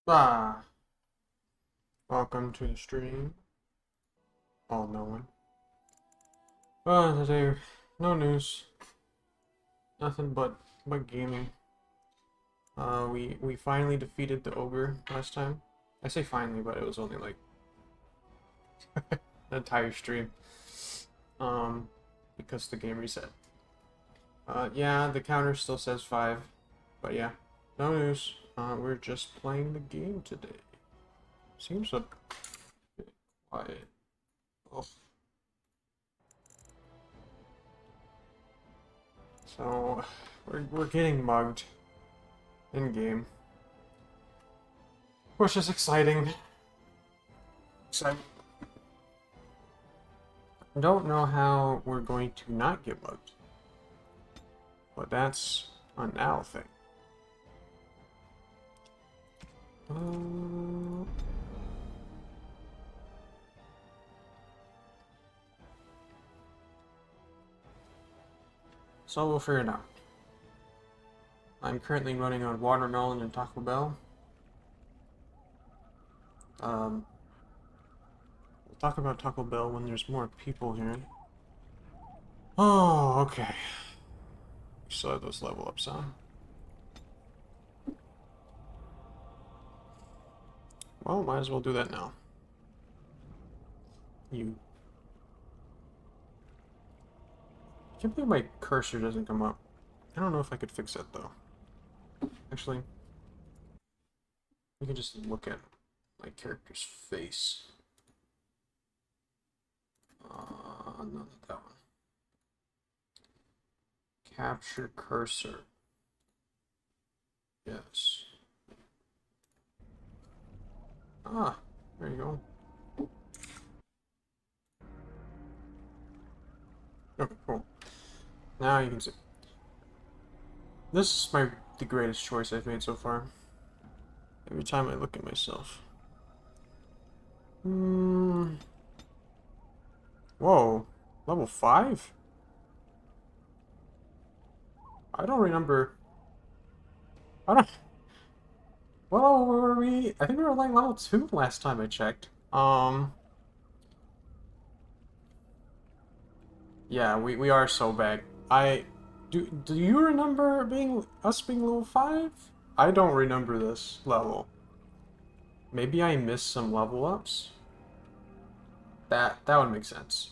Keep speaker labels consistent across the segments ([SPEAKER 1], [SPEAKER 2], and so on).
[SPEAKER 1] Ah, welcome to the stream. All knowing. Today, no news. Nothing but gaming. We finally defeated the Ogre last time. I say finally, but it was only like an entire stream. Because the game reset. Yeah, the counter still says 5. But yeah, no news. We're just playing the game today. Seems a bit quiet. Oh. So, we're getting mugged in game, which is exciting. Exciting. I don't know how we're going to not get mugged, but that's a now thing. Uh, so we'll figure it out. I'm currently running on watermelon and Taco Bell. We'll talk about Taco Bell when there's more people here. Oh, okay. We still have those level ups on. Well, might as well do that now. You. I can't believe my cursor doesn't come up. I don't know if I could fix that though. Actually, we can just look at my character's face. No, not that one. Capture cursor. Yes. Ah, there you go. Okay, cool. Now you can see. This is the greatest choice I've made so far. Every time I look at myself. Whoa. Level 5? I don't remember. I don't. Well, were we? I think we were like level 2 last time I checked. Yeah, we are so bad. Do you remember us being level 5? I don't remember this level. Maybe I missed some level ups. That would make sense.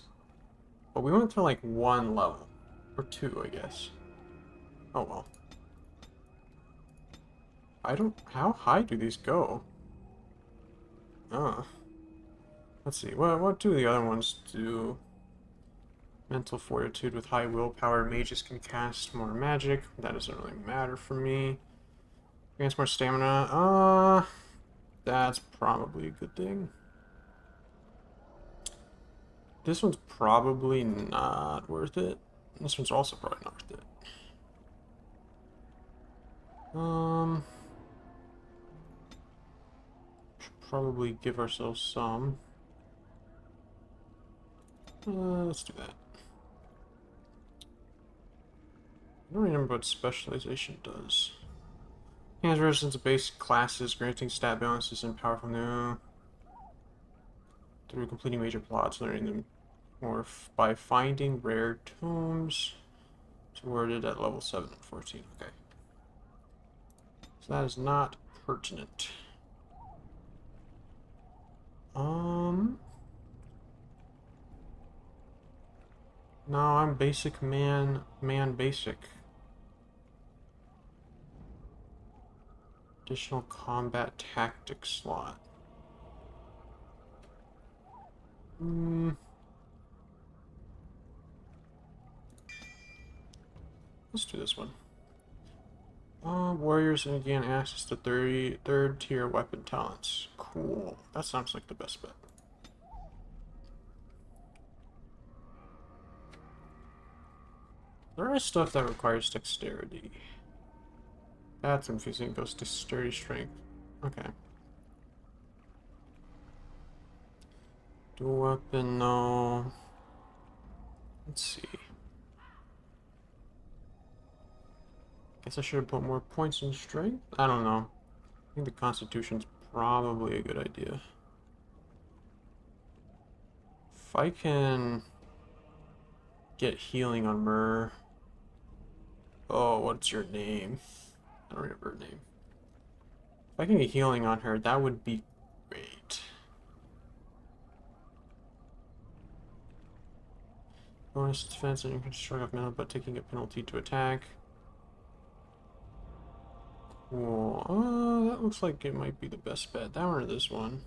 [SPEAKER 1] But we went through like 1 level. Or 2, I guess. Oh well. I don't... How high do these go? Oh. Let's see. What do the other ones do? Mental fortitude with high willpower. Mages can cast more magic. That doesn't really matter for me. Grants more stamina. That's probably a good thing. This one's probably not worth it. This one's also probably not worth it. Should probably give ourselves some. Let's do that. I don't remember what specialization does. Hands resistance to basic classes, granting stat bonuses and powerful new through completing major plots, learning them more by finding rare tomes. It's worded at level 7 and 14. Okay. So that is not pertinent. No, I'm basic man basic. Additional combat tactics slot. Let's do this one. Warriors and gain access to third tier weapon talents. Cool. That sounds like the best bet. There is stuff that requires dexterity. That's confusing. Goes to sturdy strength. Okay. Dual weapon, no. Let's see. Guess I should have put more points in strength? I don't know. I think the constitution's probably a good idea. If I can get healing on Myrrh. Oh, what's your name? I don't remember her name. If I can get healing on her, that would be great. Bonus defense and you can strike off mana, but taking a penalty to attack. Cool. That looks like it might be the best bet. That one or this one?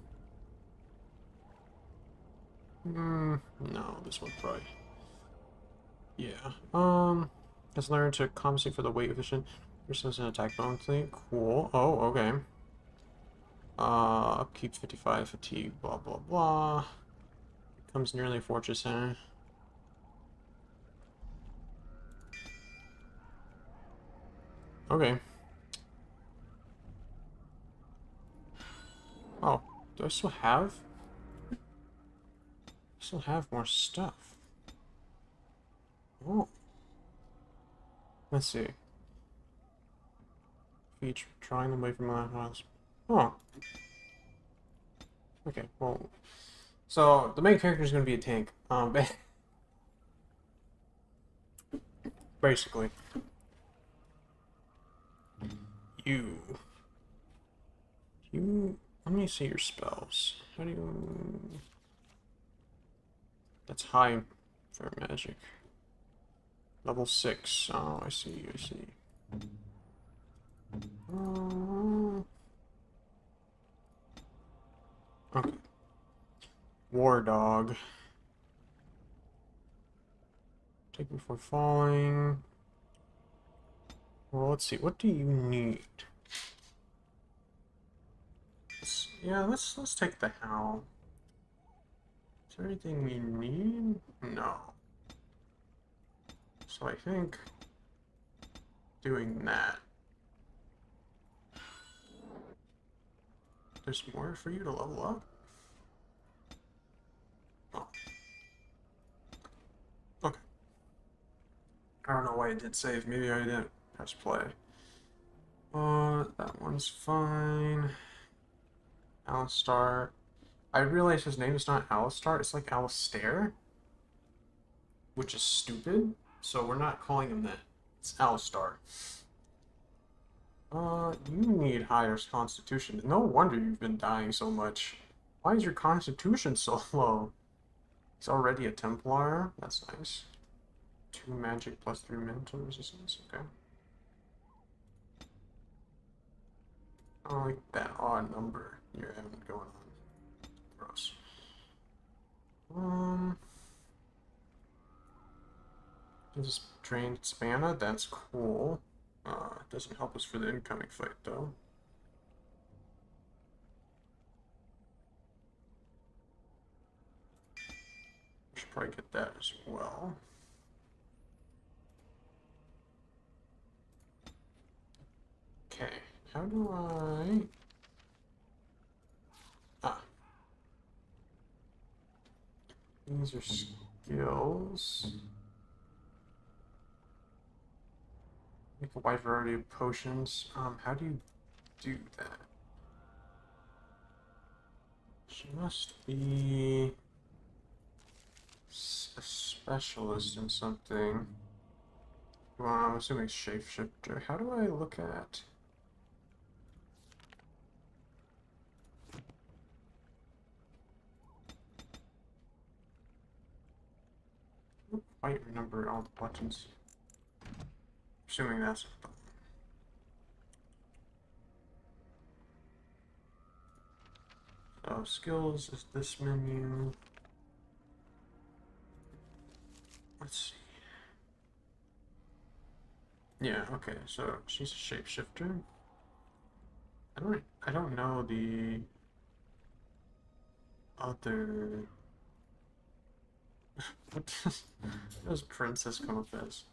[SPEAKER 1] No, this one probably. Yeah. Has learned to compensate for the weight efficient. Versus an attack penalty. Cool. Oh, okay. Upkeep 55, fatigue, blah blah blah. Becomes nearly a fortress center. Okay. Oh, do I still have? I still have more stuff. Oh. Let's see. Each drawing them away from my house. Oh. Okay, well. So, the main character is going to be a tank. Basically. You. Let me see your spells. How do you... That's high for magic. Level 6. Oh, I see, I see. Okay. War Dog. Take before falling. Well, let's see. What do you need? Let's take the Howl. Is there anything we need? No. So I think doing that. There's more for you to level up? Oh. Okay. I don't know why it did save. Maybe I didn't press play. That one's fine. Alistar. I realize his name is not Alistar, it's like Alistair, which is stupid, so we're not calling him that. It's Alistar. You need higher constitution. No wonder you've been dying so much. Why is your constitution so low? He's already a Templar. That's nice. 2 magic plus 3 mental resistance. Okay. I don't like that odd number you're having going on. Gross. Just drained Spana. That's cool. Doesn't help us for the incoming fight, though. Should probably get that as well. Okay, how do I... These are skills. Make a wide variety of potions. How do you do that? She must be a specialist in something. Well, I'm assuming shapeshifter. How do I look at... I don't quite remember all the buttons. Assuming that's... So, skills is this menu. Let's see. Yeah, okay, so she's a shapeshifter. I don't know the other... What does princess come up as?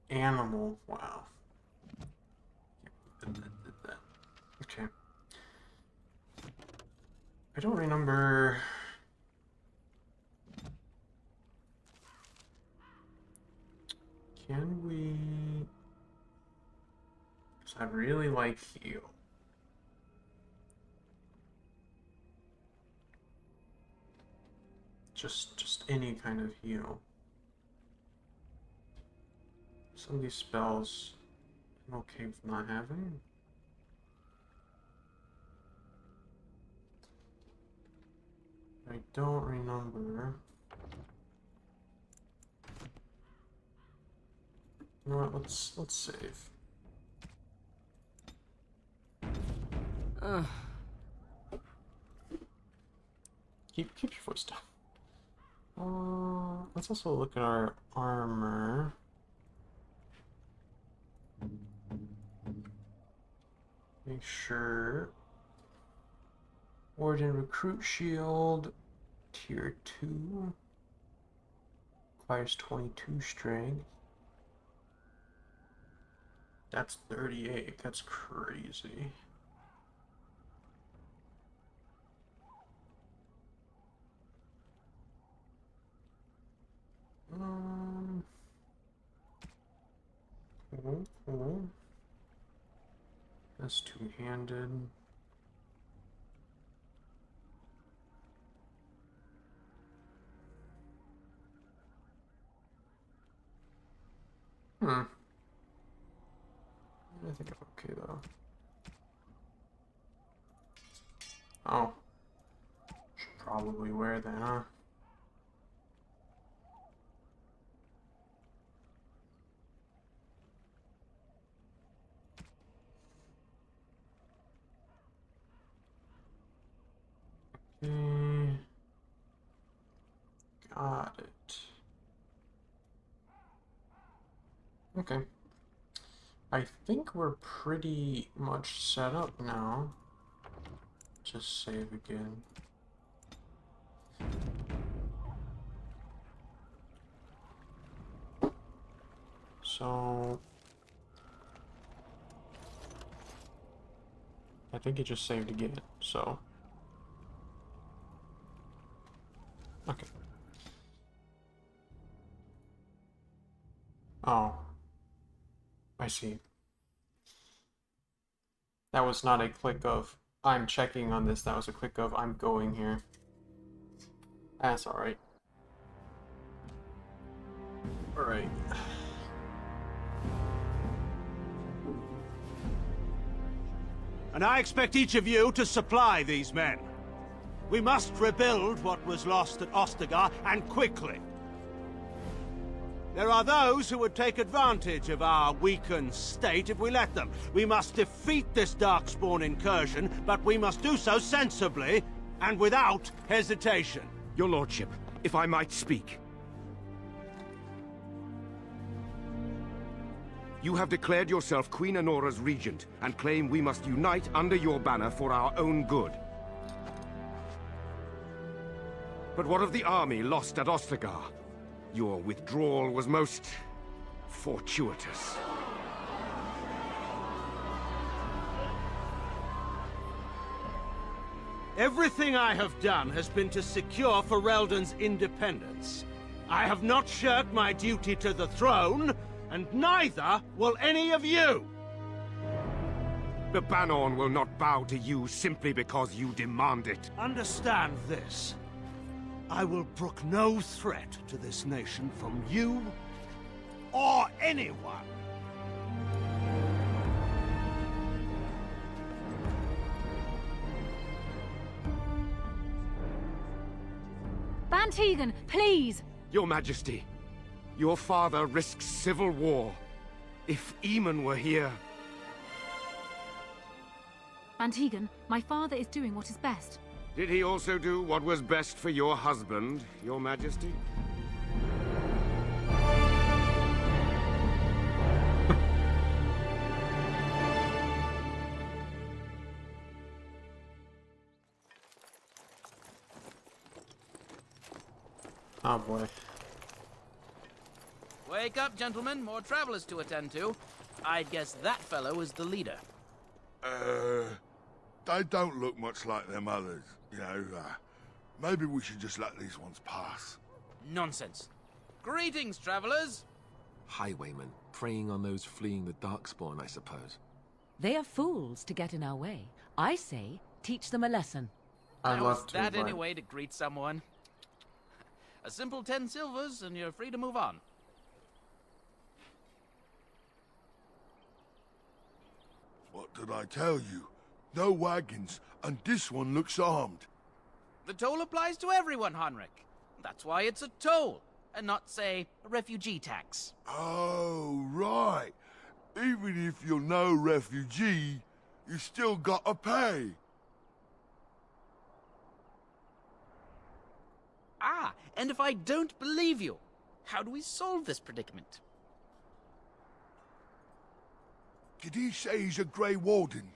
[SPEAKER 1] Animal, wow. Did that. Okay. I don't remember... Can we... Because I really like heal. Just any kind of heal. Some of these spells I'm okay with not having. I don't remember. You know what? Let's save. Keep your voice down. Let's also look at our armor. Make sure. Origin Recruit Shield, Tier 2. Requires 22 strength. That's 38. That's crazy. Cool. That's two-handed. I think I'm okay though. Oh. Should probably wear that, huh? Okay. Got it. Okay. I think we're pretty much set up now. Just save again. So I think it just saved again, so okay. Oh, I see. That was not a click of I'm checking on this, that was a click of I'm going here. That's alright. Alright.
[SPEAKER 2] And I expect each of you to supply these men. We must rebuild what was lost at Ostagar, and quickly. There are those who would take advantage of our weakened state if we let them. We must defeat this Darkspawn incursion, but we must do so sensibly and without hesitation.
[SPEAKER 3] Your Lordship, if I might speak. You have declared yourself Queen Honora's regent, and claim we must unite under your banner for our own good. But what of the army lost at Ostagar? Your withdrawal was most fortuitous.
[SPEAKER 2] Everything I have done has been to secure Ferelden's independence. I have not shirked my duty to the throne, and neither will any of you!
[SPEAKER 3] The Banorn will not bow to you simply because you demand it.
[SPEAKER 2] Understand this. I will brook no threat to this nation from you or anyone.
[SPEAKER 4] Bantegan, please!
[SPEAKER 3] Your Majesty, your father risks civil war. If Eamon were here...
[SPEAKER 4] Bantegan, my father is doing what is best.
[SPEAKER 3] Did he also do what was best for your husband, Your Majesty?
[SPEAKER 1] Oh boy.
[SPEAKER 5] Wake up, gentlemen. More travelers to attend to. I'd guess that fellow is the leader.
[SPEAKER 6] They don't look much like them others, you know. Maybe we should just let these ones pass.
[SPEAKER 5] Nonsense. Greetings, travelers.
[SPEAKER 7] Highwaymen, preying on those fleeing the Darkspawn, I suppose.
[SPEAKER 8] They are fools to get in our way. I say, teach them a lesson.
[SPEAKER 1] I'd love
[SPEAKER 5] How's
[SPEAKER 1] to,
[SPEAKER 5] that
[SPEAKER 1] but...
[SPEAKER 5] any way to greet someone? A simple 10 silvers, and you're free to move on.
[SPEAKER 6] What did I tell you? No wagons, and this one looks armed.
[SPEAKER 5] The toll applies to everyone, Heinrich. That's why it's a toll, and not, say, a refugee tax.
[SPEAKER 6] Oh, right. Even if you're no refugee, you still gotta pay.
[SPEAKER 5] Ah, and if I don't believe you, how do we solve this predicament?
[SPEAKER 6] Did he say he's a Grey Warden?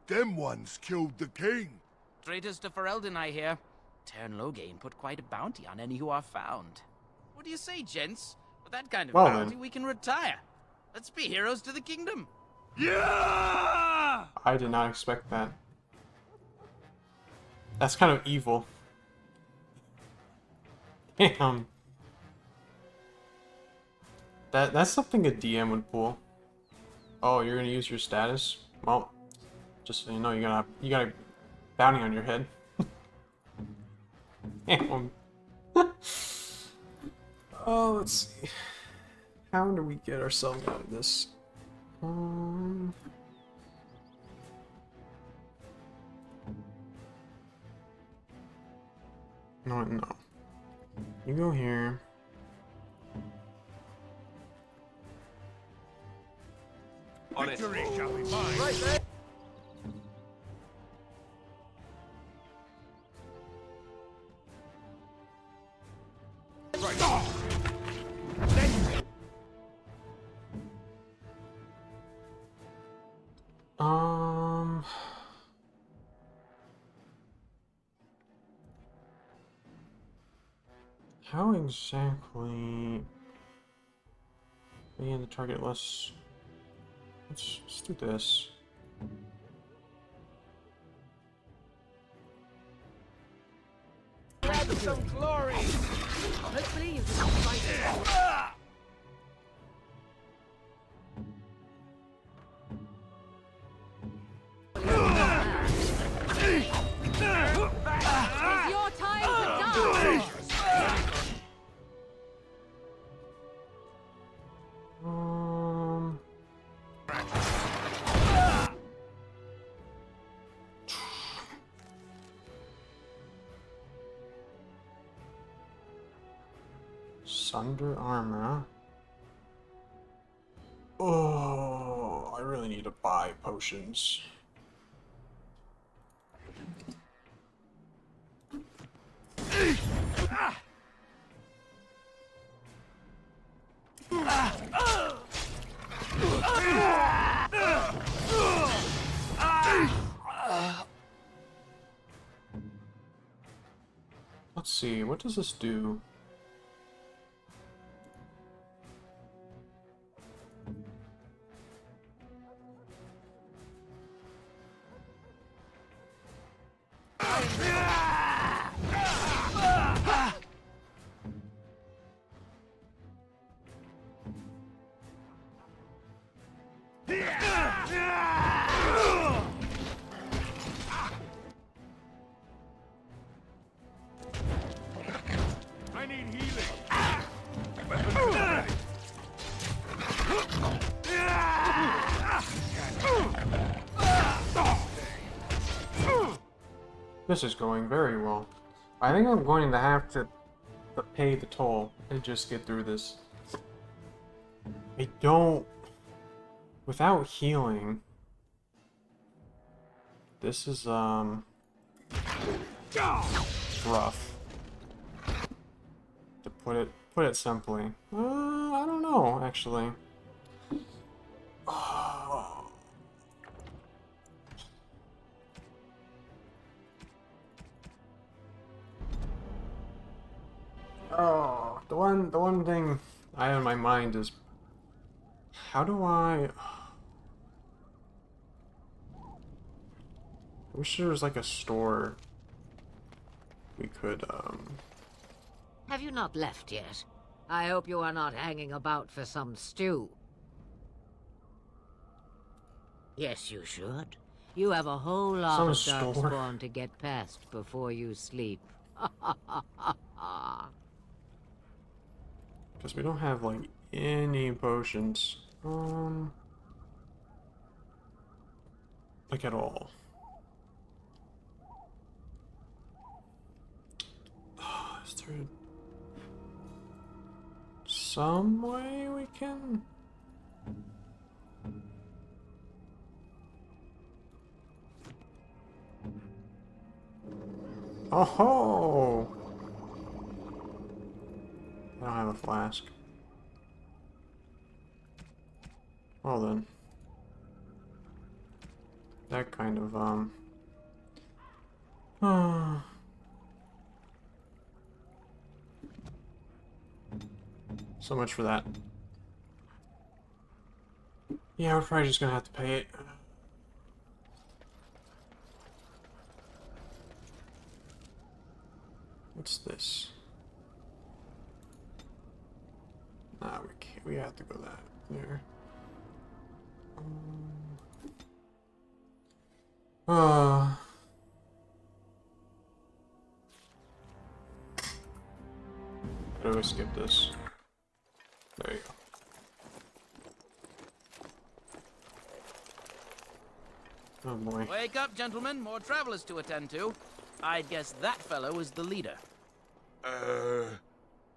[SPEAKER 6] Them ones killed the king.
[SPEAKER 5] Traitors to Ferelden, I hear. Tern Loghain put quite a bounty on any who are found. What do you say, gents? With that kind of
[SPEAKER 1] Well,
[SPEAKER 5] bounty,
[SPEAKER 1] then.
[SPEAKER 5] we can retire. Let's be heroes to the kingdom.
[SPEAKER 6] Yeah!
[SPEAKER 1] I did not expect that. That's kind of evil. Damn. That's something a DM would pull. Oh, you're gonna use your status? Well, just so you know, you got a bounty on your head. Damn. Oh, let's see. How do we get ourselves out of this? No. You go here.
[SPEAKER 3] Victory shall be mine.
[SPEAKER 1] How exactly being the target less? Let's do this.
[SPEAKER 5] Some glory!
[SPEAKER 8] Hopefully you can fight it. It's your time to die!
[SPEAKER 1] Sunder armor. Oh, I really need to buy potions. Let's see, what does this do?
[SPEAKER 3] I need healing. Weapons ready.
[SPEAKER 1] This is going very well. I think I'm going to have to pay the toll and just get through this. I don't... Without healing... This is, rough. To put it simply. I don't know, actually. Oh, the one thing I have in my mind is, how do I wish there was like a store we could
[SPEAKER 9] Have you not left yet? I hope you are not hanging about for some stew. Yes, you should. You have a whole lot
[SPEAKER 1] Some
[SPEAKER 9] of
[SPEAKER 1] store.
[SPEAKER 9] darkspawn to get past before you sleep.
[SPEAKER 1] Because we don't have, like, any potions. Like, at all. Is there some way we can... Oh ho! I don't have a flask. Well then. That kind of, so much for that. Yeah, we're probably just gonna have to pay it. What's this? Nah, we can't. We have to go that there. How do we skip this? There you go. Oh boy.
[SPEAKER 5] Wake up, gentlemen. More travelers to attend to. I'd guess that fellow is the leader.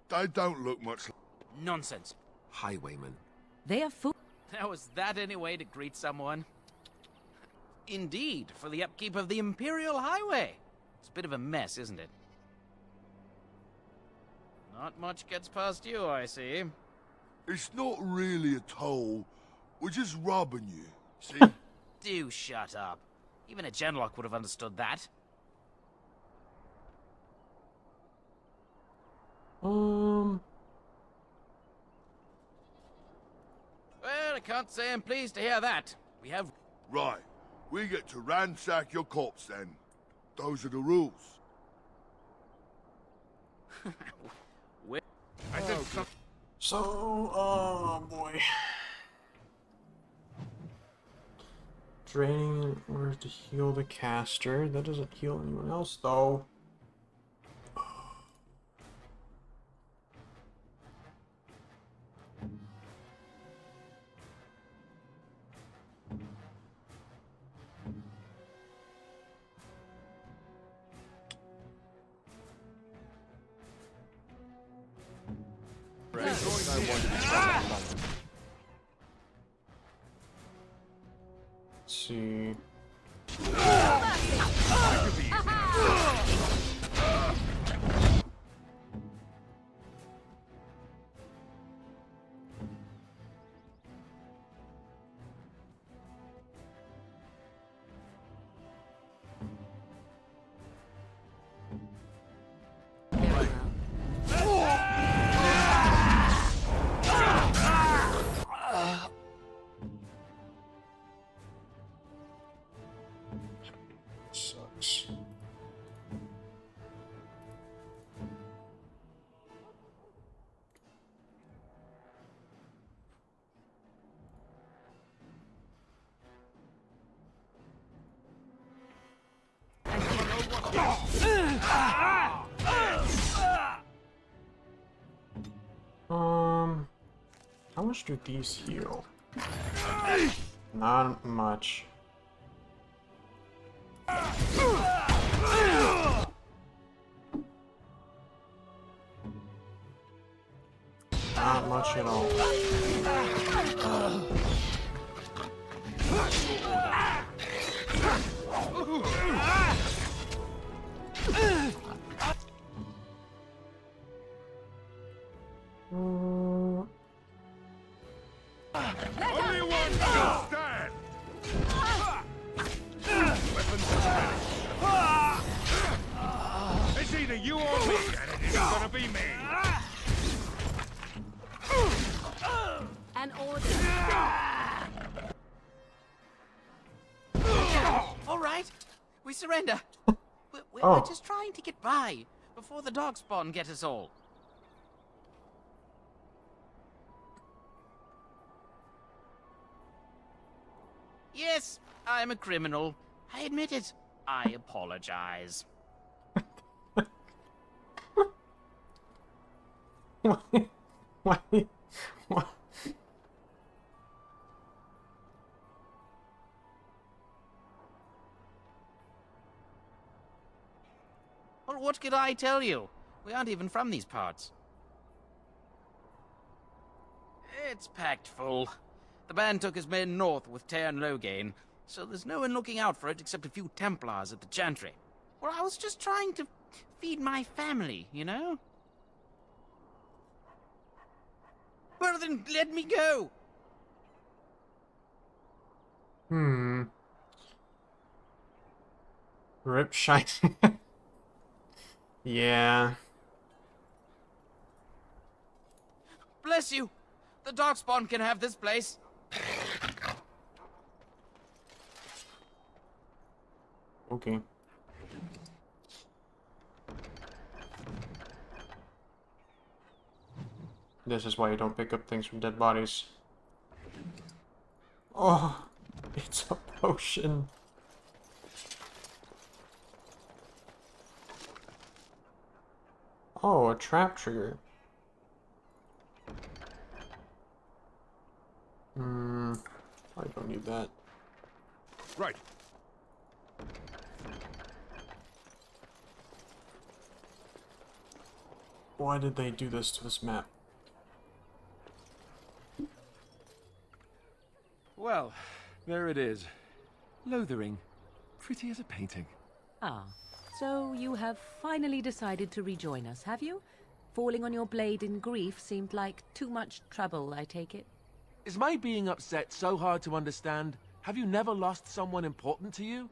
[SPEAKER 6] They don't look much like...
[SPEAKER 5] Nonsense.
[SPEAKER 7] Highwayman.
[SPEAKER 8] They are fool.
[SPEAKER 5] Now, is that any way to greet someone? Indeed, for the upkeep of the Imperial Highway. It's a bit of a mess, isn't it? Not much gets past you, I see.
[SPEAKER 6] It's not really a toll. We're just robbing you, see?
[SPEAKER 5] Do shut up. Even a genlock would have understood that. Well, I can't say I'm pleased to hear that. We have...
[SPEAKER 6] Right. We get to ransack your corpse then. Those are the rules.
[SPEAKER 3] I said some...
[SPEAKER 1] So, oh boy. Draining in order to heal the caster. That doesn't heal anyone else, though. Let's see. Sucks. How much do these heal? Not much. Not much at all.
[SPEAKER 3] Only one can stand! Weapons are ready. It's either you or me, and it isn't gonna be me.
[SPEAKER 8] An order.
[SPEAKER 5] All right, we surrender. We're
[SPEAKER 1] Oh.
[SPEAKER 5] just trying to get by before the darkspawn get us all. Yes, I'm a criminal. I admit it. I apologize.
[SPEAKER 1] What Why? What?
[SPEAKER 5] Well, what could I tell you? We aren't even from these parts. It's packed full. The band took his men north with Tear and Loghain, so there's no one looking out for it except a few Templars at the Chantry. Well, I was just trying to feed my family, you know? Well, then let me go!
[SPEAKER 1] Rip shite. Yeah.
[SPEAKER 5] Bless you! The Darkspawn can have this place.
[SPEAKER 1] Okay. This is why you don't pick up things from dead bodies. Oh, it's a potion. Oh, a trap trigger. I don't need that.
[SPEAKER 3] Right.
[SPEAKER 1] Why did they do this to this map?
[SPEAKER 7] Well, there it is. Lothering. Pretty as a painting.
[SPEAKER 8] Ah, so you have finally decided to rejoin us, have you? Falling on your blade in grief seemed like too much trouble, I take it.
[SPEAKER 7] Is my being upset so hard to understand? Have you never lost someone important to you?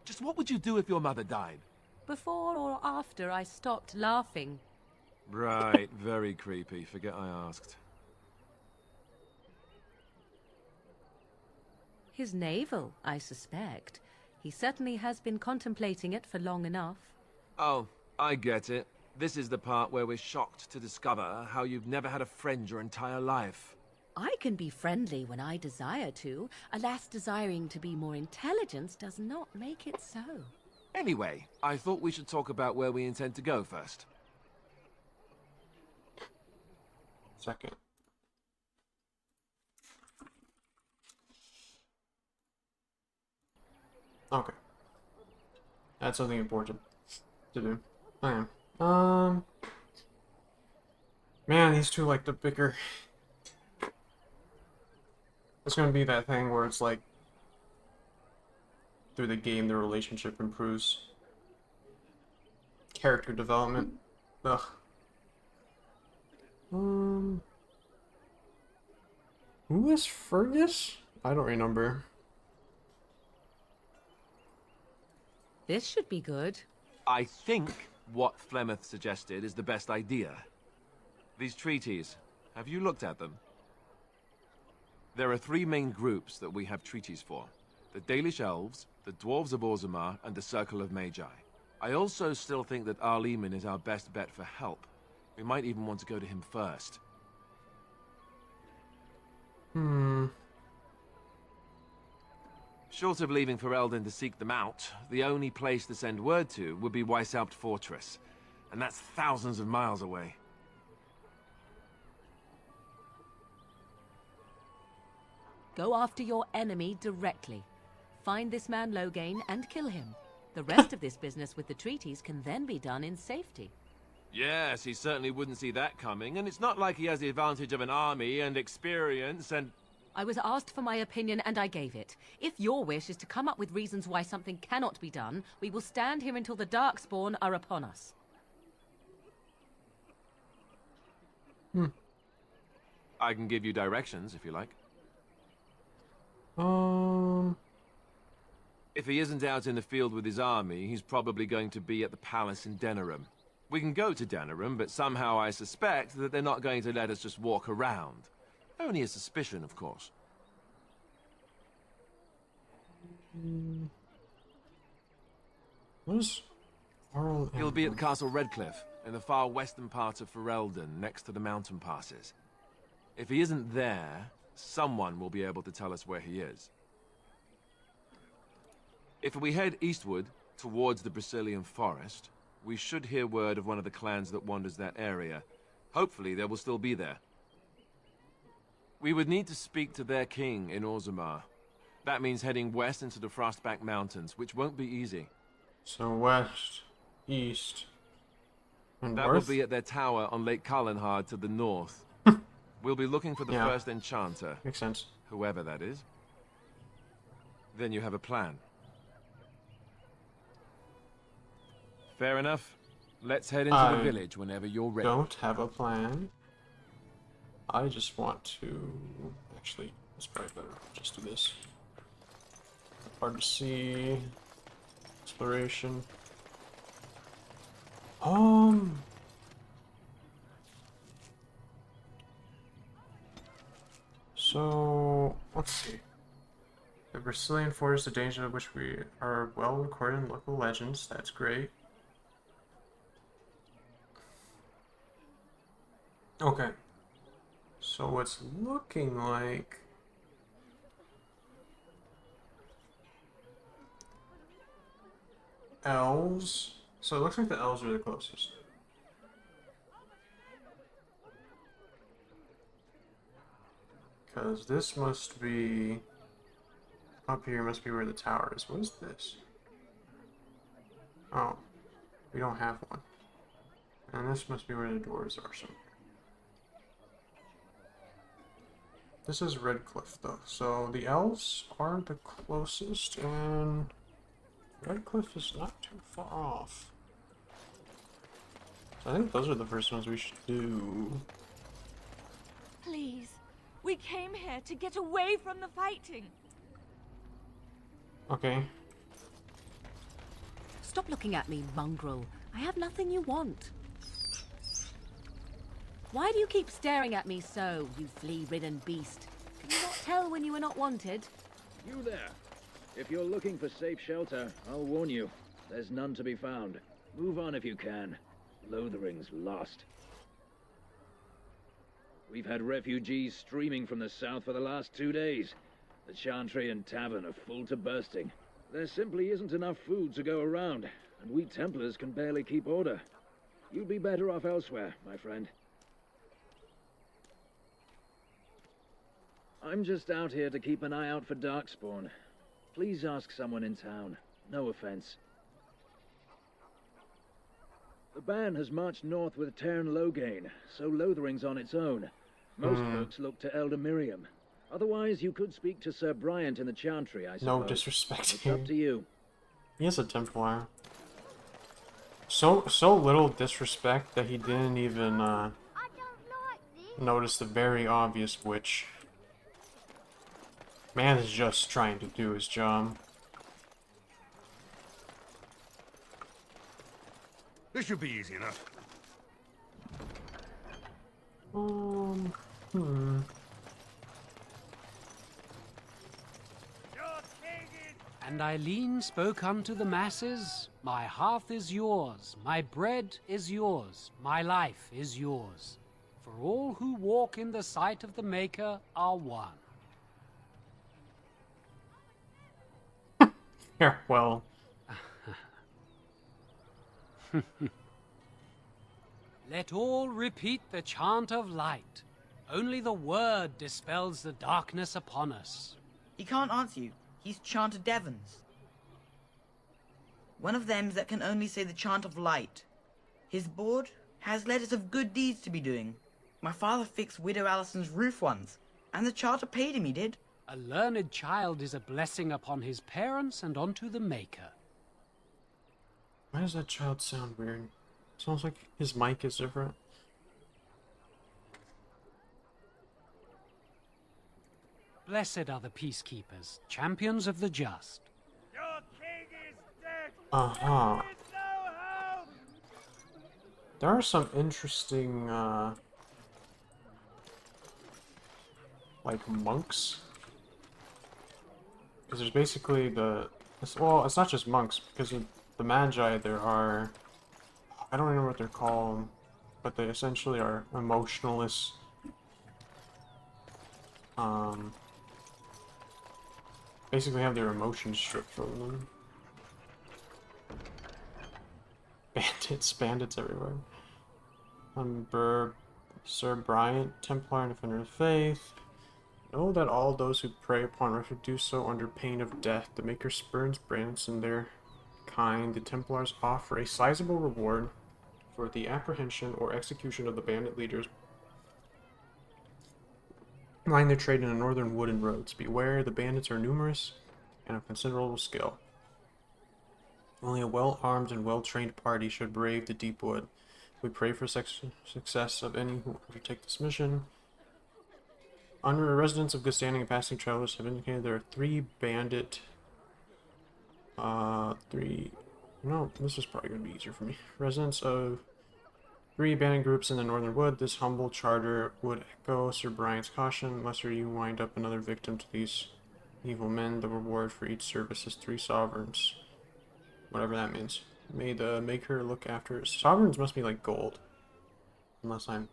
[SPEAKER 7] Just what would you do if your mother died?
[SPEAKER 8] Before or after I stopped laughing?
[SPEAKER 7] Right, very creepy. Forget I asked.
[SPEAKER 8] His navel, I suspect. He certainly has been contemplating it for long enough.
[SPEAKER 7] Oh, I get it. This is the part where we're shocked to discover how you've never had a friend your entire life.
[SPEAKER 8] I can be friendly when I desire to. Alas, desiring to be more intelligent does not make it so.
[SPEAKER 7] Anyway, I thought we should talk about where we intend to go first.
[SPEAKER 1] Second. Okay. That's something important to do. Okay. Man, these two like to bicker. It's gonna be that thing where it's like, through the game, the relationship improves. Character development. Ugh. Who is Fergus? I don't remember.
[SPEAKER 8] This should be good.
[SPEAKER 7] I think what Flemeth suggested is the best idea. These treaties, have you looked at them? There are three main groups that we have treaties for. The Dalish Elves, the Dwarves of Orzammar, and the Circle of Magi. I also still think that Arleman is our best bet for help. We might even want to go to him first. Short of leaving Ferelden to seek them out, the only place to send word to would be Weishaupt Fortress. And that's thousands of miles away.
[SPEAKER 8] Go after your enemy directly. Find this man Loghain and kill him. The rest of this business with the treaties can then be done in safety.
[SPEAKER 7] Yes, he certainly wouldn't see that coming, and it's not like he has the advantage of an army and experience and...
[SPEAKER 8] I was asked for my opinion and I gave it. If your wish is to come up with reasons why something cannot be done, we will stand here until the Darkspawn are upon us.
[SPEAKER 7] I can give you directions, if you like. If he isn't out in the field with his army, he's probably going to be at the palace in Denerim. We can go to Denerim, but somehow I suspect that they're not going to let us just walk around. Only a suspicion, of course.
[SPEAKER 1] What is Arl?
[SPEAKER 7] He'll be at Castle Redcliffe, in the far western part of Ferelden, next to the mountain passes. If he isn't there, someone will be able to tell us where he is. If we head eastward, towards the Brisilian Forest, we should hear word of one of the clans that wanders that area. Hopefully they will still be there. We would need to speak to their king in Orzammar. That means heading west into the Frostback Mountains, which won't be easy.
[SPEAKER 1] So west, east, and
[SPEAKER 7] That will
[SPEAKER 1] north?
[SPEAKER 7] be at their tower on Lake Kalenhard to the north. We'll be looking for the
[SPEAKER 1] Yeah.
[SPEAKER 7] first enchanter,
[SPEAKER 1] Makes sense.
[SPEAKER 7] whoever that is. Then you have a plan. Fair enough. Let's head into the
[SPEAKER 1] I
[SPEAKER 7] village whenever you're ready.
[SPEAKER 1] Don't have a plan. I just want to... Actually, it's probably better. Just do this. Hard to see. Exploration. So, let's see. The Brazilian forest, the danger of which we are well recorded in local legends. That's great. Okay. So it's looking like... elves. So it looks like the elves are the closest. Because this must be... up here must be where the tower is. What is this? Oh. We don't have one. And this must be where the doors are somewhere. This is Redcliffe, though. So the elves are the closest, and Redcliffe is not too far off. So I think those are the first ones we should do.
[SPEAKER 10] Please, we came here to get away from the fighting.
[SPEAKER 1] Okay.
[SPEAKER 8] Stop looking at me, mongrel. I have nothing you want. Why do you keep staring at me so, you flea-ridden beast? Can you not tell when you are not wanted?
[SPEAKER 11] You there. If you're looking for safe shelter, I'll warn you. There's none to be found. Move on if you can. Lothering's lost. We've had refugees streaming from the south for the last 2 days. The Chantry and Tavern are full to bursting. There simply isn't enough food to go around, and we Templars can barely keep order. You'd be better off elsewhere, my friend. I'm just out here to keep an eye out for Darkspawn. Please ask someone in town. No offense. The band has marched north with Cairn Logain, so Lothering's on its own. Most folks look to Elder Miriam. Otherwise, you could speak to Sir Bryant in the Chantry, I suppose.
[SPEAKER 1] No disrespect.
[SPEAKER 11] It's up to you.
[SPEAKER 1] He is a Templar. So little disrespect that he didn't even notice the very obvious witch. Man is just trying to do his job.
[SPEAKER 3] This should be easy enough.
[SPEAKER 12] And Eileen spoke unto the masses, my hearth is yours, my bread is yours, my life is yours. For all who walk in the sight of the Maker are one.
[SPEAKER 1] Yeah, well.
[SPEAKER 12] Let all repeat the chant of light. Only the word dispels the darkness upon us.
[SPEAKER 13] He can't answer you. He's chanted Devons. One of them that can only say the chant of light. His board has letters of good deeds to be doing. My father fixed Widow Allison's roof once, and the charter paid him, he did.
[SPEAKER 12] A learned child is a blessing upon his parents and onto the Maker.
[SPEAKER 1] Why does that child sound weird? Sounds like his mic is different.
[SPEAKER 12] Blessed are the peacekeepers, champions of the just.
[SPEAKER 2] Your king is dead.
[SPEAKER 1] Uh-huh.
[SPEAKER 2] There is no hope.
[SPEAKER 1] There are some interesting, like, monks. Because there's basically well, it's not just monks, because of the Magi, there are... I don't remember what they're called, but they essentially are emotionalists. Basically have their emotions stripped from them. Bandits everywhere. Sir Bryant, Templar and Defender of Faith. Know that all those who prey upon refuge do so under pain of death. The Maker spurns bandits and their kind. The Templars offer a sizable reward for the apprehension or execution of the bandit leaders lying their trade in the northern wood and roads. Beware, the bandits are numerous and of considerable skill. Only a well-armed and well-trained party should brave the deep wood. We pray for success of any who undertake this mission. Under residents of good standing and passing travelers have indicated there are 3 bandit... No, this is probably going to be easier for me. Residents of 3 bandit groups in the northern wood. This humble charter would echo Sir Brian's caution. Lest you wind up another victim to these evil men, the reward for each service is 3 sovereigns. Whatever that means. May the Maker look after... Sovereigns must be like gold. Unless I'm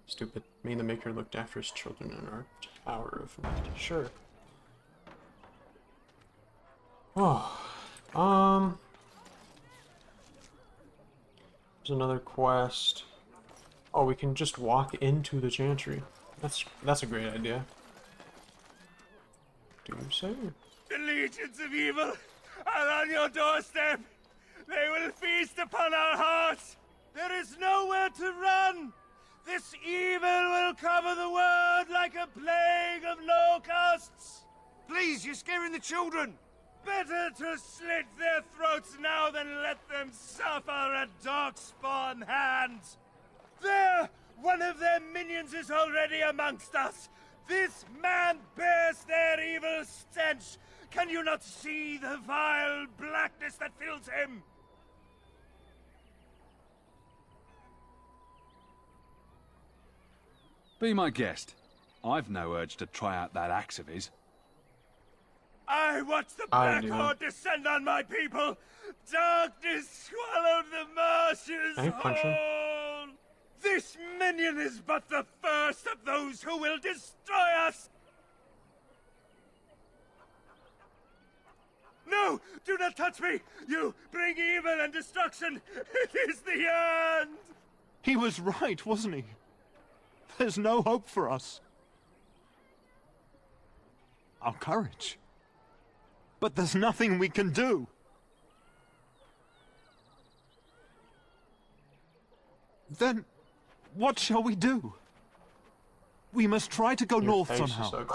[SPEAKER 1] stupid. May the Maker look after his children in our Tower of Might. Sure. Oh. There's another quest. Oh, we can just walk into the Chantry. That's a great idea. Do you say?
[SPEAKER 2] The legions of evil are on your doorstep. They will feast upon our hearts. There is nowhere to run. This evil will cover the world like a plague of locusts.
[SPEAKER 3] Please, you're scaring the children.
[SPEAKER 2] Better to slit their throats now than let them suffer at Darkspawn hands. There! One of their minions is already amongst us. This man bears their evil stench. Can you not see the vile blackness that fills him?
[SPEAKER 14] Be my guest. I've no urge to try out that axe of his.
[SPEAKER 2] I watch the Black Horde descend on my people. Darkness swallowed the marshes whole. This minion is but the first of those who will destroy us. No! Do not touch me! You bring evil and destruction! It is the end!
[SPEAKER 15] He was right, wasn't he? There's no hope for us. Our courage. But there's nothing we can do. Then, what shall we do? We must try to go north somehow.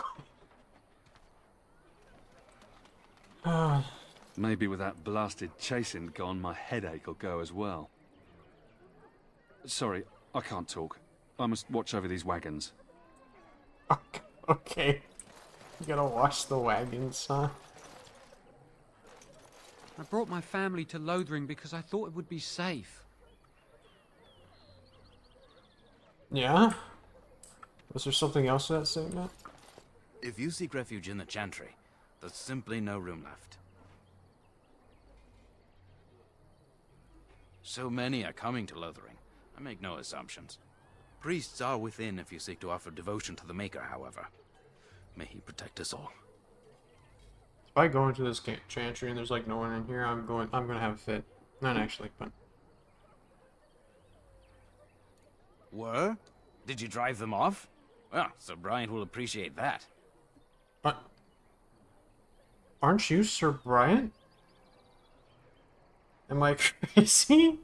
[SPEAKER 14] Maybe with that blasted chasing gone, my headache will go as well. Sorry, I can't talk. I must watch over these wagons.
[SPEAKER 1] Okay. You gotta watch the wagons, huh?
[SPEAKER 12] I brought my family to Lothering because I thought it would be safe.
[SPEAKER 1] Yeah? Was there something else to that statement?
[SPEAKER 5] If you seek refuge in the Chantry, there's simply no room left. So many are coming to Lothering. I make no assumptions. Priests are within if you seek to offer devotion to the Maker, however. May he protect us all.
[SPEAKER 1] If I go into this Chantry and there's like no one in here, I'm gonna have a fit. Not actually, but...
[SPEAKER 5] Were? Did you drive them off? Well, Sir Brian will appreciate that.
[SPEAKER 1] But... Aren't you Sir Brian? Am I crazy?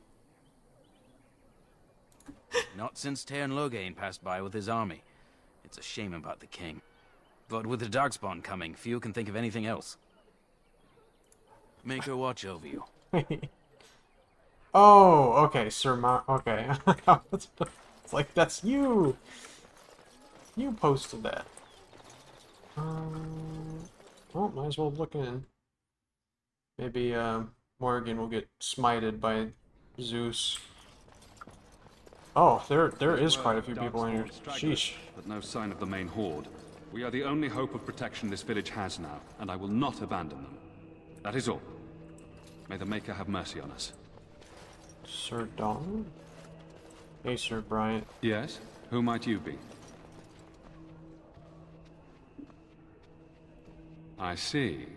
[SPEAKER 5] Not since Tairn Logain passed by with his army. It's a shame about the king. But with the Darkspawn coming, few can think of anything else. Make her watch over you.
[SPEAKER 1] Oh, okay, okay. It's like, that's you! You posted that. Well, might as well look in. Maybe, Morgan will get smited by Zeus. Oh, there is quite a few people in here. Sheesh.
[SPEAKER 14] But no sign of the main horde. We are the only hope of protection this village has now, and I will not abandon them. That is all. May the Maker have mercy on us.
[SPEAKER 1] Sir Don? Hey, Sir Bryant.
[SPEAKER 14] Yes? Who might you be? I see.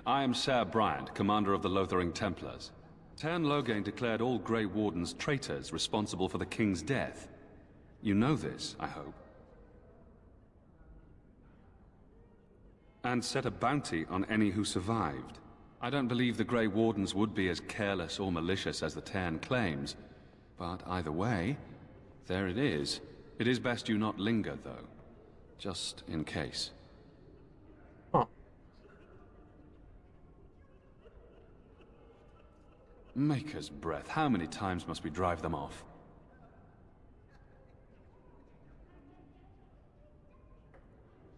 [SPEAKER 14] I am Sir Bryant, commander of the Lothering Templars. Tairn Logain declared all Grey Wardens traitors responsible for the King's death. You know this, I hope. and set a bounty on any who survived. I don't believe the Grey Wardens would be as careless or malicious as the Cairn claims, but either way, there it is. It is best you not linger, though, just in case.
[SPEAKER 1] Huh.
[SPEAKER 14] Maker's breath, how many times must we drive them off?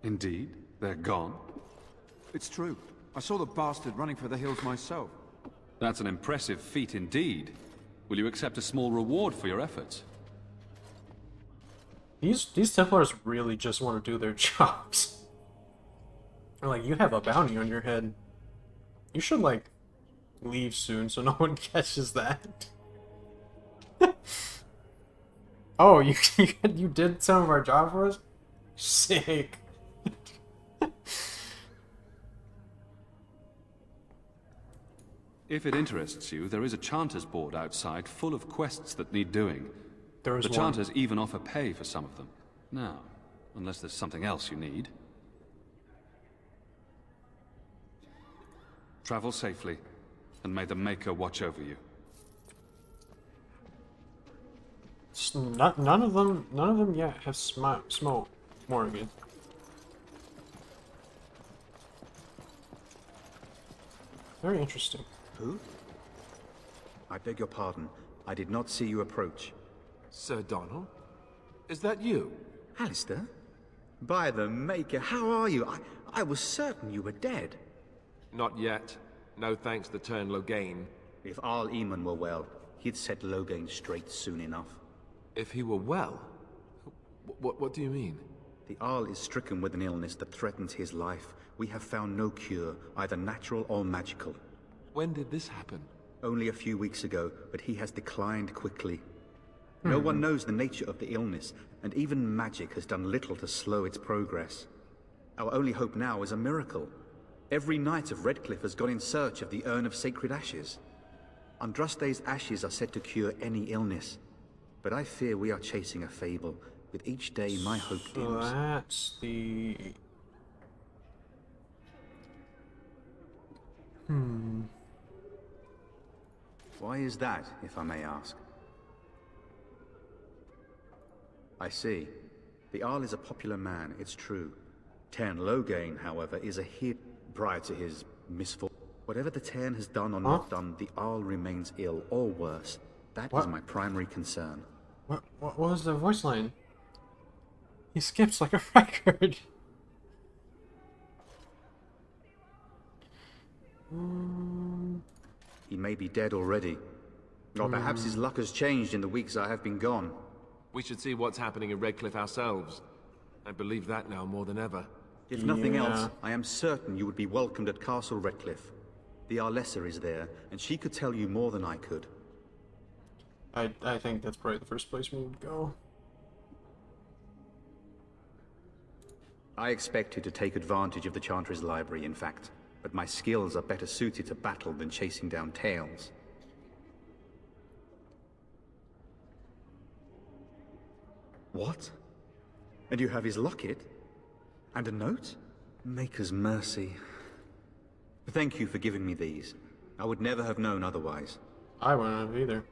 [SPEAKER 14] Indeed, they're gone.
[SPEAKER 15] It's true. I saw the bastard running for the hills myself.
[SPEAKER 14] That's an impressive feat indeed. Will you accept a small reward for your efforts?
[SPEAKER 1] These Templars really just want to do their jobs. They're like, you have a bounty on your head. You should, like, leave soon so no one catches that. Oh, you did some of our job for us? Sick.
[SPEAKER 14] If it interests you, there is a Chanter's board outside full of quests that need doing.
[SPEAKER 1] The
[SPEAKER 14] one. Chanters even offer pay for some of them. Now, unless there's something else you need. Travel safely, and may the Maker watch over you.
[SPEAKER 1] None of them yet have smoke, Morgan. Very interesting.
[SPEAKER 16] Who? I beg your pardon. I did not see you approach.
[SPEAKER 7] Sir Donald? Is that you?
[SPEAKER 16] Alistair? By the Maker, how are you? I was certain you were dead.
[SPEAKER 7] Not yet. No thanks to Turn Loghain.
[SPEAKER 16] If Arl Eamon were well, he'd set Loghain straight soon enough.
[SPEAKER 7] If he were well? What do you mean?
[SPEAKER 16] The Arl is stricken with an illness that threatens his life. We have found no cure, either natural or magical.
[SPEAKER 7] When did this happen?
[SPEAKER 16] Only a few weeks ago, but he has declined quickly. No one knows the nature of the illness, and even magic has done little to slow its progress. Our only hope now is a miracle. Every knight of Redcliffe has gone in search of the Urn of Sacred Ashes. Andraste's ashes are said to cure any illness, but I fear we are chasing a fable. With each day, my hope dims.
[SPEAKER 1] So that's the...
[SPEAKER 16] Why is that, if I may ask? I see. The Arl is a popular man, it's true. Tairn Loghain, however, is a hero prior to his misfortune. Whatever the Tairn has done or not done, the Arl remains ill, or worse. That is my primary concern.
[SPEAKER 1] What was the voice line? He skips like a record.
[SPEAKER 16] He may be dead already. Or perhaps his luck has changed in the weeks I have been gone.
[SPEAKER 7] We should see what's happening in Redcliffe ourselves. I believe that now more than ever.
[SPEAKER 16] If nothing else, I am certain you would be welcomed at Castle Redcliffe. The Arlessa is there, and she could tell you more than I could.
[SPEAKER 1] I think that's probably the first place we would go.
[SPEAKER 16] I expected to take advantage of the Chantry's library, in fact, but my skills are better suited to battle than chasing down tales. What? And you have his locket? And a note? Maker's mercy. Thank you for giving me these. I would never have known otherwise.
[SPEAKER 1] I wouldn't have either.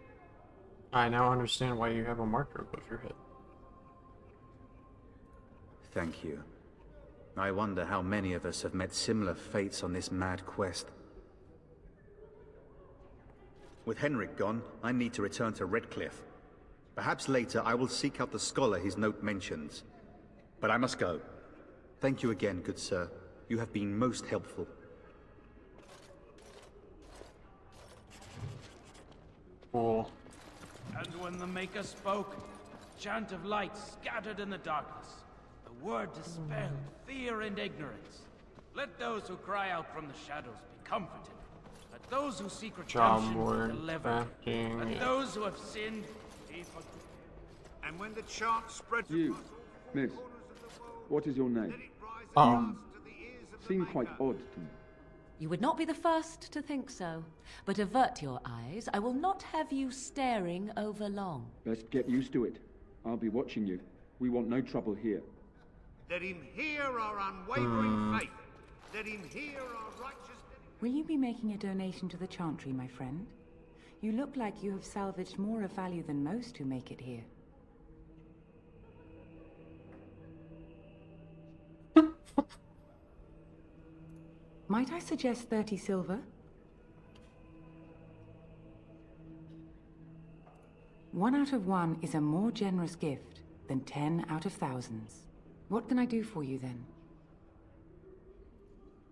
[SPEAKER 1] I now understand why you have a marker above your head.
[SPEAKER 16] Thank you. I wonder how many of us have met similar fates on this mad quest. With Henrik gone, I need to return to Redcliffe. Perhaps later I will seek out the scholar his note mentions. But I must go. Thank you again, good sir. You have been most helpful.
[SPEAKER 1] Cool.
[SPEAKER 5] And when the Maker spoke, a chant of light scattered in the darkness. The word dispelled fear and ignorance. Let those who cry out from the shadows be comforted. Let those who seek redemption be delivered. Let those who have sinned be forgiven.
[SPEAKER 3] And when the chant spreads
[SPEAKER 17] You, miss, what is your name? Seem quite odd to me.
[SPEAKER 8] You would not be the first to think so. But avert your eyes. I will not have you staring over long.
[SPEAKER 17] Best get used to it. I'll be watching you. We want no trouble here.
[SPEAKER 3] Let him hear our unwavering faith.
[SPEAKER 18] Let him hear our righteous...
[SPEAKER 19] Will you be making a donation to the Chantry, my friend? You look like you have salvaged more of value than most who make it here. Might I suggest 30 silver? 1 out of 1 is a more generous gift than 10 out of thousands. What can I do for you then?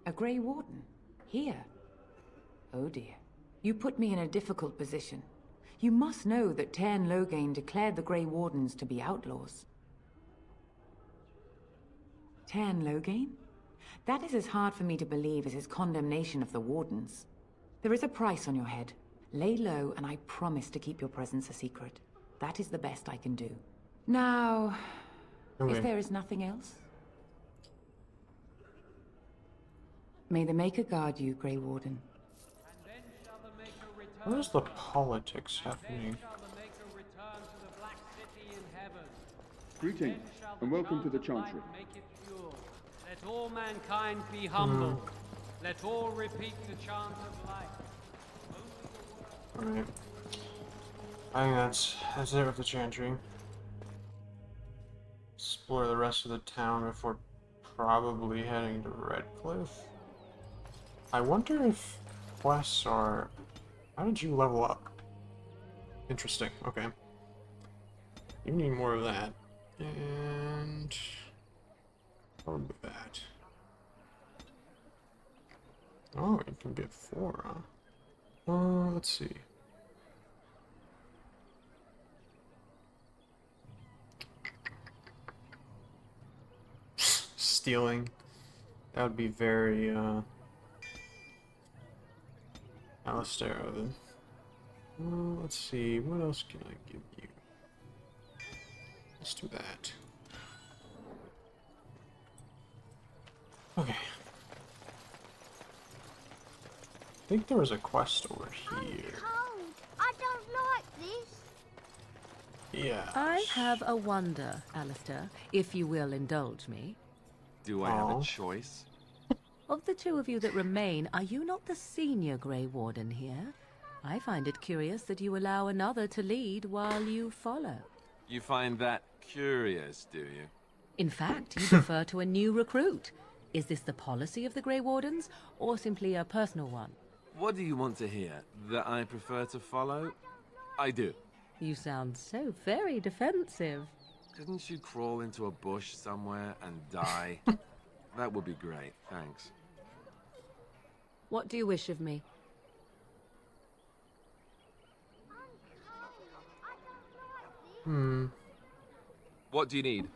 [SPEAKER 19] A Grey Warden? Here? Oh dear. You put me in a difficult position. You must know that Tairn Loghain declared the Grey Wardens to be outlaws. Tairn Loghain? That is as hard for me to believe as his condemnation of the Wardens. There is a price on your head. Lay low, and I promise to keep your presence a secret. That is the best I can do. Now, if there is nothing else... May the Maker guard you, Grey Warden.
[SPEAKER 1] Where's the politics happening?
[SPEAKER 17] Greetings, and welcome to the Chantry.
[SPEAKER 12] Let all mankind be humble. Let all repeat the chant of life.
[SPEAKER 1] Alright. I think that's it with the Chantry. Explore the rest of the town before probably heading to Redcliffe. I wonder if quests are... How did you level up? Interesting, okay. You need more of that. And... probably that. Oh, you can get 4, huh? Let's see. Stealing. That would be very, Alistair then. Let's see, what else can I give you? Let's do that. Okay. I think there was a quest over here.
[SPEAKER 20] I don't like this.
[SPEAKER 1] Yeah.
[SPEAKER 8] I have a wonder, Alistair, if you will indulge me.
[SPEAKER 7] Do I have a choice?
[SPEAKER 8] Of the two of you that remain, are you not the senior Grey Warden here? I find it curious that you allow another to lead while you follow.
[SPEAKER 7] You find that curious, do you?
[SPEAKER 8] In fact, you defer to a new recruit. Is this the policy of the Grey Wardens, or simply a personal one?
[SPEAKER 7] What do you want to hear? That I prefer to follow? I do.
[SPEAKER 8] You sound so very defensive.
[SPEAKER 7] Couldn't you crawl into a bush somewhere and die? That would be great, thanks.
[SPEAKER 8] What do you wish of me?
[SPEAKER 7] What do you need?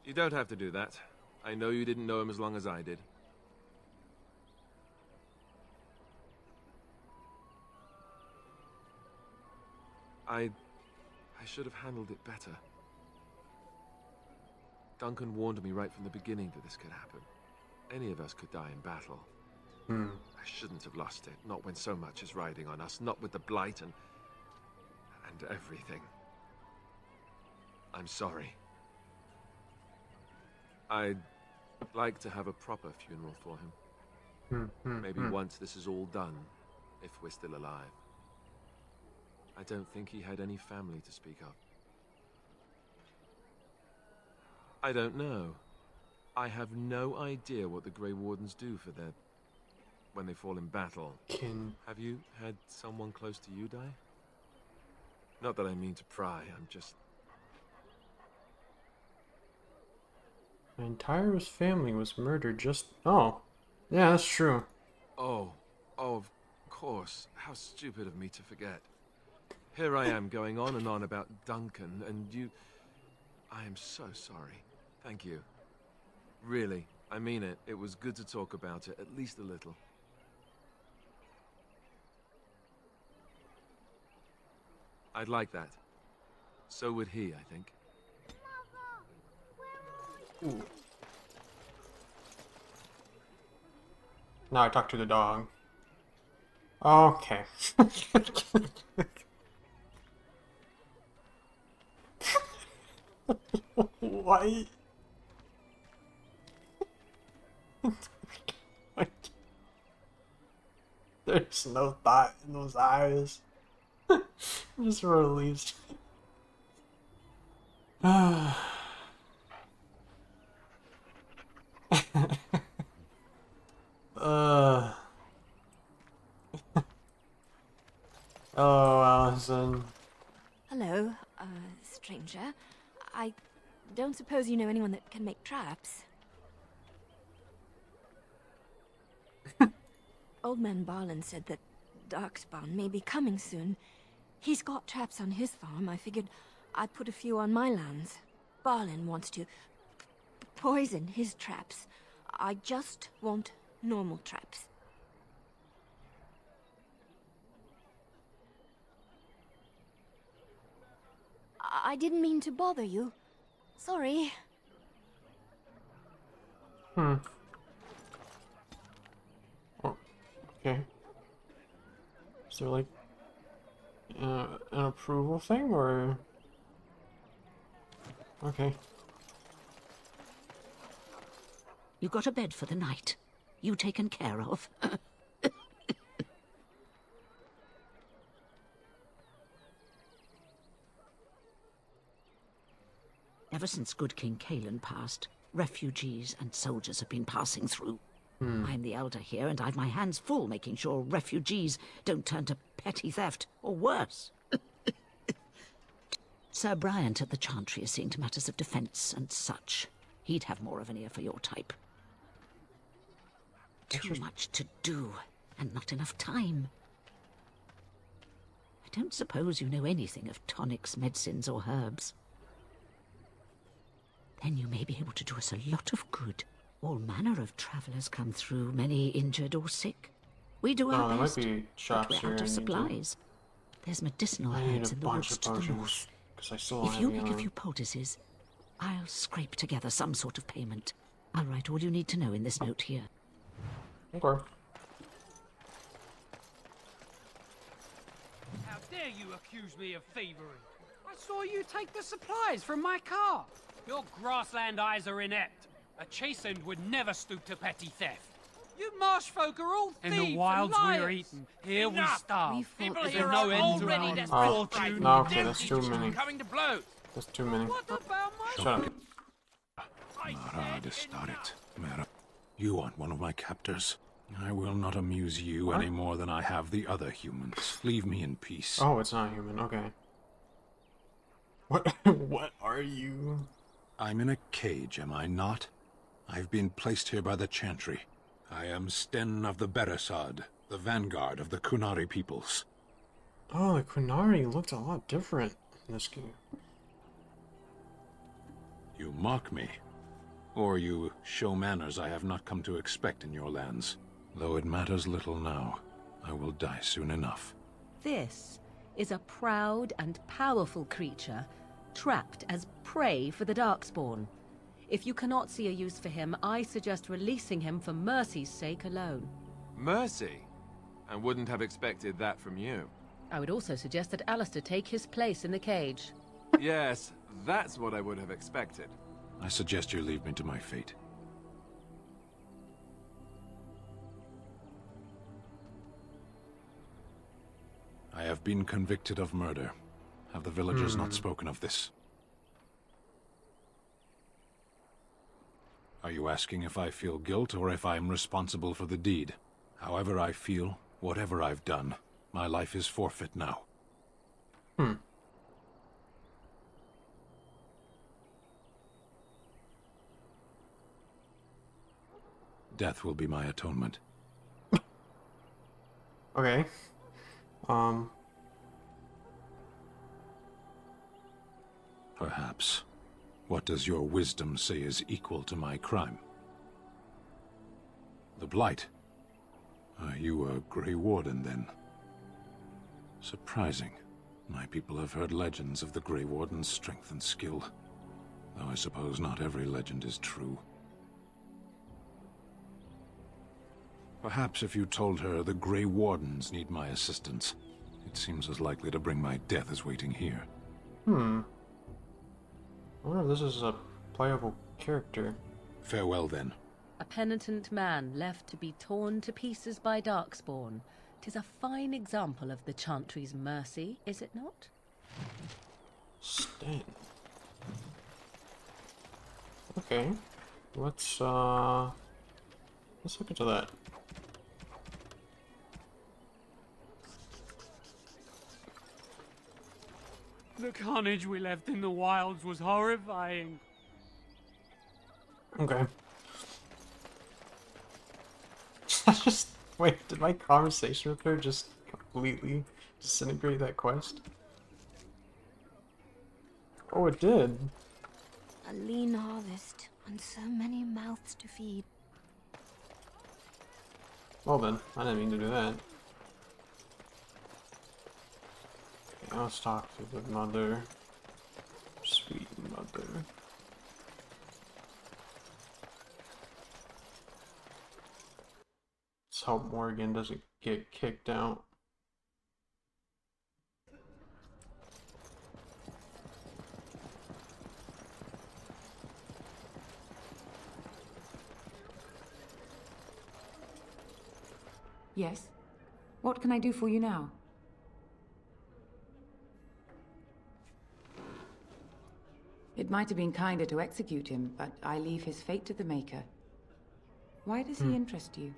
[SPEAKER 7] You don't have to do that. I know you didn't know him as long as I did. I should have handled it better. Duncan warned me right from the beginning that this could happen. Any of us could die in battle. I shouldn't have lost it, not when so much is riding on us, not with the Blight and everything. I'm sorry. I'd like to have a proper funeral for him. Maybe once this is all done, if we're still alive. I don't think he had any family to speak of. I don't know. I have no idea what the Grey Wardens do for their... when they fall in battle. Have you had someone close to you die? Not that I mean to pry, I'm just...
[SPEAKER 1] My entire family was murdered just... Oh. Yeah, that's true.
[SPEAKER 7] Oh, of course. How stupid of me to forget. Here I am going on and on about Duncan, and you... I am so sorry. Thank you. Really, I mean it. It was good to talk about it, at least a little. I'd like that. So would he, I think.
[SPEAKER 1] Ooh. Now I talk to the dog. Okay. Why? There's no thought in those eyes. Just released. Oh, Allison.
[SPEAKER 10] Hello, stranger. I don't suppose you know anyone that can make traps? Old man Barlin said that Darkspawn may be coming soon. He's got traps on his farm. I figured I'd put a few on my lands. Barlin wants to poison his traps. I just want normal traps. I didn't mean to bother you. Sorry.
[SPEAKER 1] Oh, okay. Is there like an approval thing, or? Okay.
[SPEAKER 21] You got a bed for the night. You taken care of. Ever since good King Kalen passed, refugees and soldiers have been passing through. I'm the elder here, and I've my hands full making sure refugees don't turn to petty theft, or worse. Sir Bryant at the Chantry is seeing to matters of defence and such. He'd have more of an ear for your type. Too much to do, and not enough time. I don't suppose you know anything of tonics, medicines, or herbs. Then you may be able to do us a lot of good. All manner of travellers come through, many injured or sick. We do our best,
[SPEAKER 1] there might be shops
[SPEAKER 21] but we're
[SPEAKER 1] here
[SPEAKER 21] out of
[SPEAKER 1] I need
[SPEAKER 21] supplies. There's medicinal
[SPEAKER 1] I need
[SPEAKER 21] herbs
[SPEAKER 1] a
[SPEAKER 21] in the
[SPEAKER 1] bunch
[SPEAKER 21] woods
[SPEAKER 1] of
[SPEAKER 21] to the
[SPEAKER 1] potions,
[SPEAKER 21] north.
[SPEAKER 1] 'cause I still don't
[SPEAKER 21] If
[SPEAKER 1] have
[SPEAKER 21] you
[SPEAKER 1] any
[SPEAKER 21] make a
[SPEAKER 1] on.
[SPEAKER 21] few poultices, I'll scrape together some sort of payment. I'll write all you need to know in this note here.
[SPEAKER 1] Okay.
[SPEAKER 12] How dare you accuse me of thievery? I saw you take the supplies from my car. Your grassland eyes are inept. A chastened would never stoop to petty theft. You marsh folk are all thieves. In the wilds
[SPEAKER 2] and
[SPEAKER 12] we're
[SPEAKER 2] liars.
[SPEAKER 12] eating, here we
[SPEAKER 2] Enough.
[SPEAKER 12] starve.
[SPEAKER 2] People
[SPEAKER 12] There's
[SPEAKER 2] here
[SPEAKER 12] no
[SPEAKER 2] are
[SPEAKER 12] end to
[SPEAKER 2] already
[SPEAKER 12] our
[SPEAKER 2] desperate for
[SPEAKER 12] fortune.
[SPEAKER 1] No, okay, that's too many.
[SPEAKER 5] Coming to blows.
[SPEAKER 1] That's too many.
[SPEAKER 12] What about my...
[SPEAKER 1] Shut up.
[SPEAKER 22] You aren't one of my captors. I will not amuse you any more than I have the other humans. Leave me in peace.
[SPEAKER 1] Oh, it's not human. Okay. What? What are you?
[SPEAKER 22] I'm in a cage, am I not? I've been placed here by the Chantry. I am Sten of the Beresad, the vanguard of the Kunari peoples.
[SPEAKER 1] Oh, the Kunari looked a lot different in this game.
[SPEAKER 22] You mock me, or you show manners I have not come to expect in your lands. Though it matters little now, I will die soon enough.
[SPEAKER 8] This is a proud and powerful creature, trapped as prey for the Darkspawn. If you cannot see a use for him, I suggest releasing him for mercy's sake alone.
[SPEAKER 7] Mercy? I wouldn't have expected that from you.
[SPEAKER 8] I would also suggest that Alistair take his place in the cage.
[SPEAKER 7] Yes, that's what I would have expected.
[SPEAKER 22] I suggest you leave me to my fate. I have been convicted of murder. Have the villagers not spoken of this? Are you asking if I feel guilt or if I am responsible for the deed? However I feel, whatever I've done, my life is forfeit now. Death will be my atonement.
[SPEAKER 1] Okay.
[SPEAKER 22] Perhaps. What does your wisdom say is equal to my crime? The Blight. Are you a Grey Warden, then? Surprising. My people have heard legends of the Grey Warden's strength and skill. Though I suppose not every legend is true. Perhaps if you told her the Grey Wardens need my assistance, it seems as likely to bring my death as waiting here.
[SPEAKER 1] I wonder if this is a playable character.
[SPEAKER 22] Farewell, then.
[SPEAKER 8] A penitent man left to be torn to pieces by Darkspawn. 'Tis a fine example of the Chantry's mercy, is it not?
[SPEAKER 1] Sten. Okay. Let's look into that.
[SPEAKER 12] The carnage we left in the wilds was horrifying.
[SPEAKER 1] Okay. Wait, did my conversation with her just completely disintegrate that quest? Oh, it did.
[SPEAKER 10] A lean harvest, and so many mouths to feed.
[SPEAKER 1] Well then, I didn't mean to do that. Okay, let's talk to the mother. Sweet mother. Let's hope Morgan doesn't get kicked out.
[SPEAKER 19] Yes? What can I do for you now? It might have been kinder to execute him, but I leave his fate to the Maker. Why does he interest you?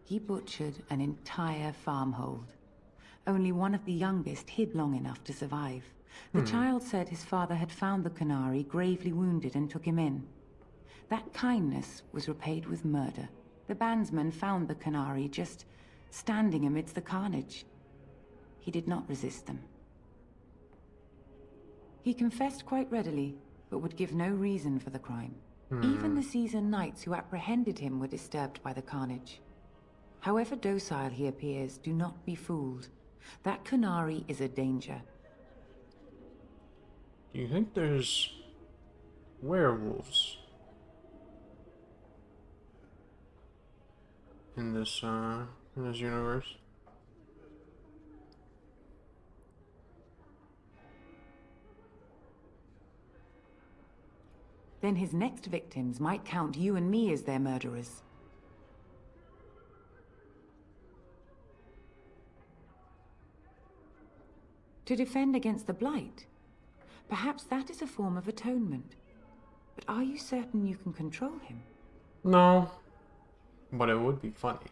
[SPEAKER 19] He butchered an entire farmhold. Only one of the youngest hid long enough to survive. The child said his father had found the Canary gravely wounded and took him in. That kindness was repaid with murder. The bandsman found the Canary just standing amidst the carnage. He did not resist them. He confessed quite readily, but would give no reason for the crime. Even the seasoned knights who apprehended him were disturbed by the carnage. However docile he appears, do not be fooled. That Canary is a danger.
[SPEAKER 1] Do you think there's werewolves in this universe?
[SPEAKER 19] Then his next victims might count you and me as their murderers. To defend against the Blight? Perhaps that is a form of atonement. But are you certain you can control him?
[SPEAKER 1] No. But it would be funny.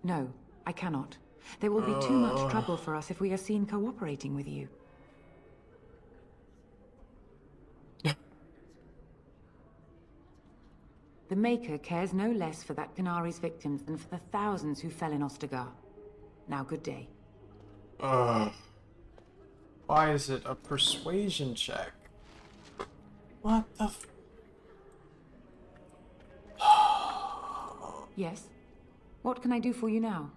[SPEAKER 19] No, I cannot. There will be too much trouble for us if we are seen cooperating with you. The Maker cares no less for that Canary's victims than for the thousands who fell in Ostagar. Now, good day.
[SPEAKER 1] Why is it a persuasion check? What the f-
[SPEAKER 19] Yes? What can I do for you now?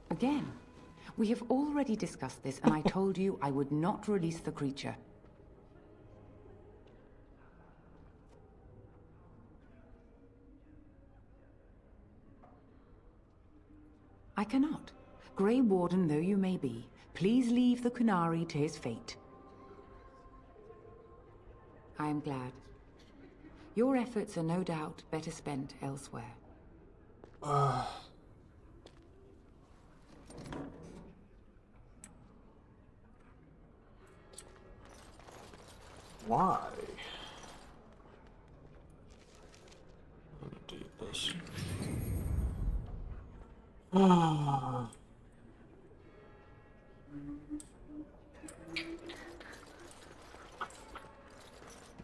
[SPEAKER 19] Again, we have already discussed this, and I told you I would not release the creature. I cannot. Grey Warden though you may be, please leave the Canary to his fate. I am glad. Your efforts are no doubt better spent elsewhere.
[SPEAKER 1] Why? Let me do this.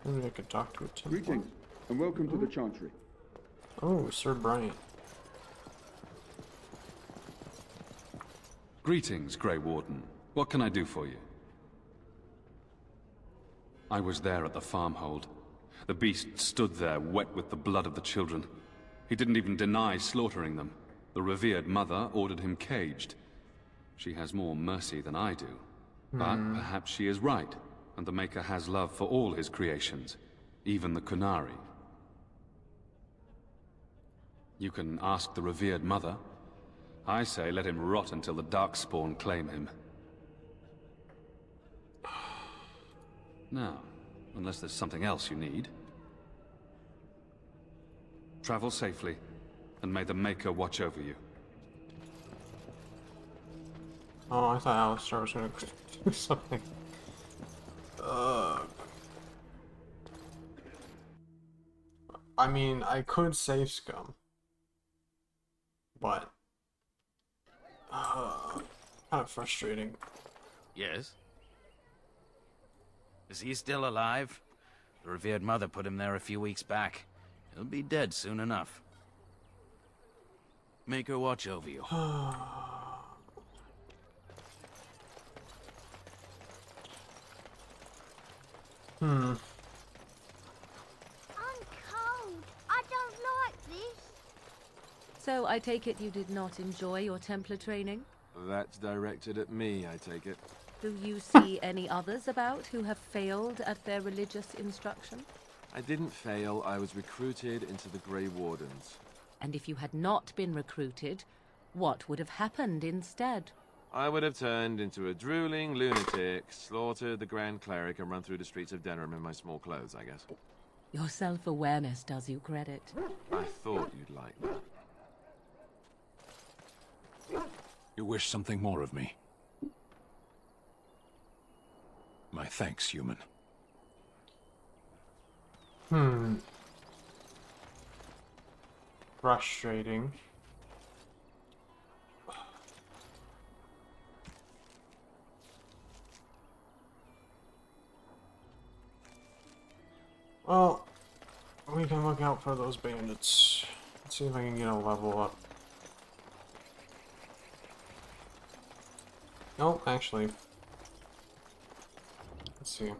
[SPEAKER 1] Maybe I could talk to a Templar.
[SPEAKER 17] Greetings, and welcome to the Chantry.
[SPEAKER 1] Oh, Sir Bryant.
[SPEAKER 14] Greetings, Grey Warden. What can I do for you? I was there at the farmhold. The beast stood there, wet with the blood of the children. He didn't even deny slaughtering them. The revered mother ordered him caged. She has more mercy than I do. But perhaps she is right, and the Maker has love for all his creations, even the Canary. You can ask the revered mother. I say let him rot until the Darkspawn claim him. Now, unless there's something else you need. Travel safely, and may the Maker watch over you.
[SPEAKER 1] Oh, I thought Alistair was gonna do something. I mean, I could save Scum, but kind of frustrating.
[SPEAKER 5] Yes? Is he still alive? The revered mother put him there a few weeks back. He'll be dead soon enough. Make her watch over you.
[SPEAKER 20] I'm cold. I don't like this.
[SPEAKER 8] So I take it you did not enjoy your Templar training?
[SPEAKER 7] That's directed at me, I take it.
[SPEAKER 8] Do you see any others about who have failed at their religious instruction?
[SPEAKER 7] I didn't fail, I was recruited into the Grey Wardens.
[SPEAKER 8] And if you had not been recruited, what would have happened instead?
[SPEAKER 7] I would have turned into a drooling lunatic, slaughtered the Grand Cleric, and run through the streets of Denham in my small clothes, I guess.
[SPEAKER 8] Your self-awareness does you credit.
[SPEAKER 7] I thought you'd like that.
[SPEAKER 22] You wish something more of me? My thanks, human.
[SPEAKER 1] Frustrating. Well, we can look out for those bandits. Let's see if I can get a level up. No, actually. Let's see. I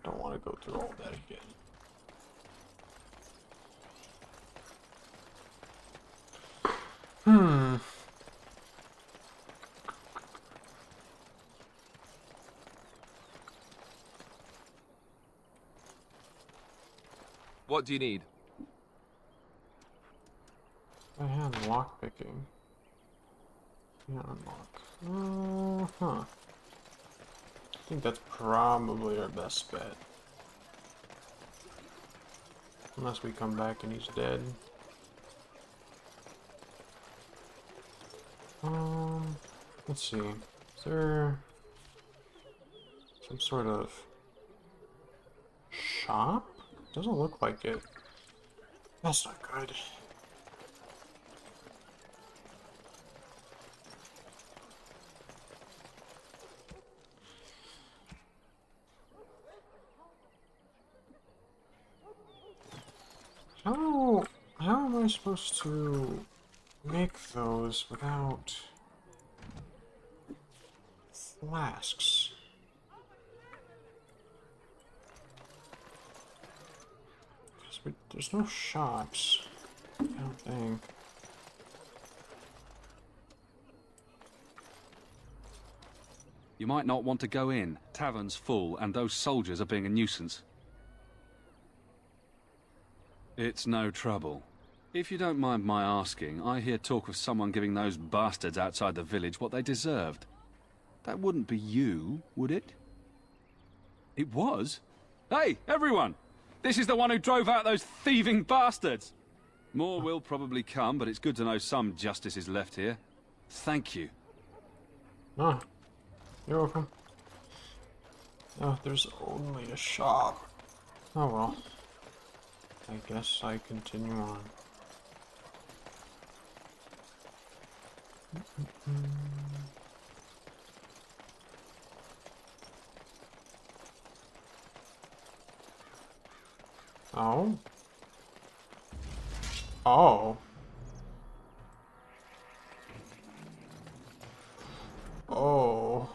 [SPEAKER 1] don't want to go through all that again.
[SPEAKER 7] What do you need?
[SPEAKER 1] I had lockpicking. Yeah, unlock. I think that's probably our best bet. Unless we come back and he's dead. Let's see. Is there some sort of shop? Doesn't look like it. That's not good. How am I supposed to make those without flasks? There's no shops, I don't think.
[SPEAKER 14] You might not want to go in. Tavern's full, and those soldiers are being a nuisance. It's no trouble. If you don't mind my asking, I hear talk of someone giving those bastards outside the village what they deserved. That wouldn't be you, would it? It was? Hey, everyone! This is the one who drove out those thieving bastards! More will probably come, but it's good to know some justice is left here. Thank you.
[SPEAKER 1] Oh, you're welcome. Oh, there's only a shop. Oh well. I guess I continue on. Oh. Oh. Oh.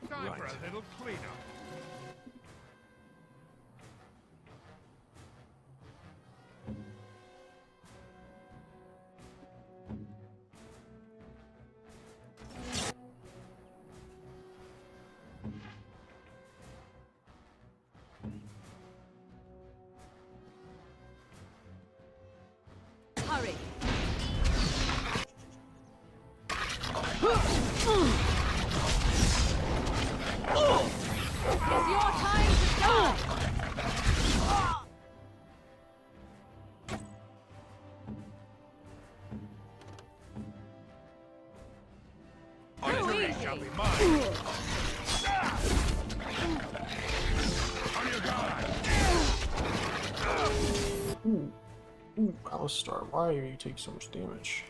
[SPEAKER 2] Time for a little cleanup.
[SPEAKER 8] hurry. It's your time to die.
[SPEAKER 2] Victory shall be mine. On your guard.
[SPEAKER 1] Ooh, Alistar, why are you taking so much damage?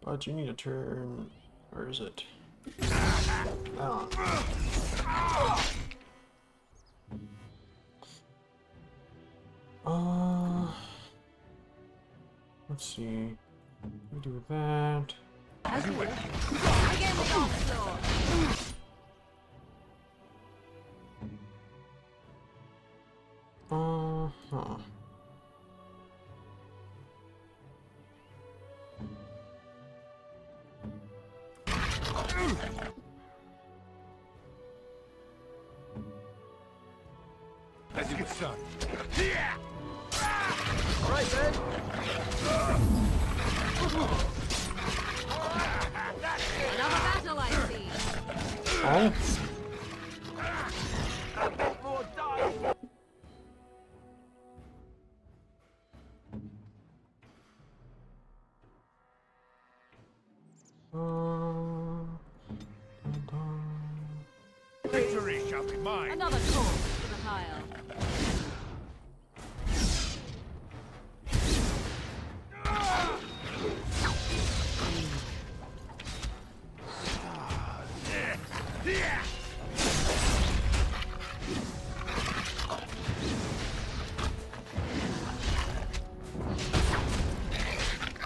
[SPEAKER 1] But you need a turn. Where is it? Oh. Let's see. We do that.
[SPEAKER 8] As you wish. Again, Dark
[SPEAKER 1] Uh-huh.
[SPEAKER 2] Let's get started.
[SPEAKER 5] Right then.
[SPEAKER 8] Another battle, I see.
[SPEAKER 1] Oh?
[SPEAKER 2] A bit more die. Victory shall be mine.
[SPEAKER 8] Another corpse to the pile.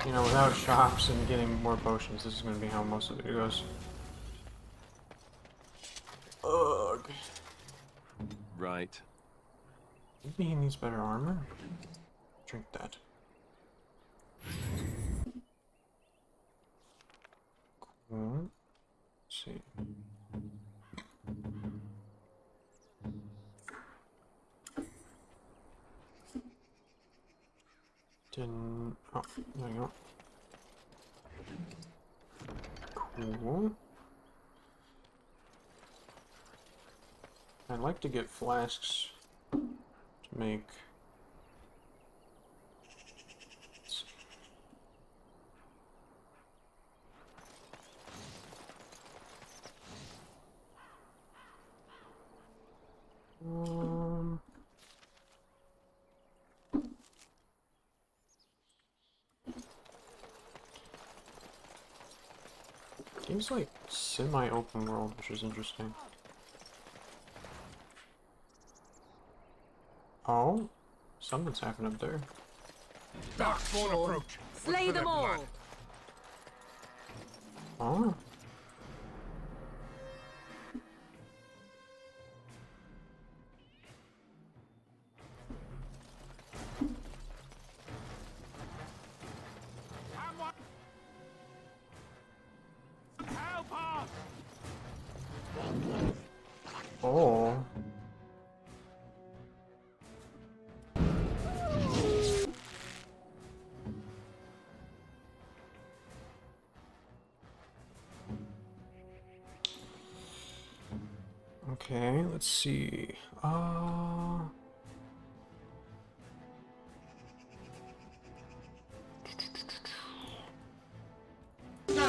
[SPEAKER 1] You know, without shops and getting more potions, this is going to be how most of it goes. Ugh.
[SPEAKER 7] Right.
[SPEAKER 1] Maybe he needs better armor? Drink that. Cool. Let's see. Didn't... Oh, there you go. Cool. I'd like to get flasks to make... Let's see. Game's like semi-open world, which is interesting. Oh, something's happening up there.
[SPEAKER 2] Darkspawn approach.
[SPEAKER 8] Slay them all.
[SPEAKER 1] Oh. Oh. Okay, let's see.
[SPEAKER 2] Time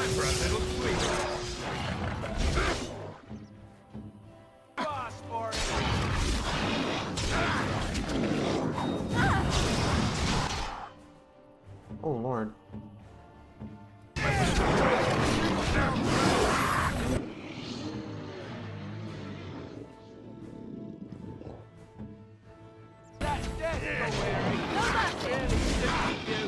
[SPEAKER 2] for a little sleep. Boss for it.
[SPEAKER 1] Oh Lord.
[SPEAKER 2] That's dead. No mercy. Really suits you.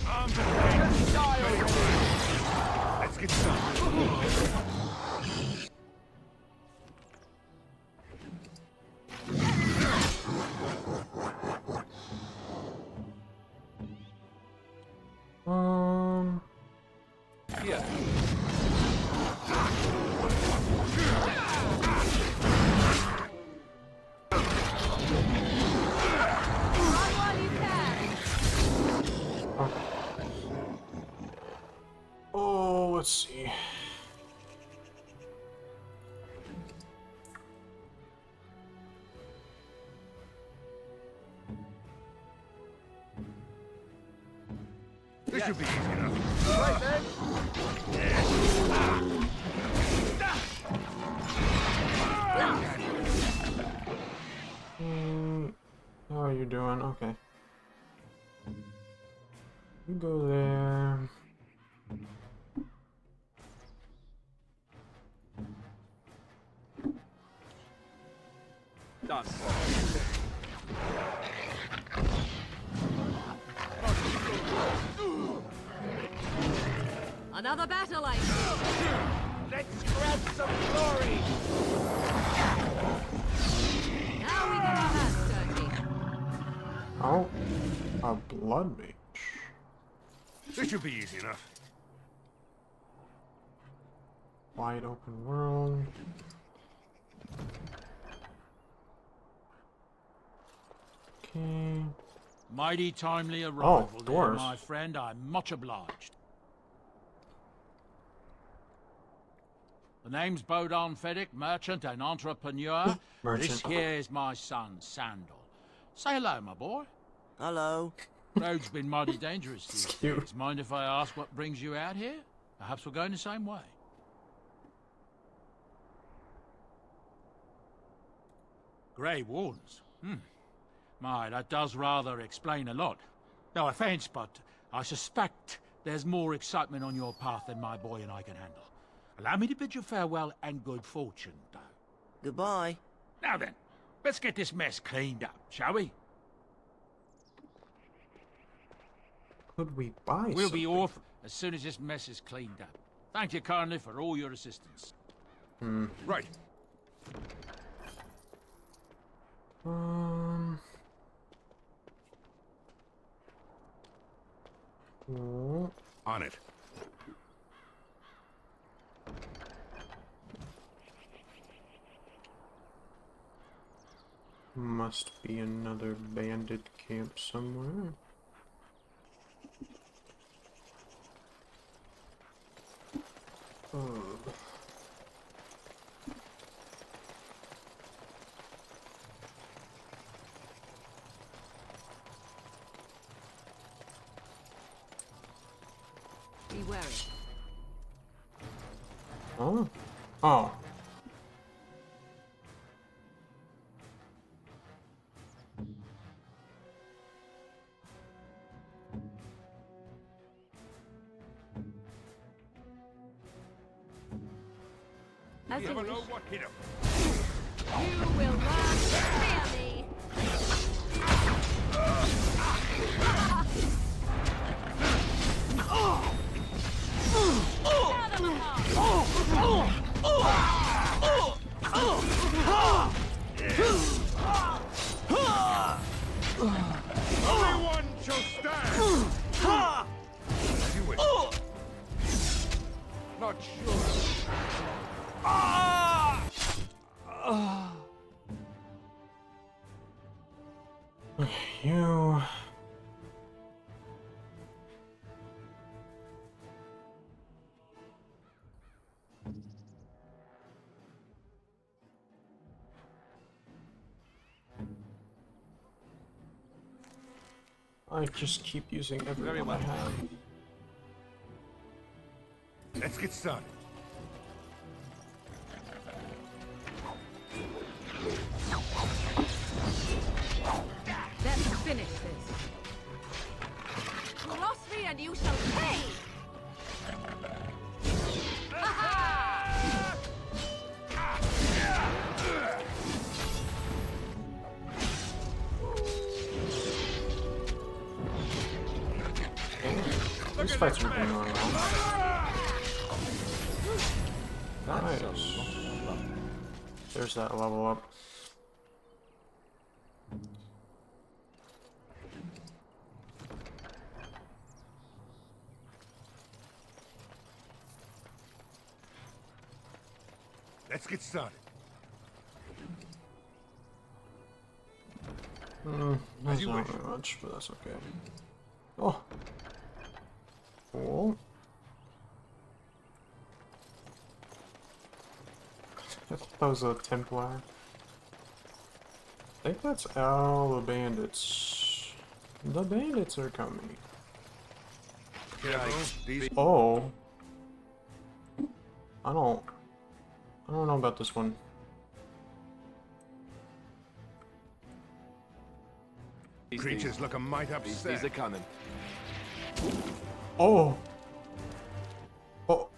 [SPEAKER 2] Arms and legs. Let's get started.
[SPEAKER 7] Here.
[SPEAKER 1] Oh, let's see.
[SPEAKER 3] This should be easy enough. Right then.
[SPEAKER 1] How are you doing? Okay. You go there.
[SPEAKER 7] Done.
[SPEAKER 8] Another battle, I
[SPEAKER 2] Let's grab some glory!
[SPEAKER 8] Now we get our hands dirty.
[SPEAKER 1] Oh, a blood mage.
[SPEAKER 3] This should be easy enough.
[SPEAKER 1] Wide open world. Okay.
[SPEAKER 4] Mighty timely arrival there,
[SPEAKER 1] doors.
[SPEAKER 4] my friend. I'm much obliged. The name's Bodon Feddick, merchant and entrepreneur.
[SPEAKER 1] Merchant.
[SPEAKER 4] This here is my son, Sandal. Say hello, my boy.
[SPEAKER 13] Hello.
[SPEAKER 4] Road's been mighty dangerous these
[SPEAKER 1] Cute.
[SPEAKER 4] days. Mind if I ask what brings you out here? Perhaps we're going the same way. Grey Wardens? My, that does rather explain a lot. No offence, but I suspect there's more excitement on your path than my boy and I can handle. Allow me to bid you farewell and good fortune, though.
[SPEAKER 13] Goodbye.
[SPEAKER 4] Now then, let's get this mess cleaned up, shall we?
[SPEAKER 1] Could we buy
[SPEAKER 4] We'll be
[SPEAKER 1] something?
[SPEAKER 4] off as soon as this mess is cleaned up. Thank you kindly for all your assistance.
[SPEAKER 3] Right.
[SPEAKER 1] Oh.
[SPEAKER 3] On it.
[SPEAKER 1] Must be another bandit camp somewhere. Oh.
[SPEAKER 8] Be wary.
[SPEAKER 1] Oh. Oh.
[SPEAKER 8] As
[SPEAKER 3] You
[SPEAKER 8] you
[SPEAKER 3] never know
[SPEAKER 8] wish.
[SPEAKER 3] what hit him.
[SPEAKER 8] You will learn to fear me.
[SPEAKER 3] Only one shall stand. As you wish. Not sure.
[SPEAKER 1] You. I just keep using everyone I have.
[SPEAKER 3] Let's get started.
[SPEAKER 8] Let's finish this. Cross me and you shall pay!
[SPEAKER 1] These fights are going on. Nice. There's that level up.
[SPEAKER 2] Let's get started.
[SPEAKER 1] That's not very much, but that's okay. Oh. Cool. I thought that was a Templar. I think that's all the bandits. The bandits are coming. Oh. I don't know about this one.
[SPEAKER 2] Creatures look a mite upset.
[SPEAKER 7] These are coming.
[SPEAKER 1] Oh. Oh.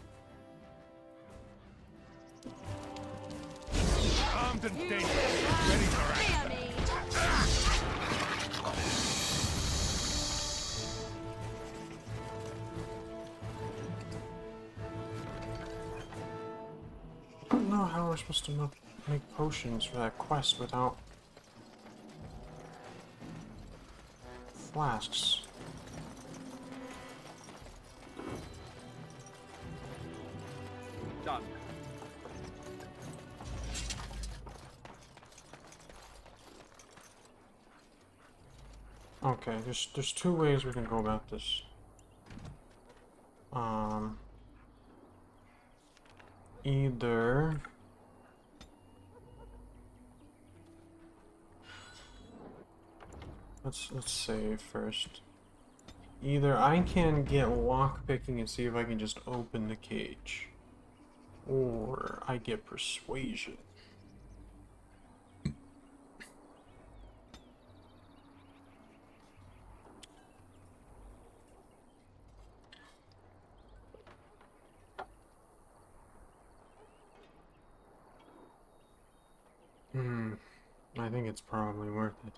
[SPEAKER 2] Armed and dangerous. Ready for action.
[SPEAKER 1] I don't know how we're supposed to make potions for that quest without flasks.
[SPEAKER 7] Done.
[SPEAKER 1] Okay, there's two ways we can go about this. Either let's save first. Either I can get lockpicking and see if I can just open the cage, or I get persuasion. I think it's probably worth it.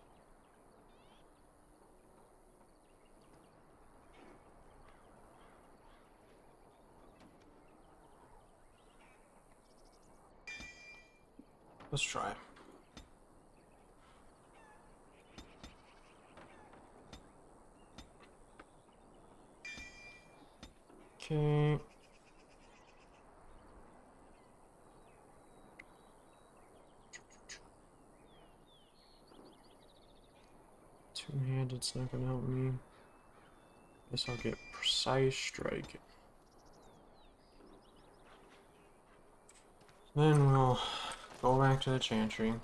[SPEAKER 1] Let's try. Okay. Two-handed's not gonna help me. Guess I'll get precise strike. Then we'll go back to the chantry.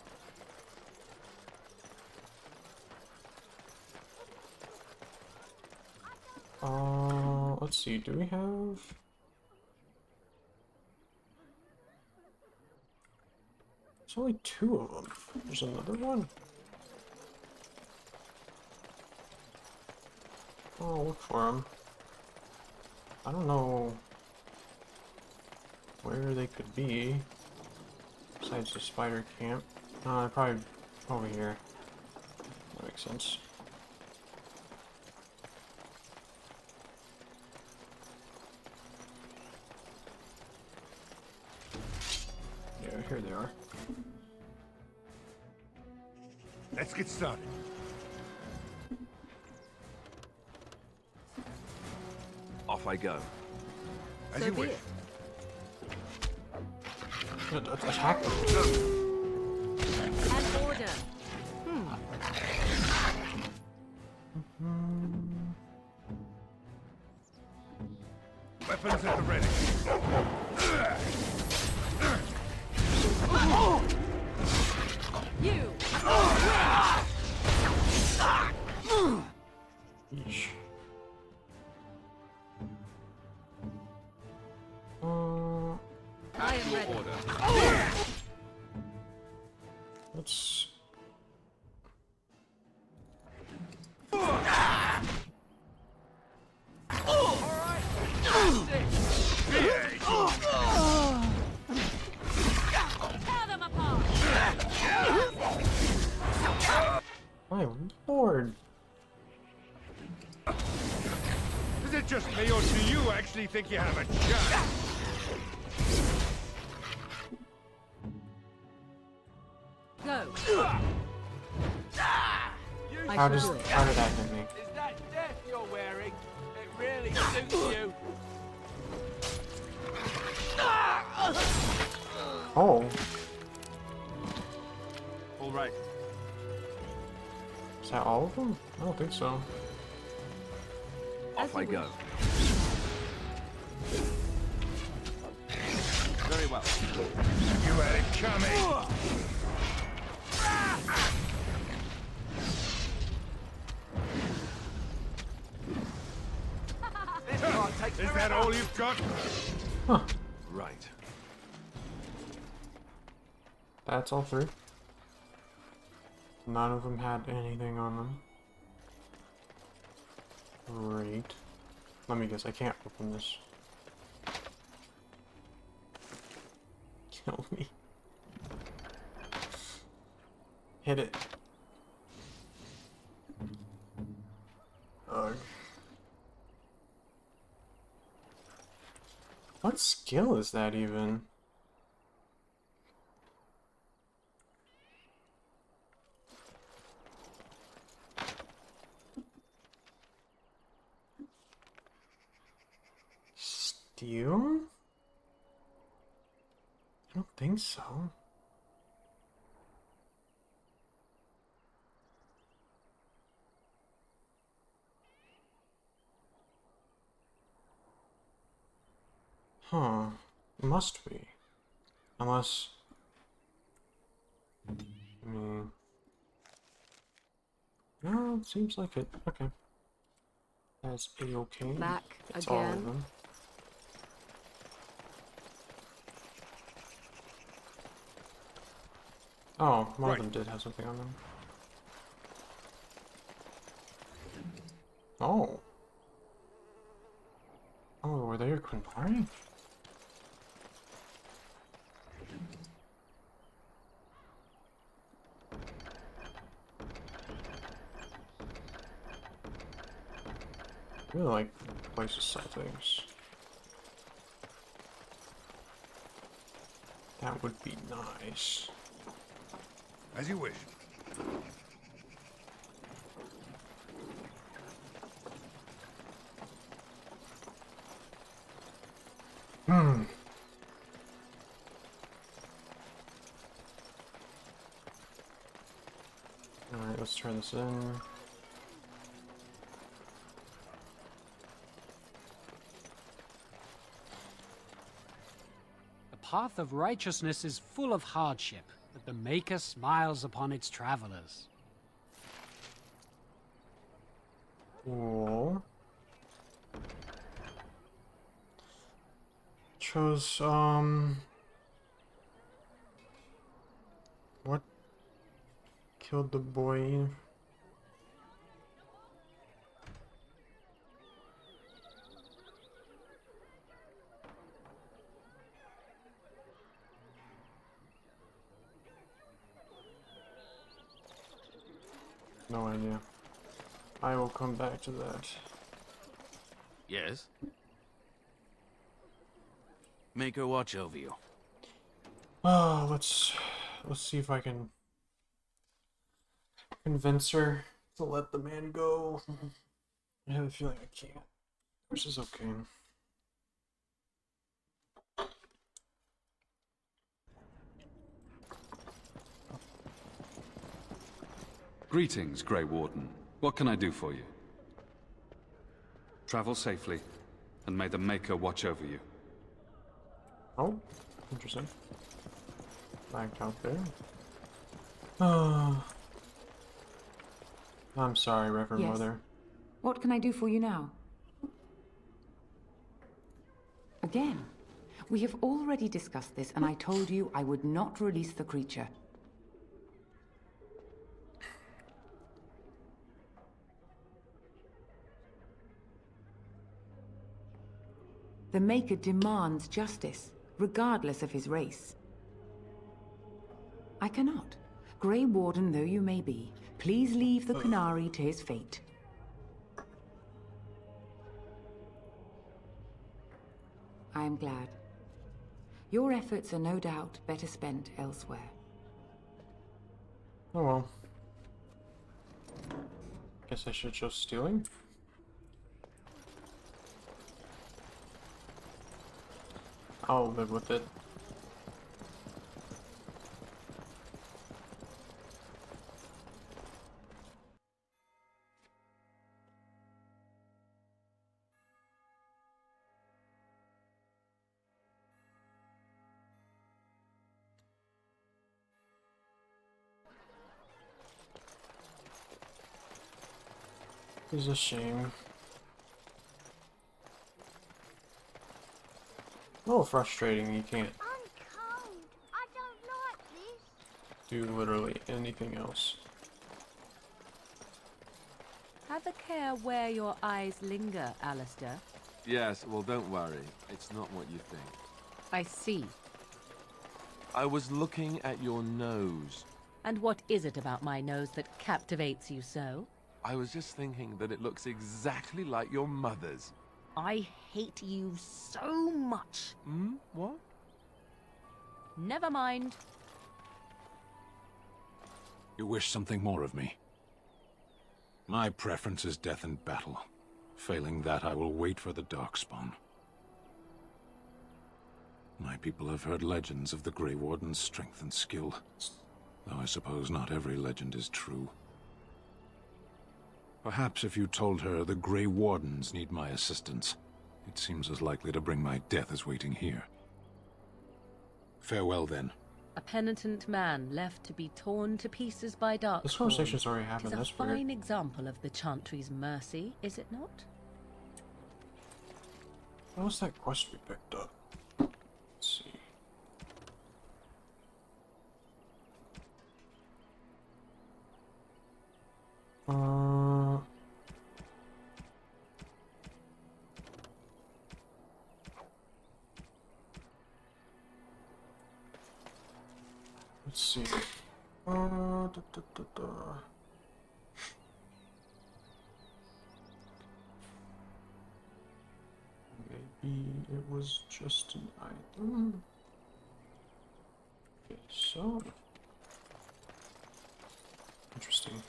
[SPEAKER 1] Let's see, do we have... There's only two of them. There's another one? I'll look for them. I don't know where they could be. Besides the spider camp. They're probably over here. That makes sense. Yeah, here they are.
[SPEAKER 2] Let's get started.
[SPEAKER 7] Off I go.
[SPEAKER 2] As you wish.
[SPEAKER 1] Attack them.
[SPEAKER 8] An order.
[SPEAKER 2] Weapons at the ready.
[SPEAKER 8] You.
[SPEAKER 1] Yeesh.
[SPEAKER 8] I am ready.
[SPEAKER 1] Let's... My lord.
[SPEAKER 2] Is it just me, or do you actually think you have a chance?
[SPEAKER 8] Go.
[SPEAKER 1] How did that hit me?
[SPEAKER 5] Is that death you're wearing? It really suits you.
[SPEAKER 1] Oh.
[SPEAKER 3] All right.
[SPEAKER 1] Is that all of them? I don't think so.
[SPEAKER 7] Off I go. Very well.
[SPEAKER 2] You had it coming. Is that all you've got?
[SPEAKER 1] Huh.
[SPEAKER 7] Right.
[SPEAKER 1] That's all three. None of them had anything on them. Great. Let me guess, I can't open this. Kill me. Hit it. Ugh. What skill is that even? Steal? I don't think so. Huh. It must be. Unless... I mean... No, it seems like it. Okay. That's A-okay.
[SPEAKER 8] Back
[SPEAKER 1] That's all of
[SPEAKER 8] again.
[SPEAKER 1] them. Oh, one of them did have something on them. Oh. Oh, were they your Quinari? I really like places to sell things. That would be nice.
[SPEAKER 2] As you wish.
[SPEAKER 1] Hmm. Alright, let's turn this in.
[SPEAKER 12] The path of righteousness is full of hardship, but the Maker smiles upon its travelers.
[SPEAKER 1] Cool. Chose, what killed the boy? No idea. I will come back to that.
[SPEAKER 5] Yes? Make her watch over you.
[SPEAKER 1] Oh, let's see if I can convince her to let the man go. I have a feeling I can't, which is okay.
[SPEAKER 14] Greetings, Grey Warden. What can I do for you? Travel safely, and may the Maker watch over you.
[SPEAKER 1] Oh, interesting. Back out there. Oh. I'm sorry, Reverend
[SPEAKER 19] Yes.
[SPEAKER 1] Mother.
[SPEAKER 19] What can I do for you now? Again, we have already discussed this, and I told you I would not release the creature. The Maker demands justice, regardless of his race. I cannot. Grey Warden though you may be, please leave the Qunari to his fate. I am glad. Your efforts are no doubt better spent elsewhere.
[SPEAKER 1] Oh well. Guess I should show stealing. I'll live with it. It's a shame. A little frustrating, you can't
[SPEAKER 20] I'm cold. I don't like this.
[SPEAKER 1] do literally anything else.
[SPEAKER 8] Have a care where your eyes linger, Alistair.
[SPEAKER 7] Yes, well, don't worry. It's not what you think.
[SPEAKER 8] I see.
[SPEAKER 7] I was looking at your nose.
[SPEAKER 8] And what is it about my nose that captivates you so?
[SPEAKER 7] I was just thinking that it looks exactly like your mother's.
[SPEAKER 8] I hate you so much.
[SPEAKER 7] Hmm? What?
[SPEAKER 8] Never mind.
[SPEAKER 22] You wish something more of me? My preference is death in battle. Failing that, I will wait for the Darkspawn. My people have heard legends of the Grey Warden's strength and skill, though I suppose not every legend is true. Perhaps if you told her the Grey Wardens need my assistance, it seems as likely to bring my death as waiting here. Farewell, then.
[SPEAKER 8] A penitent man left to be torn to pieces by dark.
[SPEAKER 1] This conversation's already happened,
[SPEAKER 8] It's a
[SPEAKER 1] that's
[SPEAKER 8] fine
[SPEAKER 1] weird.
[SPEAKER 8] example of the Chantry's mercy, is it not?
[SPEAKER 1] What was that quest we picked up? Let's see. Let's see. Maybe it was just an item. Okay, so interesting.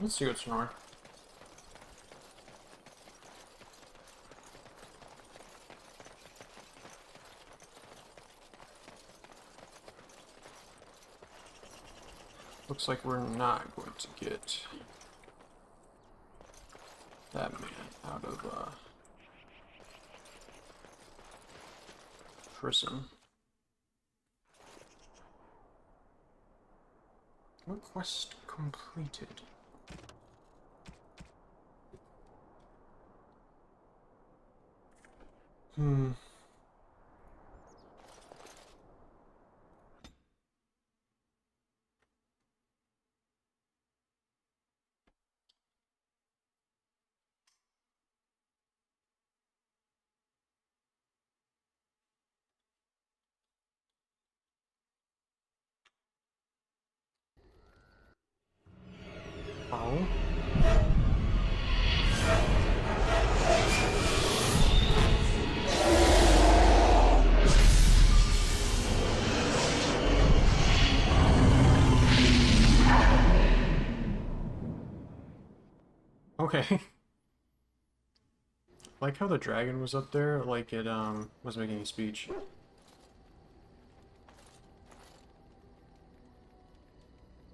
[SPEAKER 1] Let's see what's more. Looks like we're not going to get that man out of prison. What quest completed? Oh. Okay. Like how the dragon was up there, like it was making a speech.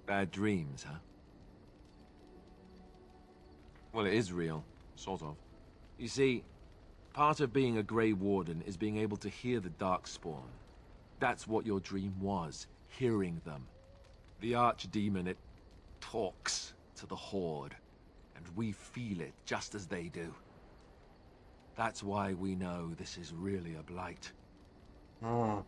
[SPEAKER 7] Bad dreams, huh? Well, it is real, sort of. You see, part of being a Grey Warden is being able to hear the Darkspawn. That's what your dream was, hearing them. The Archdemon, it talks to the Horde, and we feel it just as they do. That's why we know this is really a blight.
[SPEAKER 1] Oh.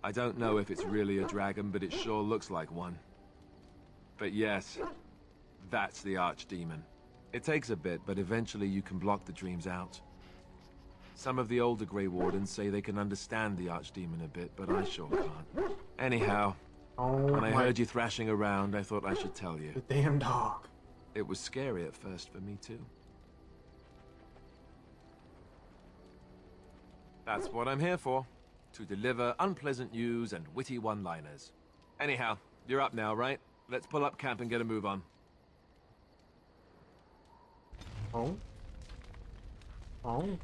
[SPEAKER 7] I don't know if it's really a dragon, but it sure looks like one. But yes, that's the Archdemon. It takes a bit, but eventually you can block the dreams out. Some of the older Grey Wardens say they can understand the Archdemon a bit, but I sure can't. Anyhow, when I heard you thrashing around, I thought I should tell you.
[SPEAKER 1] The damn dog.
[SPEAKER 7] It was scary at first for me too. That's what I'm here for. To deliver unpleasant news and witty one-liners. Anyhow, you're up now, right? Let's pull up camp and get a move on.
[SPEAKER 1] Oh. Oh.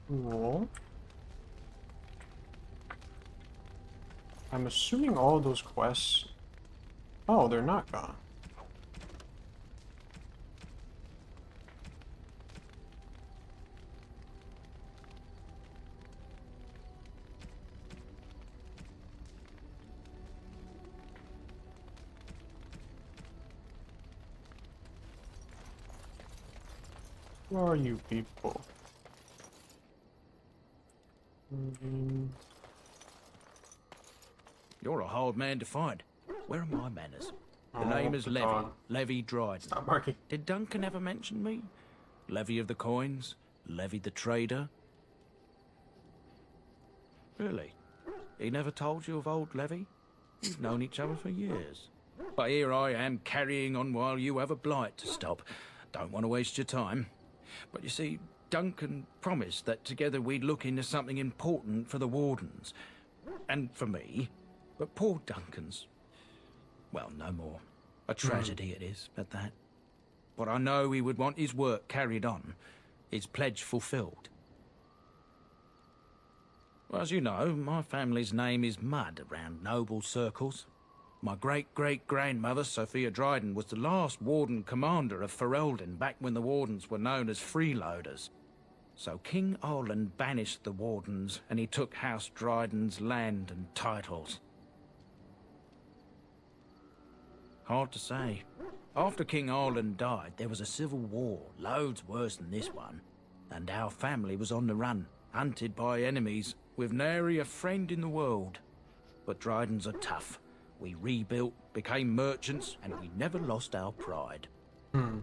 [SPEAKER 1] Cool. I'm assuming all of those quests... Oh, they're not gone. Who are you people?
[SPEAKER 6] You're a hard man to find. Where are my manners? The
[SPEAKER 1] Oh,
[SPEAKER 6] name is Levy.
[SPEAKER 1] God.
[SPEAKER 6] Levy Dryden.
[SPEAKER 1] Stop barking.
[SPEAKER 6] Did Duncan ever mention me? Levy of the coins? Levy the trader? Really? He never told you of old Levy? We've known each other for years. But here I am carrying on while you have a blight to stop. Don't want to waste your time. But you see, Duncan promised that together we'd look into something important for the Wardens. And for me. But poor Duncan's... well, no more. A tragedy it is, at that. But I know he would want his work carried on. His pledge fulfilled. Well, as you know, my family's name is mud around noble circles. My great-great-grandmother, Sophia Dryden, was the last Warden commander of Ferelden back when the Wardens were known as freeloaders. So King Arland banished the Wardens, and he took House Dryden's land and titles. Hard to say. After King Arland died, there was a civil war, loads worse than this one. And our family was on the run, hunted by enemies, with nary a friend in the world. But Drydens are tough. We rebuilt, became merchants, and we never lost our pride. I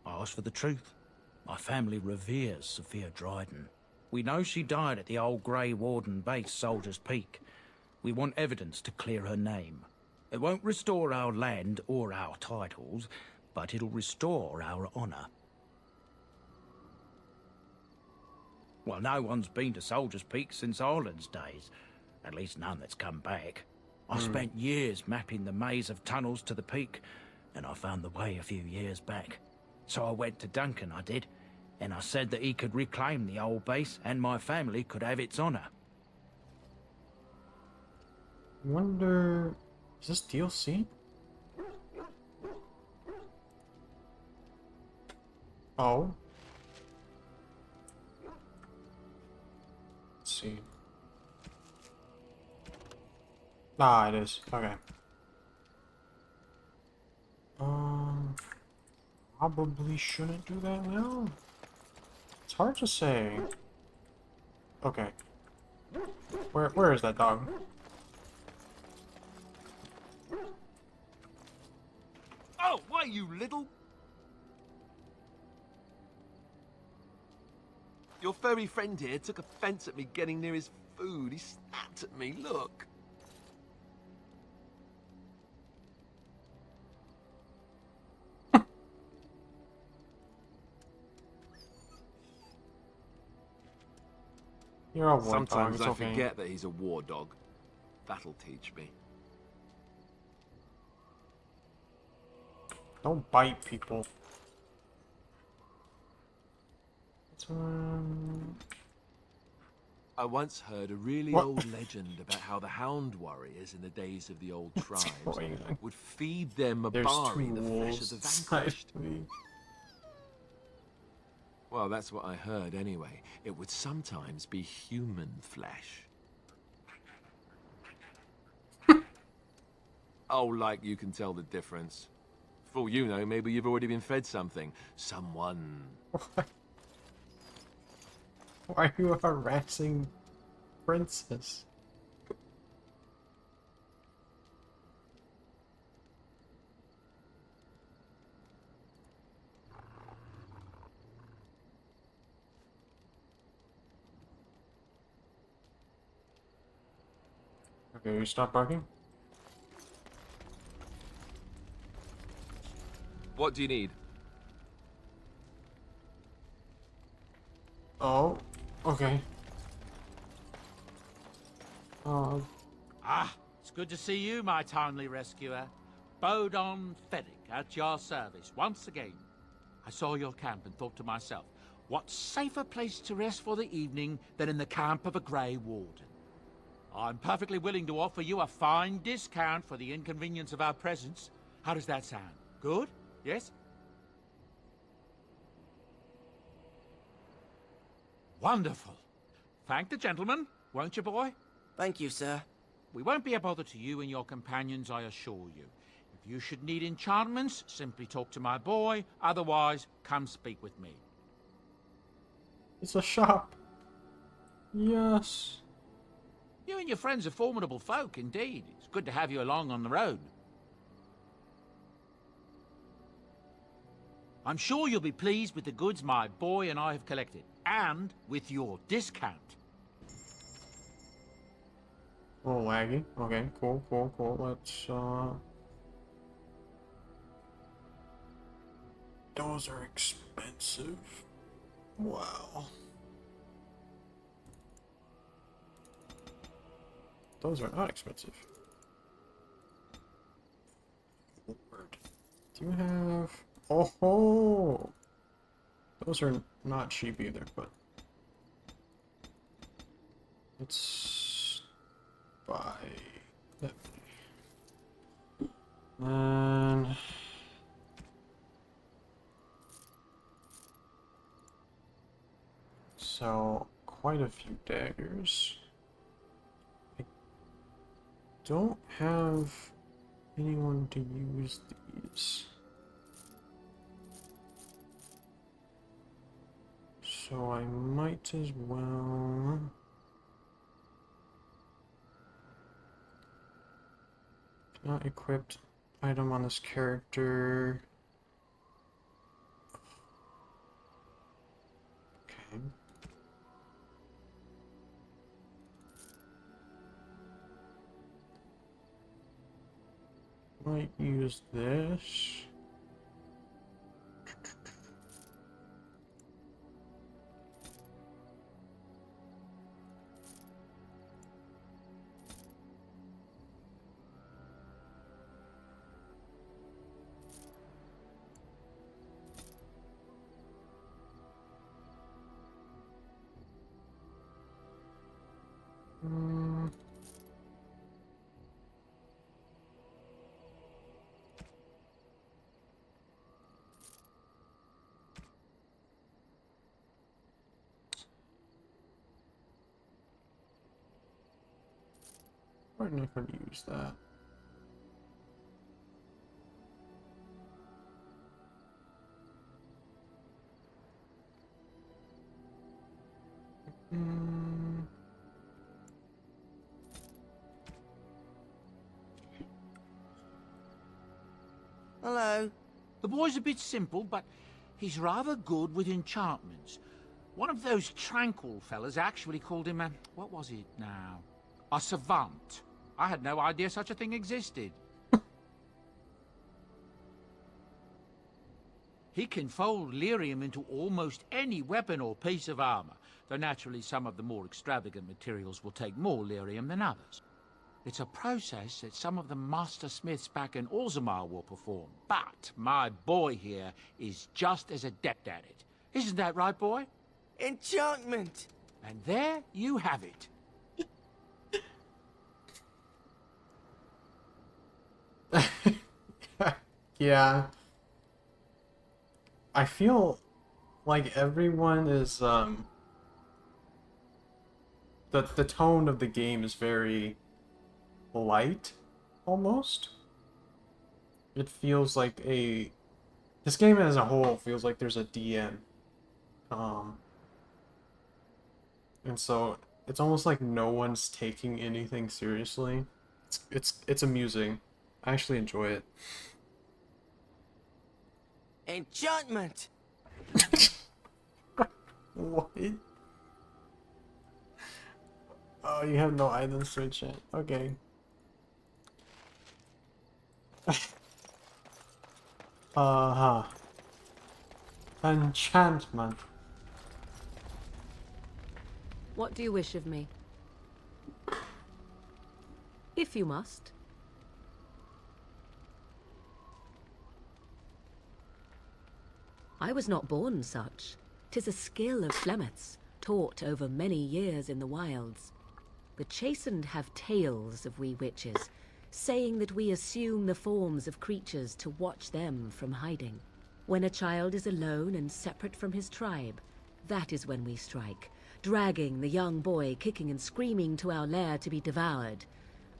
[SPEAKER 6] ask for the truth. My family reveres Sophia Dryden. We know she died at the old Grey Warden base, Soldier's Peak. We want evidence to clear her name. It won't restore our land or our titles, but it'll restore our honor. Well, no one's been to Soldier's Peak since Arland's days. At least none that's come back. I spent years mapping the maze of tunnels to the peak, and I found the way a few years back. So I went to Duncan, I did, and I said that he could reclaim the old base and my family could have its honor.
[SPEAKER 1] Wonder... is this DLC? Oh. Let's see. Ah, it is. Okay. Probably shouldn't do that now. It's hard to say. Okay. Where is that dog?
[SPEAKER 7] Oh, why, you little... Your furry friend here took offense at me getting near his food. He snapped at me, look.
[SPEAKER 1] You're a war
[SPEAKER 7] Sometimes
[SPEAKER 1] dog,
[SPEAKER 7] I
[SPEAKER 1] it's okay.
[SPEAKER 7] forget that he's a war dog. That'll teach me.
[SPEAKER 1] Don't bite people.
[SPEAKER 7] I once heard a really
[SPEAKER 1] What?
[SPEAKER 7] old legend about how the Hound Warriors in the days of the old tribes
[SPEAKER 1] going on?
[SPEAKER 7] would feed their
[SPEAKER 1] There's
[SPEAKER 7] Mabari
[SPEAKER 1] two
[SPEAKER 7] the flesh of
[SPEAKER 1] wolves
[SPEAKER 7] the
[SPEAKER 1] beside
[SPEAKER 7] vanquished.
[SPEAKER 1] me.
[SPEAKER 7] Well, that's what I heard anyway. It would sometimes be human flesh. Oh, like you can tell the difference. For all you know, maybe you've already been fed something. Someone.
[SPEAKER 1] Why are you harassing Princess? Okay, you stop barking?
[SPEAKER 7] What do you need?
[SPEAKER 1] Oh, okay.
[SPEAKER 4] Ah, it's good to see you, my timely rescuer. Bodon Fennick, at your service, once again. I saw your camp and thought to myself, what safer place to rest for the evening than in the camp of a Grey Warden? I'm perfectly willing to offer you a fine discount for the inconvenience of our presence. How does that sound? Good? Yes? Wonderful. Thank the gentleman, won't you, boy?
[SPEAKER 13] Thank you, sir.
[SPEAKER 4] We won't be a bother to you and your companions, I assure you. In If you should need enchantments, simply talk to my boy. Otherwise, come speak with me.
[SPEAKER 1] It's a shop. Yes.
[SPEAKER 4] You and your friends are formidable folk, indeed. It's good to have you along on the road. I'm sure you'll be pleased with the goods my boy and I have collected, and with your discount.
[SPEAKER 1] A little laggy. Okay, cool. Let's, those are expensive. Wow. Those are not expensive. Lord. Do you have... Oh! Those are not cheap either, but... Let's... buy... that. And... So, quite a few daggers. I don't have anyone to use these. So I might as well... Not equipped item on this character. Okay. Might use this. I'm not going to use that.
[SPEAKER 13] Hello.
[SPEAKER 4] The boy's a bit simple, but he's rather good with enchantments. One of those tranquil fellas actually called him a... what was it now? A savant. I had no idea such a thing existed. He can fold lyrium into almost any weapon or piece of armor, though naturally some of the more extravagant materials will take more lyrium than others. It's a process that some of the master smiths back in Orzammar will perform, but my boy here is just as adept at it. Isn't that right, boy?
[SPEAKER 13] Enchantment!
[SPEAKER 4] And there you have it.
[SPEAKER 1] Yeah. I feel like everyone is, the tone of the game is very light, almost. It feels like this game as a whole feels like there's a DM. And so it's almost like no one's taking anything seriously. It's amusing. I actually enjoy it.
[SPEAKER 13] Enchantment!
[SPEAKER 1] What? Oh, you have no items to enchant. Okay. Uh-huh. Enchantment.
[SPEAKER 8] What do you wish of me? If you must. I was not born such. 'Tis a skill of Flemeth's, taught over many years in the wilds. The chastened have tales of we witches, saying that we assume the forms of creatures to watch them from hiding. When a child is alone and separate from his tribe, that is when we strike, dragging the young boy kicking and screaming to our lair to be devoured.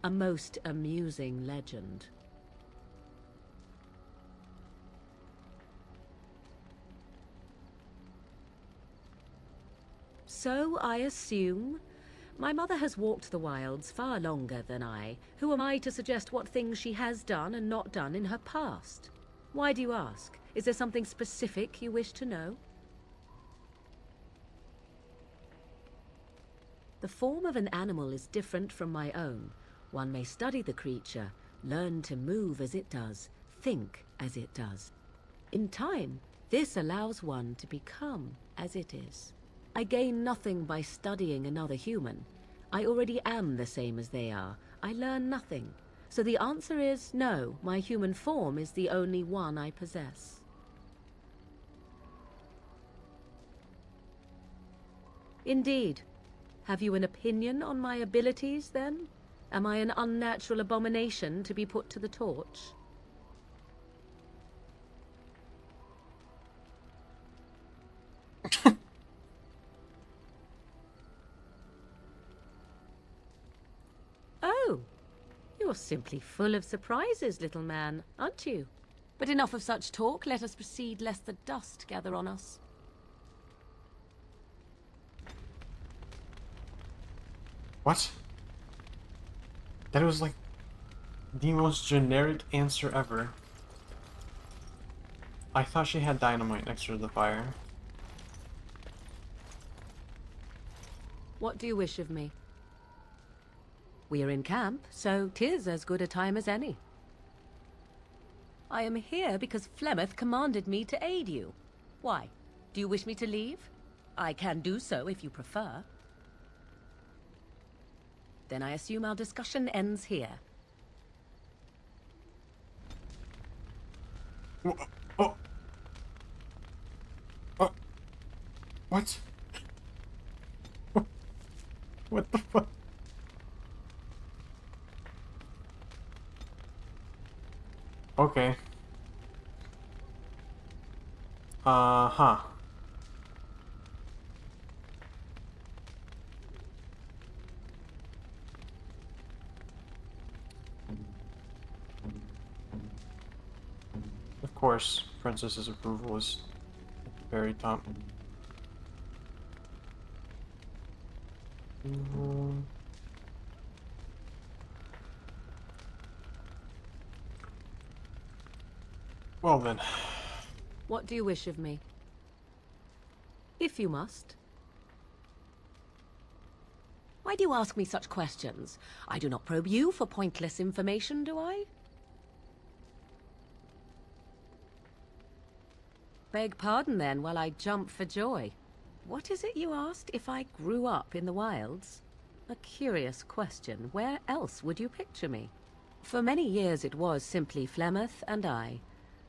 [SPEAKER 8] A most amusing legend. So I assume. My mother has walked the wilds far longer than I. Who am I to suggest what things she has done and not done in her past? Why do you ask? Is there something specific you wish to know? The form of an animal is different from my own. One may study the creature, learn to move as it does, think as it does. In time, this allows one to become as it is. I gain nothing by studying another human. I already am the same as they are. I learn nothing. So the answer is no, my human form is the only one I possess. Indeed. Have you an opinion on my abilities, then? Am I an unnatural abomination to be put to the torch? Oh, you're simply full of surprises, little man, aren't you? But enough of such talk. Let us proceed, lest the dust gather on us.
[SPEAKER 1] What? That was like the most generic answer ever. I thought she had dynamite next to the fire.
[SPEAKER 8] What do you wish of me? We are in camp, so 'tis as good a time as any. I am here because Flemeth commanded me to aid you. Why? Do you wish me to leave? I can do so if you prefer. Then I assume our discussion ends here.
[SPEAKER 1] Oh. What? What the fuck? Okay. Uh-huh. Of course, Princess's approval is at the very top. Well then.
[SPEAKER 8] What do you wish of me? If you must. Why do you ask me such questions? I do not probe you for pointless information, do I? Beg pardon then, while I jump for joy. What is it you asked? If I grew up in the wilds? A curious question. Where else would you picture me? For many years it was simply Flemeth and I.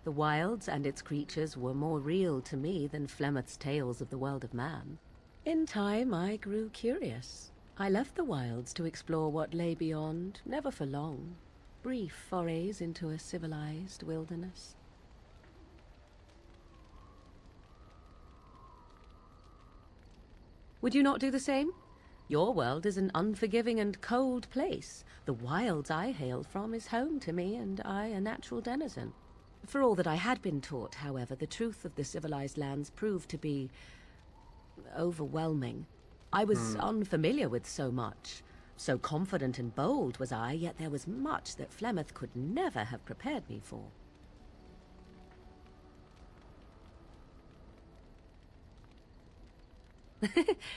[SPEAKER 8] The wilds and its creatures were more real to me than Flemeth's tales of the world of man. In time I grew curious. I left the wilds to explore what lay beyond, never for long. Brief forays into a civilized wilderness. Would you not do the same? Your world is an unforgiving and cold place. The wilds I hail from is home to me, and I a natural denizen. For all that I had been taught, however, the truth of the civilized lands proved to be overwhelming. I was unfamiliar with so much. So confident and bold was I, yet there was much that Flemeth could never have prepared me for.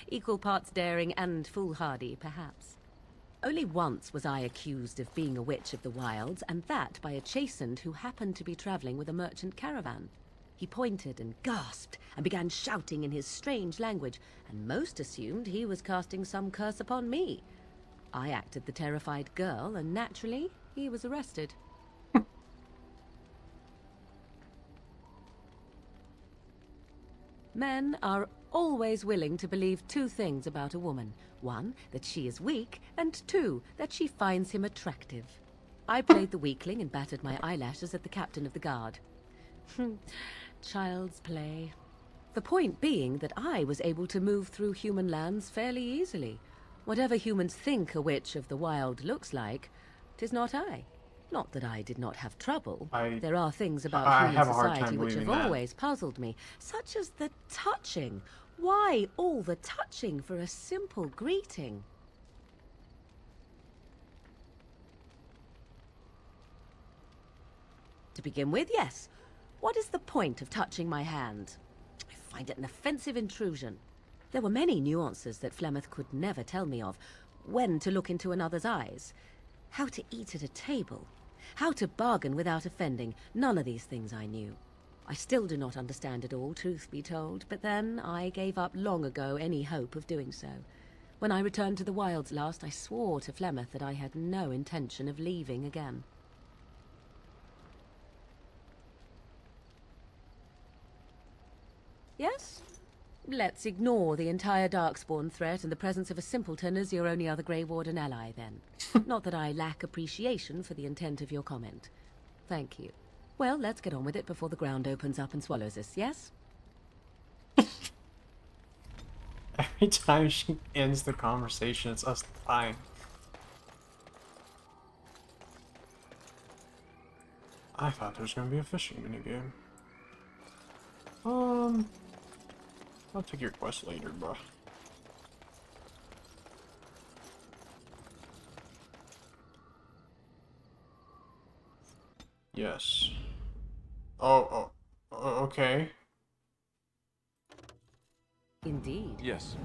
[SPEAKER 8] Equal parts daring and foolhardy, perhaps. Only once was I accused of being a witch of the wilds, and that by a chastened who happened to be traveling with a merchant caravan. He pointed and gasped, and began shouting in his strange language, and most assumed he was casting some curse upon me. I acted the terrified girl, and naturally, he was arrested. Men are always willing to believe two things about a woman. One, that she is weak, and two, that she finds him attractive. I played the weakling and battered my eyelashes at the captain of the guard. Child's play. The point being that I was able to move through human lands fairly easily. Whatever humans think a witch of the wild looks like, 'tis not I. Not that I did not have trouble. There are things about human society which have always puzzled me, such as the touching, Why all the touching for a simple greeting? To begin with, yes. What is the point of touching my hand? I find it an offensive intrusion. There were many nuances that Flemeth could never tell me of. When to look into another's eyes. How to eat at a table. How to bargain without offending. None of these things I knew. I still do not understand it all, truth be told, but then I gave up long ago any hope of doing so. When I returned to the wilds last, I swore to Flemeth that I had no intention of leaving again. Yes? Let's ignore the entire Darkspawn threat and the presence of a simpleton as your only other Grey Warden ally, then. Not that I lack appreciation for the intent of your comment. Thank you. Well, let's get on with it before the ground opens up and swallows us, yes?
[SPEAKER 1] Every time she ends the conversation, it's us dying. I thought there was going to be a fishing minigame. I'll take your quest later, bro. Yes. Oh, okay.
[SPEAKER 8] Indeed.
[SPEAKER 7] Yes.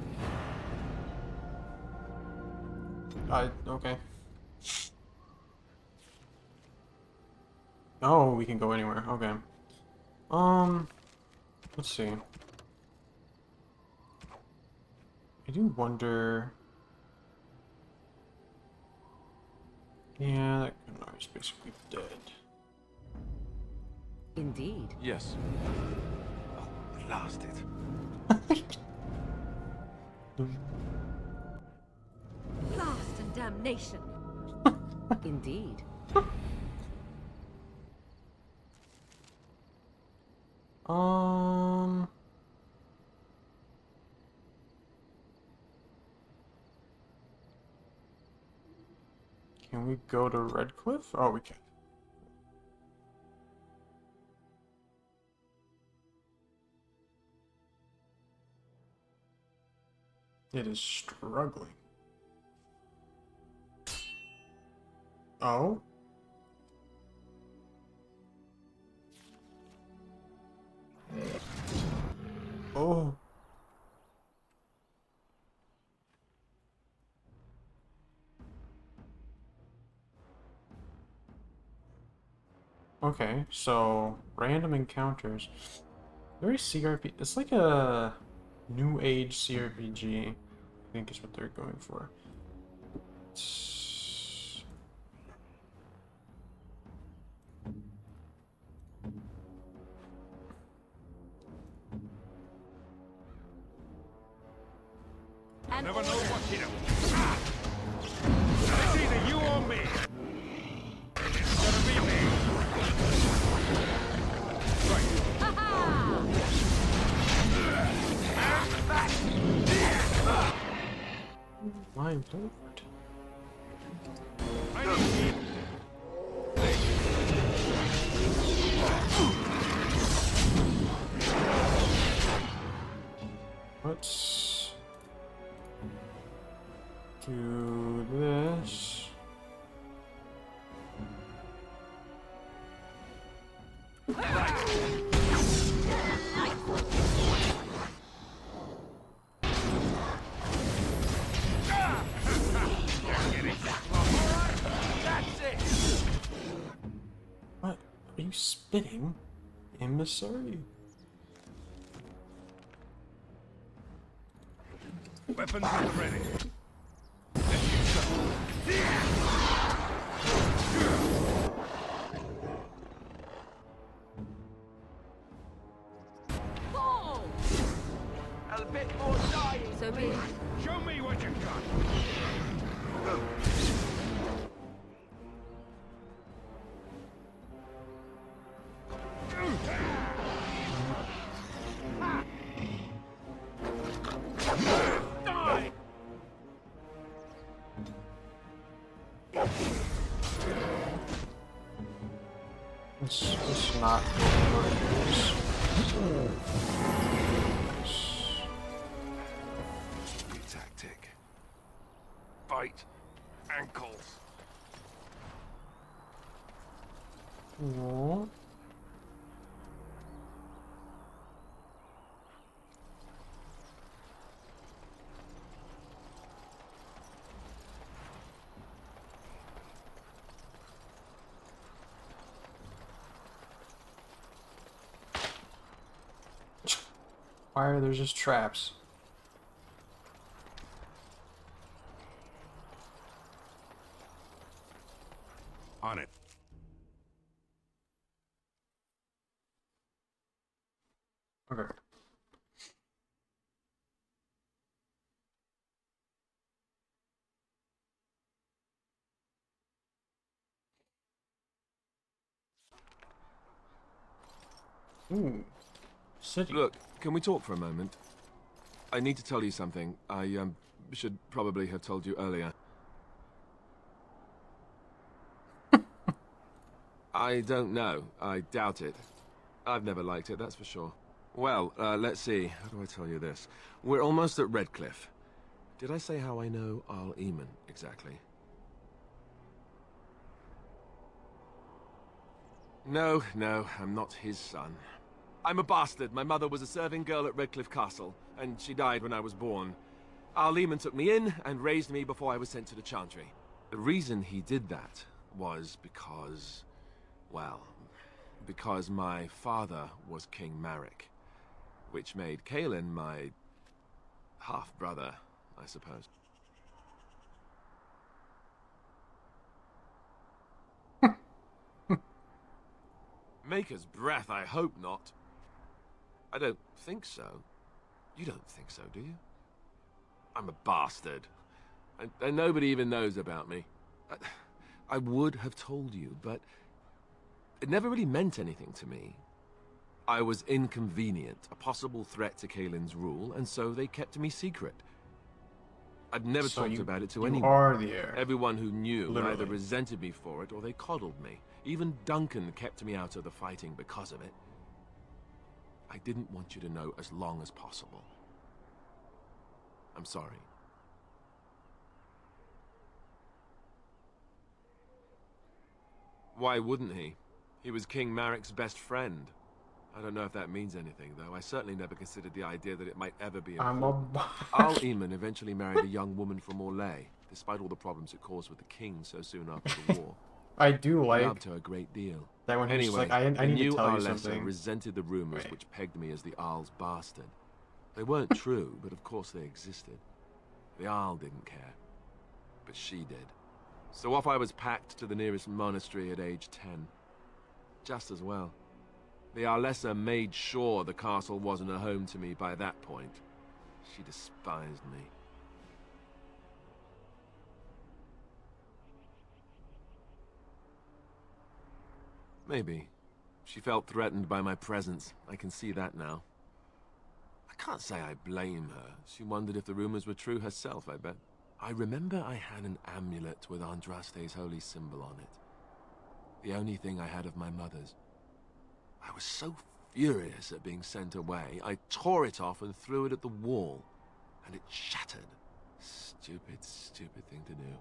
[SPEAKER 1] Okay. Oh, we can go anywhere. Okay. Let's see. I do wonder... Yeah, that Gunnar is basically dead.
[SPEAKER 8] Indeed.
[SPEAKER 7] Yes.
[SPEAKER 3] Oh, blasted.
[SPEAKER 8] Blast and damnation. Indeed.
[SPEAKER 1] Can we go to Redcliffe? Oh, we can. It is struggling. Oh? Oh. Okay, so random encounters. Very CRP. It's like a new age CRPG, I think is what they're going for.
[SPEAKER 2] And never know what hit him. It's either you or me. It's gonna be me.
[SPEAKER 1] Mind delivered. Let's do this. What? Are you spitting? Emissary?
[SPEAKER 2] Weapons at the ready.
[SPEAKER 13] A bit more dying.
[SPEAKER 8] So be it.
[SPEAKER 2] Show me what you've got.
[SPEAKER 1] Let's not go for this.
[SPEAKER 3] right ankles.
[SPEAKER 1] Aww. Why are there just traps?
[SPEAKER 3] On it.
[SPEAKER 1] Okay. Ooh. City.
[SPEAKER 7] Look, can we talk for a moment? I need to tell you something. I should probably have told you earlier. I don't know. I doubt it. I've never liked it, that's for sure. Well, let's see. How do I tell you this? We're almost at Redcliffe. Did I say how I know Arl Eamon exactly? No, I'm not his son. I'm a bastard. My mother was a serving girl at Redcliffe Castle, and she died when I was born. Arl Eamon took me in and raised me before I was sent to the Chantry. The reason he did that was because... well, because my father was King Marek, which made Kaelin my half-brother, I suppose. Maker's breath, I hope not. I don't think so. You don't think so, do you? I'm a bastard. And nobody even knows about me. I would have told you, but it never really meant anything to me. I was inconvenient, a possible threat to Kaelin's rule, and so they kept me secret. I'd never talked about it to anyone.
[SPEAKER 1] Are the heir.
[SPEAKER 7] Everyone who knew
[SPEAKER 1] Literally.
[SPEAKER 7] either resented me for it or they coddled me. Even Duncan kept me out of the fighting because of it. I didn't want you to know as long as possible. I'm sorry. Why wouldn't he? He was King Marek's best friend. I don't know if that means anything, though. I certainly never considered the idea that it might ever be important. Arl Eamon eventually married a young woman from Orlais, despite all the problems it caused with the king so soon after the war.
[SPEAKER 1] I do like...
[SPEAKER 7] He loved her a great deal.
[SPEAKER 1] That when he was
[SPEAKER 7] Anyway,
[SPEAKER 1] like, I need to tell you
[SPEAKER 7] Arlessa
[SPEAKER 1] something.
[SPEAKER 7] resented the rumors which pegged me as the Arl's bastard. They weren't true, but of course they existed. The Arl didn't care, but she did. So off I was packed to the nearest monastery at age 10. Just as well. The Arlessa made sure the castle wasn't a home to me by that point. She despised me. Maybe. She felt threatened by my presence. I can see that now. I can't say I blame her. She wondered if the rumors were true herself, I bet. I remember I had an amulet with Andraste's holy symbol on it. The only thing I had of my mother's. I was so furious at being sent away, I tore it off and threw it at the wall. And it shattered. Stupid, stupid thing to do.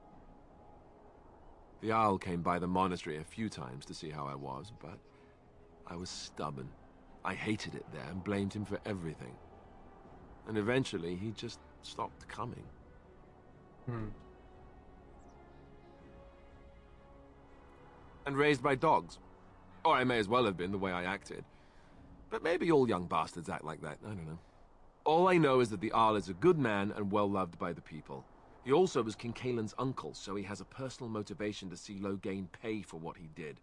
[SPEAKER 7] The Owl came by the monastery a few times to see how I was, but I was stubborn. I hated it there and blamed him for everything. And eventually, he just stopped coming. And raised by dogs. Or I may as well have been, the way I acted. But maybe all young bastards act like that, I don't know. All I know is that the Arl is a good man and well-loved by the people. He also was King Kaelin's uncle, so he has a personal motivation to see Loghain pay for what he did.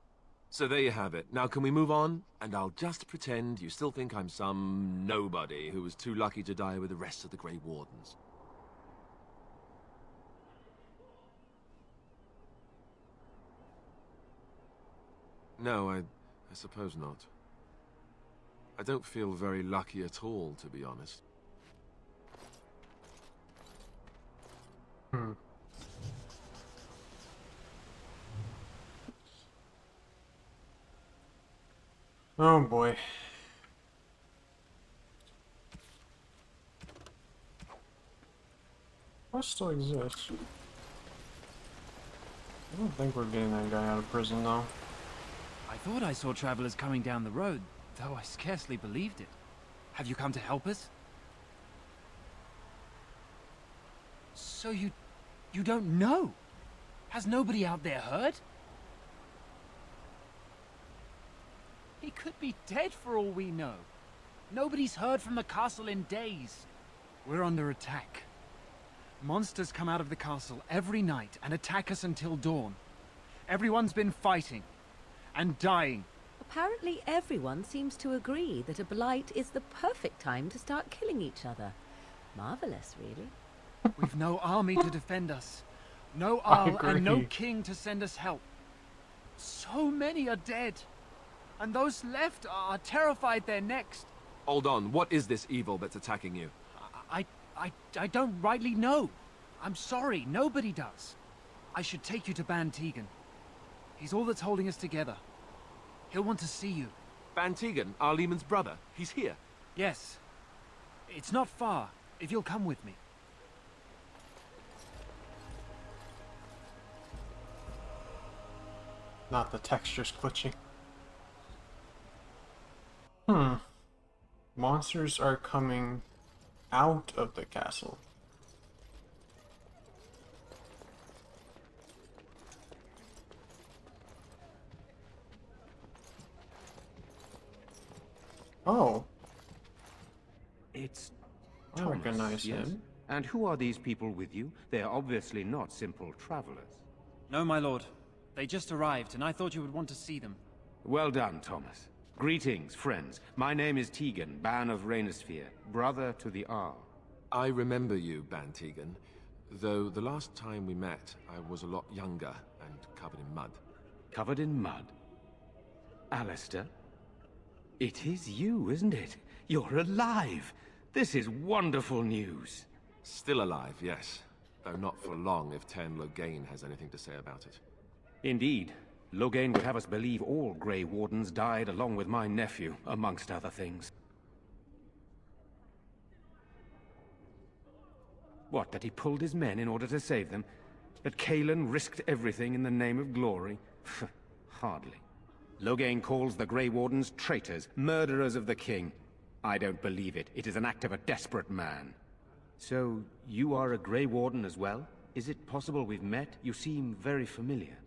[SPEAKER 7] So there you have it. Now can we move on? And I'll just pretend you still think I'm some nobody who was too lucky to die with the rest of the Grey Wardens. No, I suppose not. I don't feel very lucky at all, to be honest.
[SPEAKER 1] Oh boy. What still exists? I don't think we're getting that guy out of prison, though.
[SPEAKER 9] I thought I saw travelers coming down the road, though I scarcely believed it. Have you come to help us? So you don't know? Has nobody out there heard? He could be dead for all we know. Nobody's heard from the castle in days. We're under attack. Monsters come out of the castle every night and attack us until dawn. Everyone's been fighting and dying.
[SPEAKER 8] Apparently everyone seems to agree that a blight is the perfect time to start killing each other. Marvelous, really.
[SPEAKER 9] We've no army to defend us. No
[SPEAKER 1] I
[SPEAKER 9] Arl and no
[SPEAKER 1] agree.
[SPEAKER 9] king to send us help. So many are dead. And those left are terrified they're next.
[SPEAKER 7] Hold on, what is this evil that's attacking you?
[SPEAKER 9] I don't rightly know. I'm sorry, nobody does. I should take you to Ban Tegan. He's all that's holding us together. He'll want to see you.
[SPEAKER 7] Ban Tegan, Arlemon's brother. He's here.
[SPEAKER 9] Yes. It's not far, if you'll come with me.
[SPEAKER 1] Not the textures glitching. Monsters are coming out of the castle. Oh.
[SPEAKER 3] It's
[SPEAKER 1] I
[SPEAKER 3] Thomas,
[SPEAKER 1] recognize
[SPEAKER 3] yes?
[SPEAKER 1] him.
[SPEAKER 3] And who are these people with you? They are obviously not simple travelers.
[SPEAKER 9] No, my lord. They just arrived, and I thought you would want to see them.
[SPEAKER 3] Well done, Thomas. Greetings, friends. My name is Tegan, Ban of Rainersphere, brother to the Arl.
[SPEAKER 7] I remember you, Ban Tegan, though the last time we met, I was a lot younger and covered in mud.
[SPEAKER 3] Covered in mud? Alistair? It is you, isn't it? You're alive! This is wonderful news.
[SPEAKER 7] Still alive, yes. Though not for long if Tern Loghain has anything to say about it.
[SPEAKER 3] Indeed. Loghain would have us believe all Grey Wardens died along with my nephew, amongst other things. What, that he pulled his men in order to save them? That Cailan risked everything in the name of glory? Hardly. Loghain calls the Grey Wardens traitors, murderers of the king. I don't believe it. It is an act of a desperate man. So, you are a Grey Warden as well? Is it possible we've met? You seem very familiar.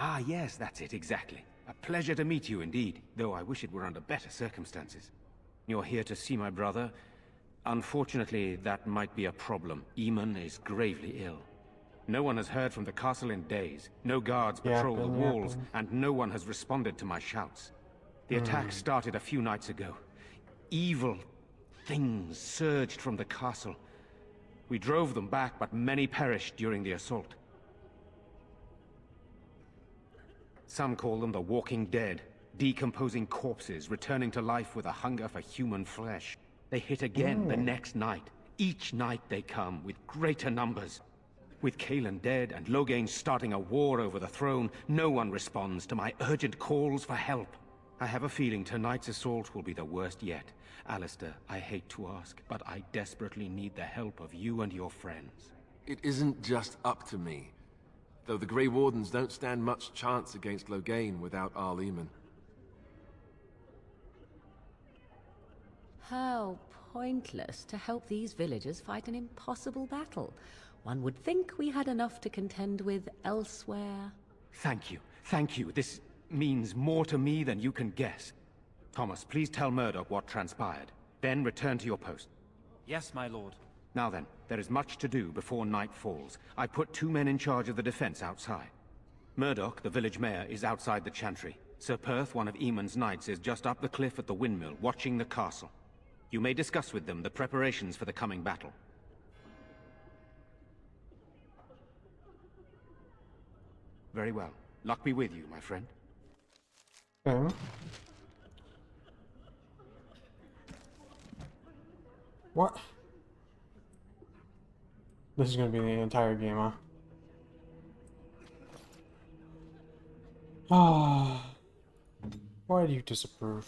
[SPEAKER 3] Ah, yes, that's it, exactly. A pleasure to meet you indeed, though I wish it were under better circumstances. You're here to see my brother. Unfortunately, that might be a problem. Eamon is gravely ill. No one has heard from the castle in days. No guards patrol the walls, and no one has responded to my shouts. The attack started a few nights ago. Evil things surged from the castle. We drove them back, but many perished during the assault. Some call them the Walking Dead, decomposing corpses, returning to life with a hunger for human flesh. They hit again the next night. Each night they come, with greater numbers. With Cailan dead and Loghain starting a war over the throne, no one responds to my urgent calls for help. I have a feeling tonight's assault will be the worst yet. Alistair, I hate to ask, but I desperately need the help of you and your friends.
[SPEAKER 7] It isn't just up to me. Though the Grey Wardens don't stand much chance against Loghain without Arleman.
[SPEAKER 8] How pointless to help these villagers fight an impossible battle. One would think we had enough to contend with elsewhere.
[SPEAKER 3] Thank you. Thank you. This means more to me than you can guess. Thomas, please tell Murdoch what transpired. Then return to your post.
[SPEAKER 9] Yes, my lord.
[SPEAKER 3] Now then, there is much to do before night falls. I put 2 men in charge of the defense outside. Murdoch, the village mayor, is outside the chantry. Sir Perth, one of Eamon's knights, is just up the cliff at the windmill, watching the castle. You may discuss with them the preparations for the coming battle. Very well. Luck be with you, my friend.
[SPEAKER 1] Okay. What? This is gonna be the entire game, huh? Ah. Why do you disapprove?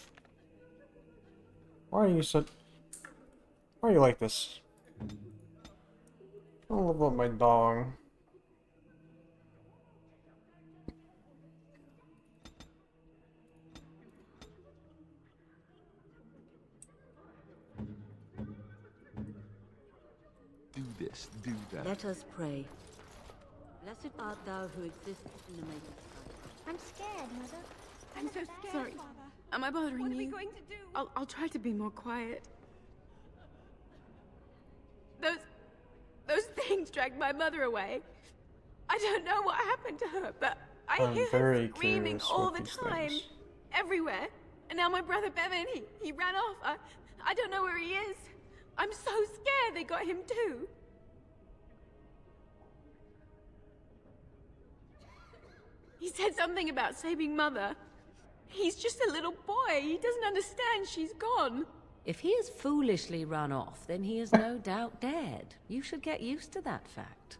[SPEAKER 1] Why are you like this? All about my dog.
[SPEAKER 7] Do this, do that.
[SPEAKER 8] Let us pray. Blessed art thou who exists in the maiden sky.
[SPEAKER 20] I'm scared, Mother.
[SPEAKER 10] I'm so sorry. Am I bothering you? What are we going to do? I'll try to be more quiet. Those things dragged my mother away. I don't know what happened to her, but I hear her screaming all the time, everywhere. And now my brother Bevan, he ran off. I don't know where he is. I'm so scared they got him too. He said something about saving Mother. He's just a little boy. He doesn't understand she's gone.
[SPEAKER 8] If he has foolishly run off, then he is no doubt dead. You should get used to that fact.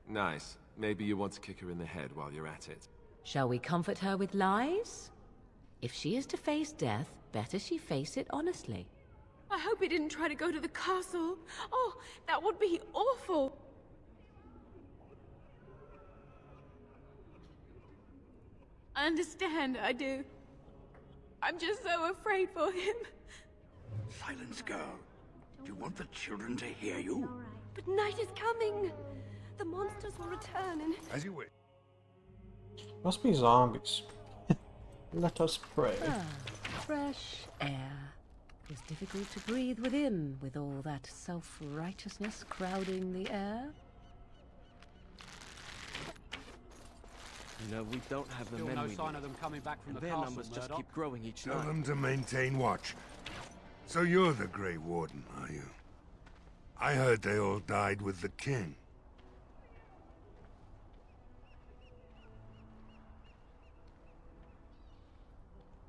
[SPEAKER 7] Nice. Maybe you want to kick her in the head while you're at it.
[SPEAKER 8] Shall we comfort her with lies? If she is to face death, better she face it honestly.
[SPEAKER 10] I hope he didn't try to go to the castle. Oh, that would be awful. I understand, I do. I'm just so afraid for him.
[SPEAKER 18] Silence, girl. Do you want the children to hear you?
[SPEAKER 10] But night is coming. The monsters will return and...
[SPEAKER 18] As you wish.
[SPEAKER 1] Must be zombies. Let us pray.
[SPEAKER 8] Fresh air. It was difficult to breathe within, with all that self-righteousness crowding the air.
[SPEAKER 11] You know, we don't have the
[SPEAKER 12] Still
[SPEAKER 11] men
[SPEAKER 12] no
[SPEAKER 11] we
[SPEAKER 12] sign
[SPEAKER 11] need.
[SPEAKER 12] of them coming back from
[SPEAKER 11] And
[SPEAKER 12] the
[SPEAKER 11] their
[SPEAKER 12] castle,
[SPEAKER 11] numbers just
[SPEAKER 12] Murdoch.
[SPEAKER 11] keep growing each
[SPEAKER 18] Tell
[SPEAKER 11] night.
[SPEAKER 18] them to maintain watch. So you're the Grey Warden, are you? I heard they all died with the king.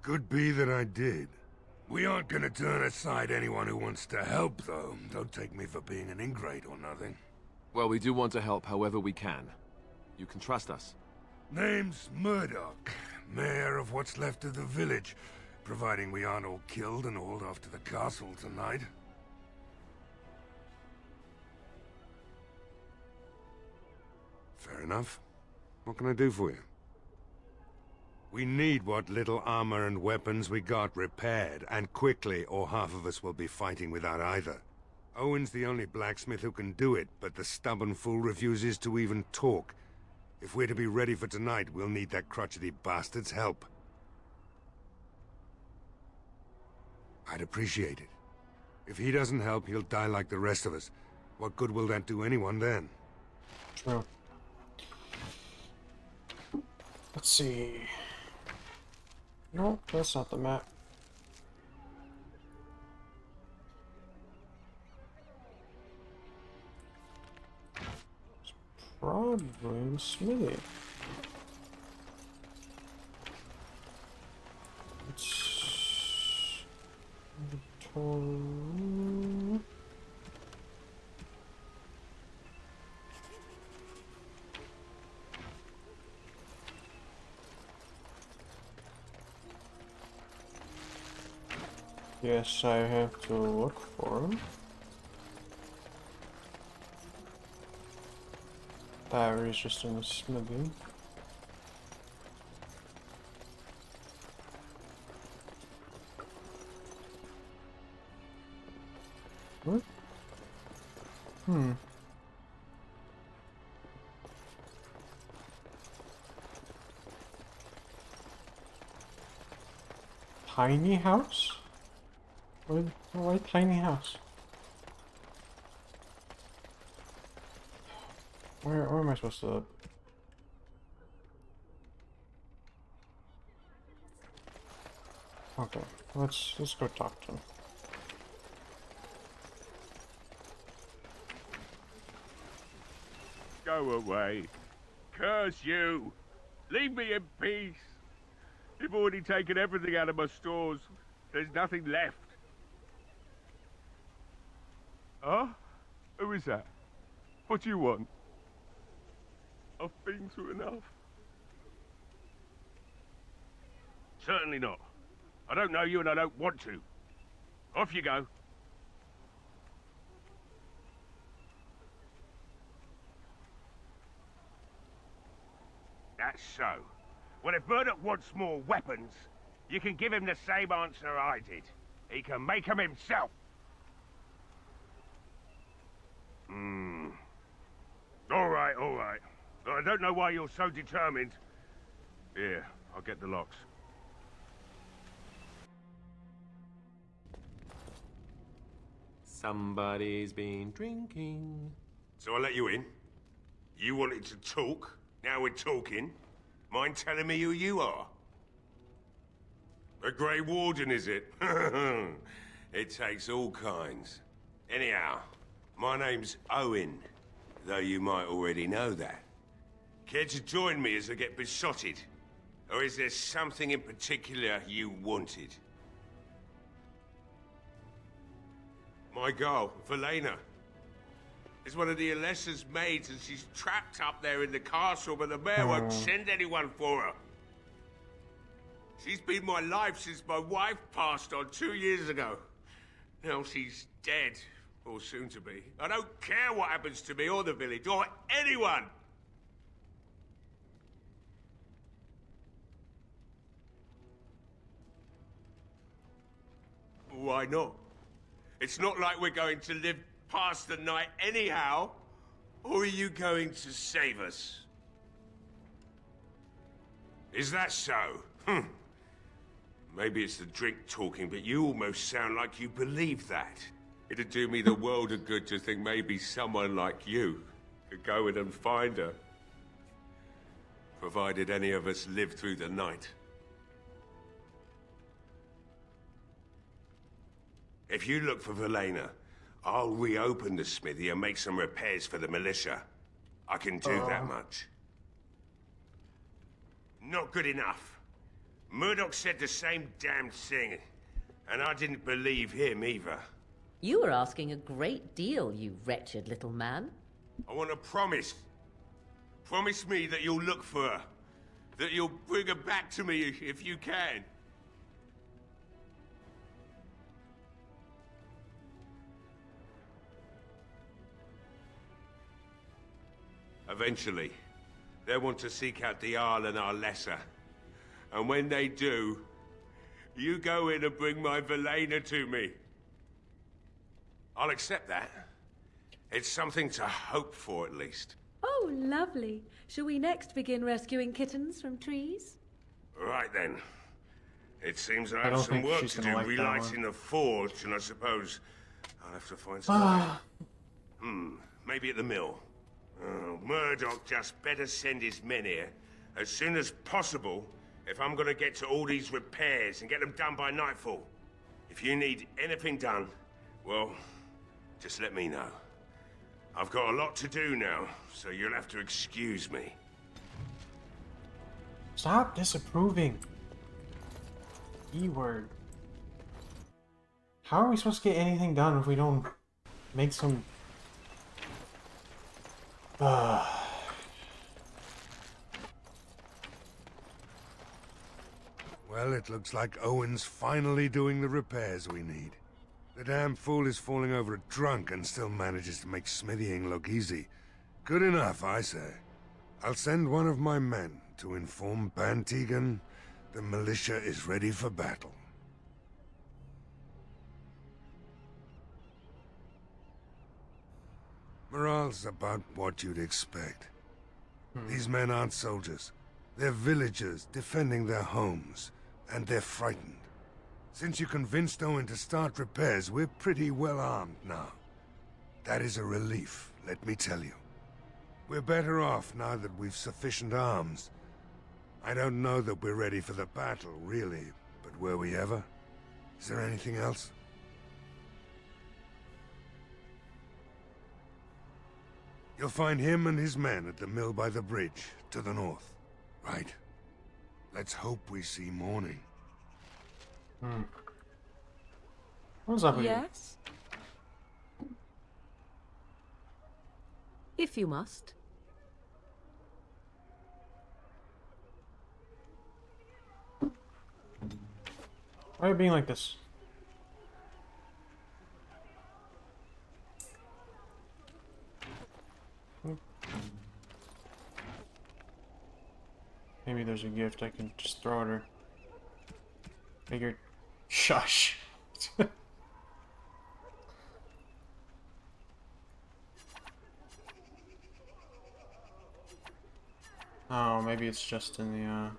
[SPEAKER 18] Could be that I did. We aren't gonna turn aside anyone who wants to help, though. Don't take me for being an ingrate or nothing.
[SPEAKER 7] Well, we do want to help however we can. You can trust us.
[SPEAKER 18] Name's Murdoch, mayor of what's left of the village, providing we aren't all killed and hauled off to the castle tonight. Fair enough. What can I do for you? We need what little armor and weapons we got repaired, and quickly, or half of us will be fighting without either. Owen's the only blacksmith who can do it, but the stubborn fool refuses to even talk. If we're to be ready for tonight, we'll need that crotchety bastard's help. I'd appreciate it. If he doesn't help, he'll die like the rest of us. What good will that do anyone then?
[SPEAKER 1] True. Let's see. No, that's not the map. It's probably in Smithy. It's... Yes, I have to look for him. Battery's just in the smithy. What? Tiny house? Why tiny house? Where am I supposed to... Okay, let's go talk to him.
[SPEAKER 2] Go away. Curse you. Leave me in peace. You've already taken everything out of my stores. There's nothing left. Huh? Who is that? What do you want? I've been through enough. Certainly not. I don't know you and I don't want to. Off you go. that so? Well, if Murdoch wants more weapons, you can give him the same answer I did. He can make them himself. All right, all right. I don't know why you're so determined. Here, I'll get the locks.
[SPEAKER 11] Somebody's been drinking.
[SPEAKER 2] So I let you in. You wanted to talk. Now we're talking. Mind telling me who you are? A Grey Warden, is it? It takes all kinds. Anyhow, my name's Owen, though you might already know that. Care to join me as I get besotted? Or is there something in particular you wanted? My girl, Velena, is one of the Alessa's maids, and she's trapped up there in the castle, but the mayor won't send anyone for her. She's been my life since my wife passed on 2 years ago. Now she's dead, or soon to be. I don't care what happens to me or the village, or anyone! Why not? It's not like we're going to live past the night anyhow. Or are you going to save us? Is that so? Maybe it's the drink talking, but you almost sound like you believe that. It'd do me the world of good to think maybe someone like you could go in and find her. Provided any of us live through the night. If you look for Velena, I'll reopen the smithy and make some repairs for the militia. I can do that much. Not good enough. Murdoch said the same damn thing, and I didn't believe him either.
[SPEAKER 8] You were asking a great deal, you wretched little man.
[SPEAKER 2] I want a promise. Promise me that you'll look for her. That you'll bring her back to me if you can. Eventually, they'll want to seek out the Arl and Arlessa. And when they do, you go in and bring my Velena to me. I'll accept that. It's something to hope for, at least.
[SPEAKER 8] Oh, lovely. Shall we next begin rescuing kittens from trees?
[SPEAKER 2] Right then. It seems I
[SPEAKER 1] I
[SPEAKER 2] have
[SPEAKER 1] don't
[SPEAKER 2] some
[SPEAKER 1] think
[SPEAKER 2] work
[SPEAKER 1] she's
[SPEAKER 2] to
[SPEAKER 1] gonna
[SPEAKER 2] do
[SPEAKER 1] like that
[SPEAKER 2] relighting
[SPEAKER 1] one.
[SPEAKER 2] the forge, and I suppose I'll have to find some maybe at the mill. Oh, Murdoch just better send his men here as soon as possible if I'm gonna get to all these repairs and get them done by nightfall. If you need anything done, well, just let me know. I've got a lot to do now, so you'll have to excuse me.
[SPEAKER 1] Stop disapproving. E-word. How are we supposed to get anything done if we don't make some...
[SPEAKER 18] Well, it looks like Owen's finally doing the repairs we need. The damn fool is falling over drunk and still manages to make smithying look easy. Good enough, I say. I'll send one of my men to inform Bantegan the militia is ready for battle. Morale's about what you'd expect. These men aren't soldiers. They're villagers defending their homes, and they're frightened. Since you convinced Owen to start repairs, we're pretty well armed now. That is a relief, let me tell you. We're better off now that we've sufficient arms. I don't know that we're ready for the battle, really, but were we ever? Is there anything else? You'll find him and his men at the mill by the bridge, to the north. Right? Let's hope we see morning.
[SPEAKER 1] What's up with you?
[SPEAKER 8] Yes? If you must.
[SPEAKER 1] Why are you being like this? Maybe there's a gift I can just throw at her. Figured. Shush. Oh, maybe it's just in the,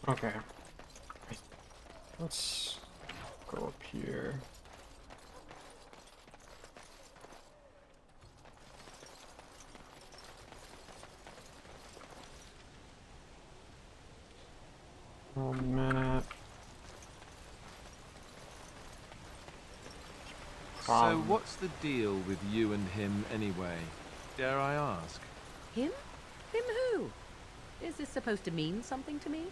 [SPEAKER 1] Okay. Let's go up here. Map.
[SPEAKER 7] So what's the deal with you and him anyway? Dare I ask?
[SPEAKER 8] Him? Him who? Is this supposed to mean something to me?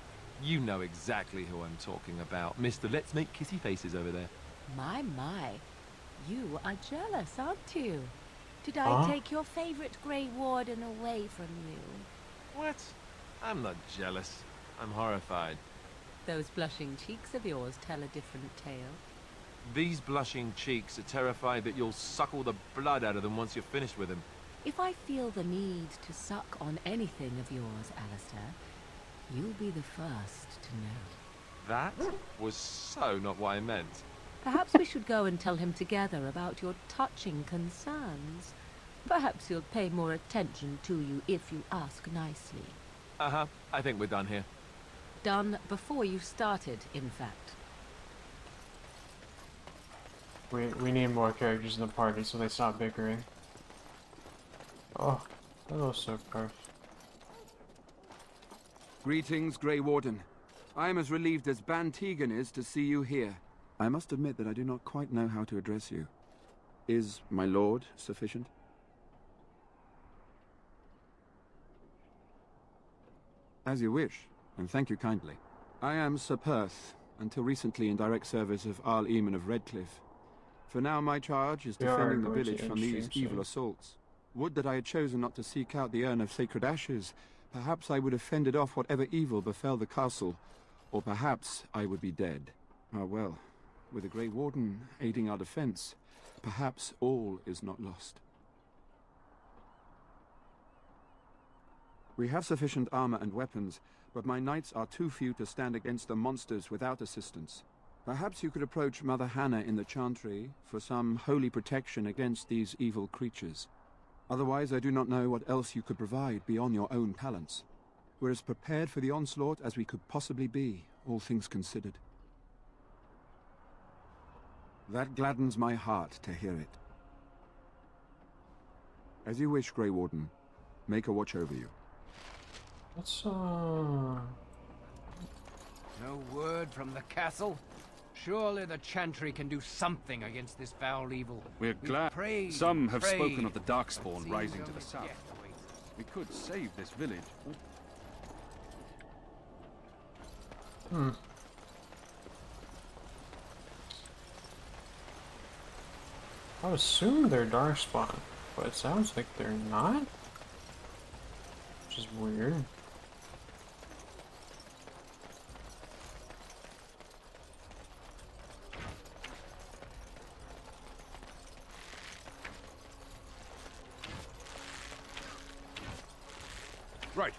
[SPEAKER 7] You know exactly who I'm talking about. Mr. Let's Make Kissy Faces over there.
[SPEAKER 8] My. You are jealous, aren't you? Did I take your favorite Grey Warden away from you?
[SPEAKER 7] What? I'm not jealous. I'm horrified.
[SPEAKER 8] Those blushing cheeks of yours tell a different tale.
[SPEAKER 7] These blushing cheeks are terrified that you'll suck all the blood out of them once you're finished with him.
[SPEAKER 8] If I feel the need to suck on anything of yours, Alistair, you'll be the first to know.
[SPEAKER 7] That was so not what I meant.
[SPEAKER 8] Perhaps we should go and tell him together about your touching concerns. Perhaps he'll pay more attention to you if you ask nicely.
[SPEAKER 7] Uh-huh. I think we're done here.
[SPEAKER 8] Done before you started, in fact.
[SPEAKER 1] We need more characters in the party so they stop bickering. Oh, hello, Sokar.
[SPEAKER 15] Greetings, Grey Warden. I am as relieved as Ban Tegan is to see you here. I must admit that I do not quite know how to address you. Is my lord sufficient? As you wish, and thank you kindly. I am Sir Perth, until recently in direct service of Arl Eamon of Redcliffe. For now my charge is defending the village from these evil assaults. Would that I had chosen not to seek out the urn of sacred ashes. Perhaps I would have fended off whatever evil befell the castle, or perhaps I would be dead. Ah well, with the Grey Warden aiding our defense, perhaps all is not lost. We have sufficient armor and weapons, but my knights are too few to stand against the monsters without assistance. Perhaps you could approach Mother Hannah in the Chantry for some holy protection against these evil creatures. Otherwise, I do not know what else you could provide beyond your own talents. We're as prepared for the onslaught as we could possibly be, all things considered. That gladdens my heart to hear it. As you wish, Grey Warden. Make a watch over you.
[SPEAKER 1] Let's,
[SPEAKER 9] No word from the castle? Surely the Chantry can do something against this foul evil.
[SPEAKER 14] We're glad.
[SPEAKER 9] Prayed,
[SPEAKER 14] Some have
[SPEAKER 9] prayed,
[SPEAKER 14] spoken of the Darkspawn rising to
[SPEAKER 9] only
[SPEAKER 14] the south.
[SPEAKER 9] yet awaits.
[SPEAKER 14] We could save this village.
[SPEAKER 1] I would assume they're Darkspawn, but it sounds like they're not. Which is weird.
[SPEAKER 15] Right.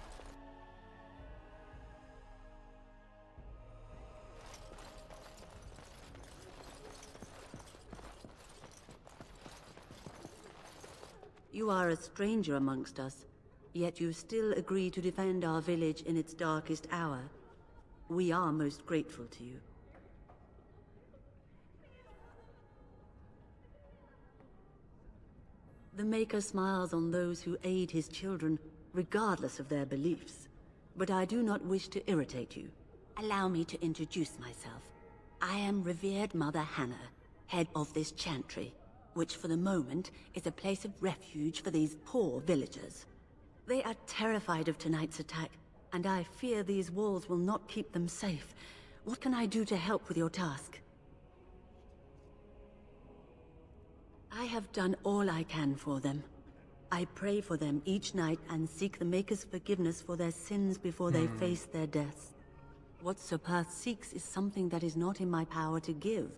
[SPEAKER 16] You are a stranger amongst us, yet you still agree to defend our village in its darkest hour. We are most grateful to you. The Maker smiles on those who aid his children, regardless of their beliefs. But I do not wish to irritate you. Allow me to introduce myself. I am revered Mother Hannah, head of this chantry, which for the moment is a place of refuge for these poor villagers. They are terrified of tonight's attack, and I fear these walls will not keep them safe. What can I do to help with your task? I have done all I can for them. I pray for them each night and seek the Maker's forgiveness for their sins before they face their deaths. What Sir Perth seeks is something that is not in my power to give.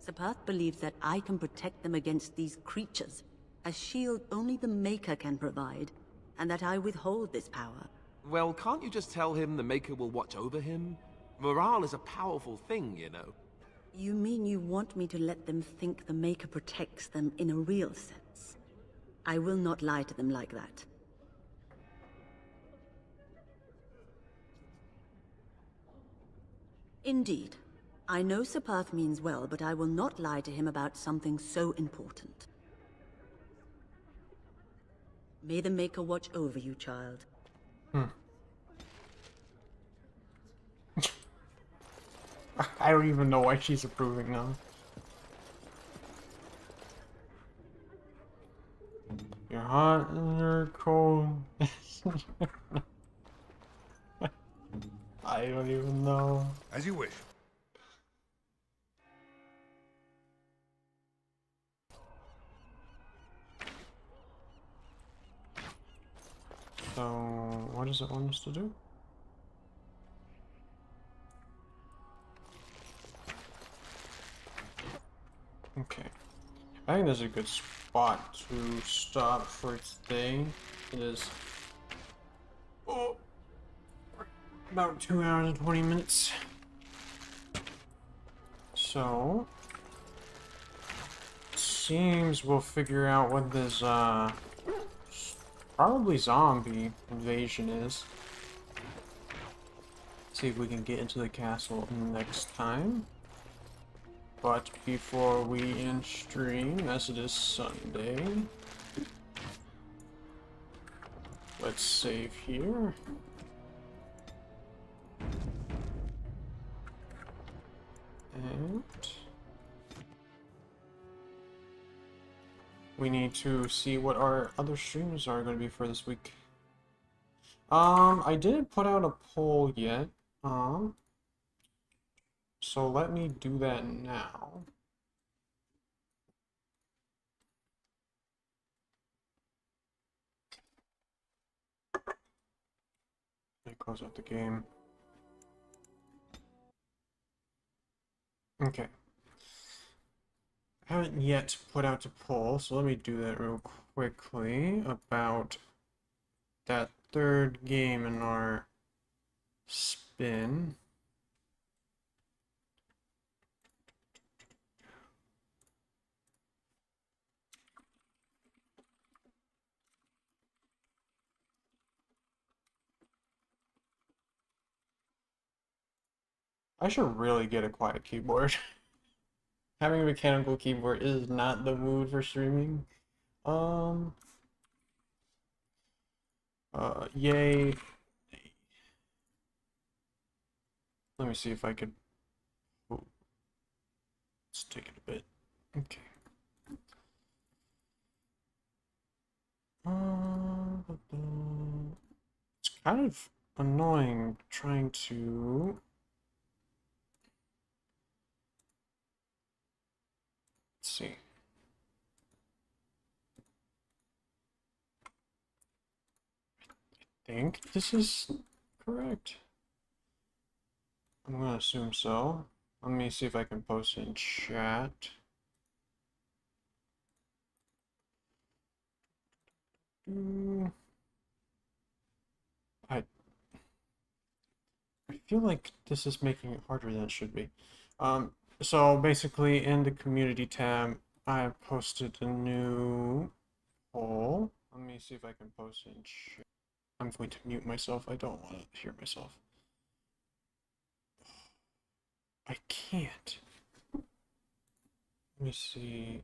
[SPEAKER 16] Sepath believes that I can protect them against these creatures, a shield only the Maker can provide, and that I withhold this power.
[SPEAKER 7] Well, can't you just tell him the Maker will watch over him? Morale is a powerful thing, you know.
[SPEAKER 16] You mean you want me to let them think the Maker protects them in a real sense? I will not lie to them like that. Indeed. I know Sepath means well, but I will not lie to him about something so important. May the Maker watch over you, child.
[SPEAKER 1] I don't even know why she's approving now. You're hot and you're cold. I don't even know.
[SPEAKER 18] As you wish.
[SPEAKER 1] So, what does it want us to do? Okay. I think this is a good spot to stop for today. It is about 2 hours and 20 minutes. So, seems we'll figure out what this probably zombie invasion is. See if we can get into the castle next time. But before we end stream, as it is Sunday, let's save here. And we need to see what our other streams are going to be for this week. I didn't put out a poll yet. So let me do that now. Let me close out the game. Okay. I haven't yet put out a poll, so let me do that real quickly about that third game in our spin. I should really get a quiet keyboard. Having a mechanical keyboard is not the mood for streaming. Yay. Let me see if I could. Oh. Let's take it a bit. Okay. It's kind of annoying trying to. Let's see. I think this is correct. I'm gonna assume so. Let me see if I can post it in chat. I feel like this is making it harder than it should be. So basically in the community tab, I have posted a new poll. Let me see if I can post it in chat. I'm going to mute myself. I don't want to hear myself. I can't. Let me see.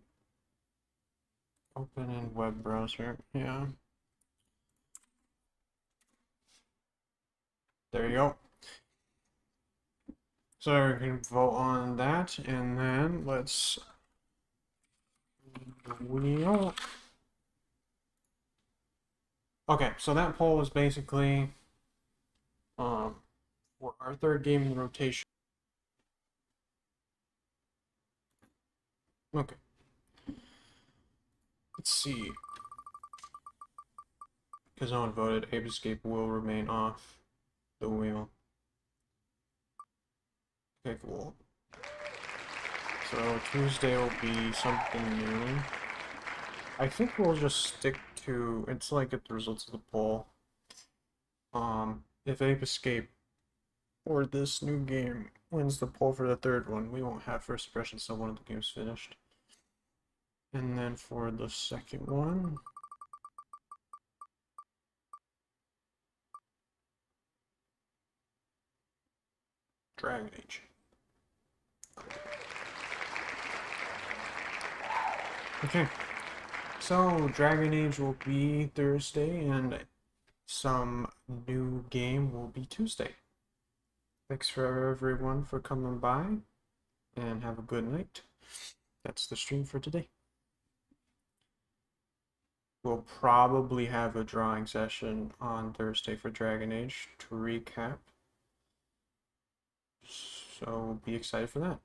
[SPEAKER 1] Open in web browser. Yeah. There you go. So we can vote on that, and then let's wheel. Okay, so that poll is basically for our third game in rotation. Okay. Let's see. Because no one voted, Ape Escape will remain off the wheel. Okay, cool. So Tuesday will be something new. I think we'll just stick to, it's like at the results of the poll. If Ape Escape or this new game wins the poll for the third one, we won't have first impressions until one of the games finished. And then for the second one, Dragon Age. Okay, so Dragon Age will be Thursday and some new game will be Tuesday. Thanks for everyone for coming by and have a good night. That's the stream for today. We'll probably have a drawing session on Thursday for Dragon Age to recap. So be excited for that.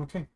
[SPEAKER 1] Okay.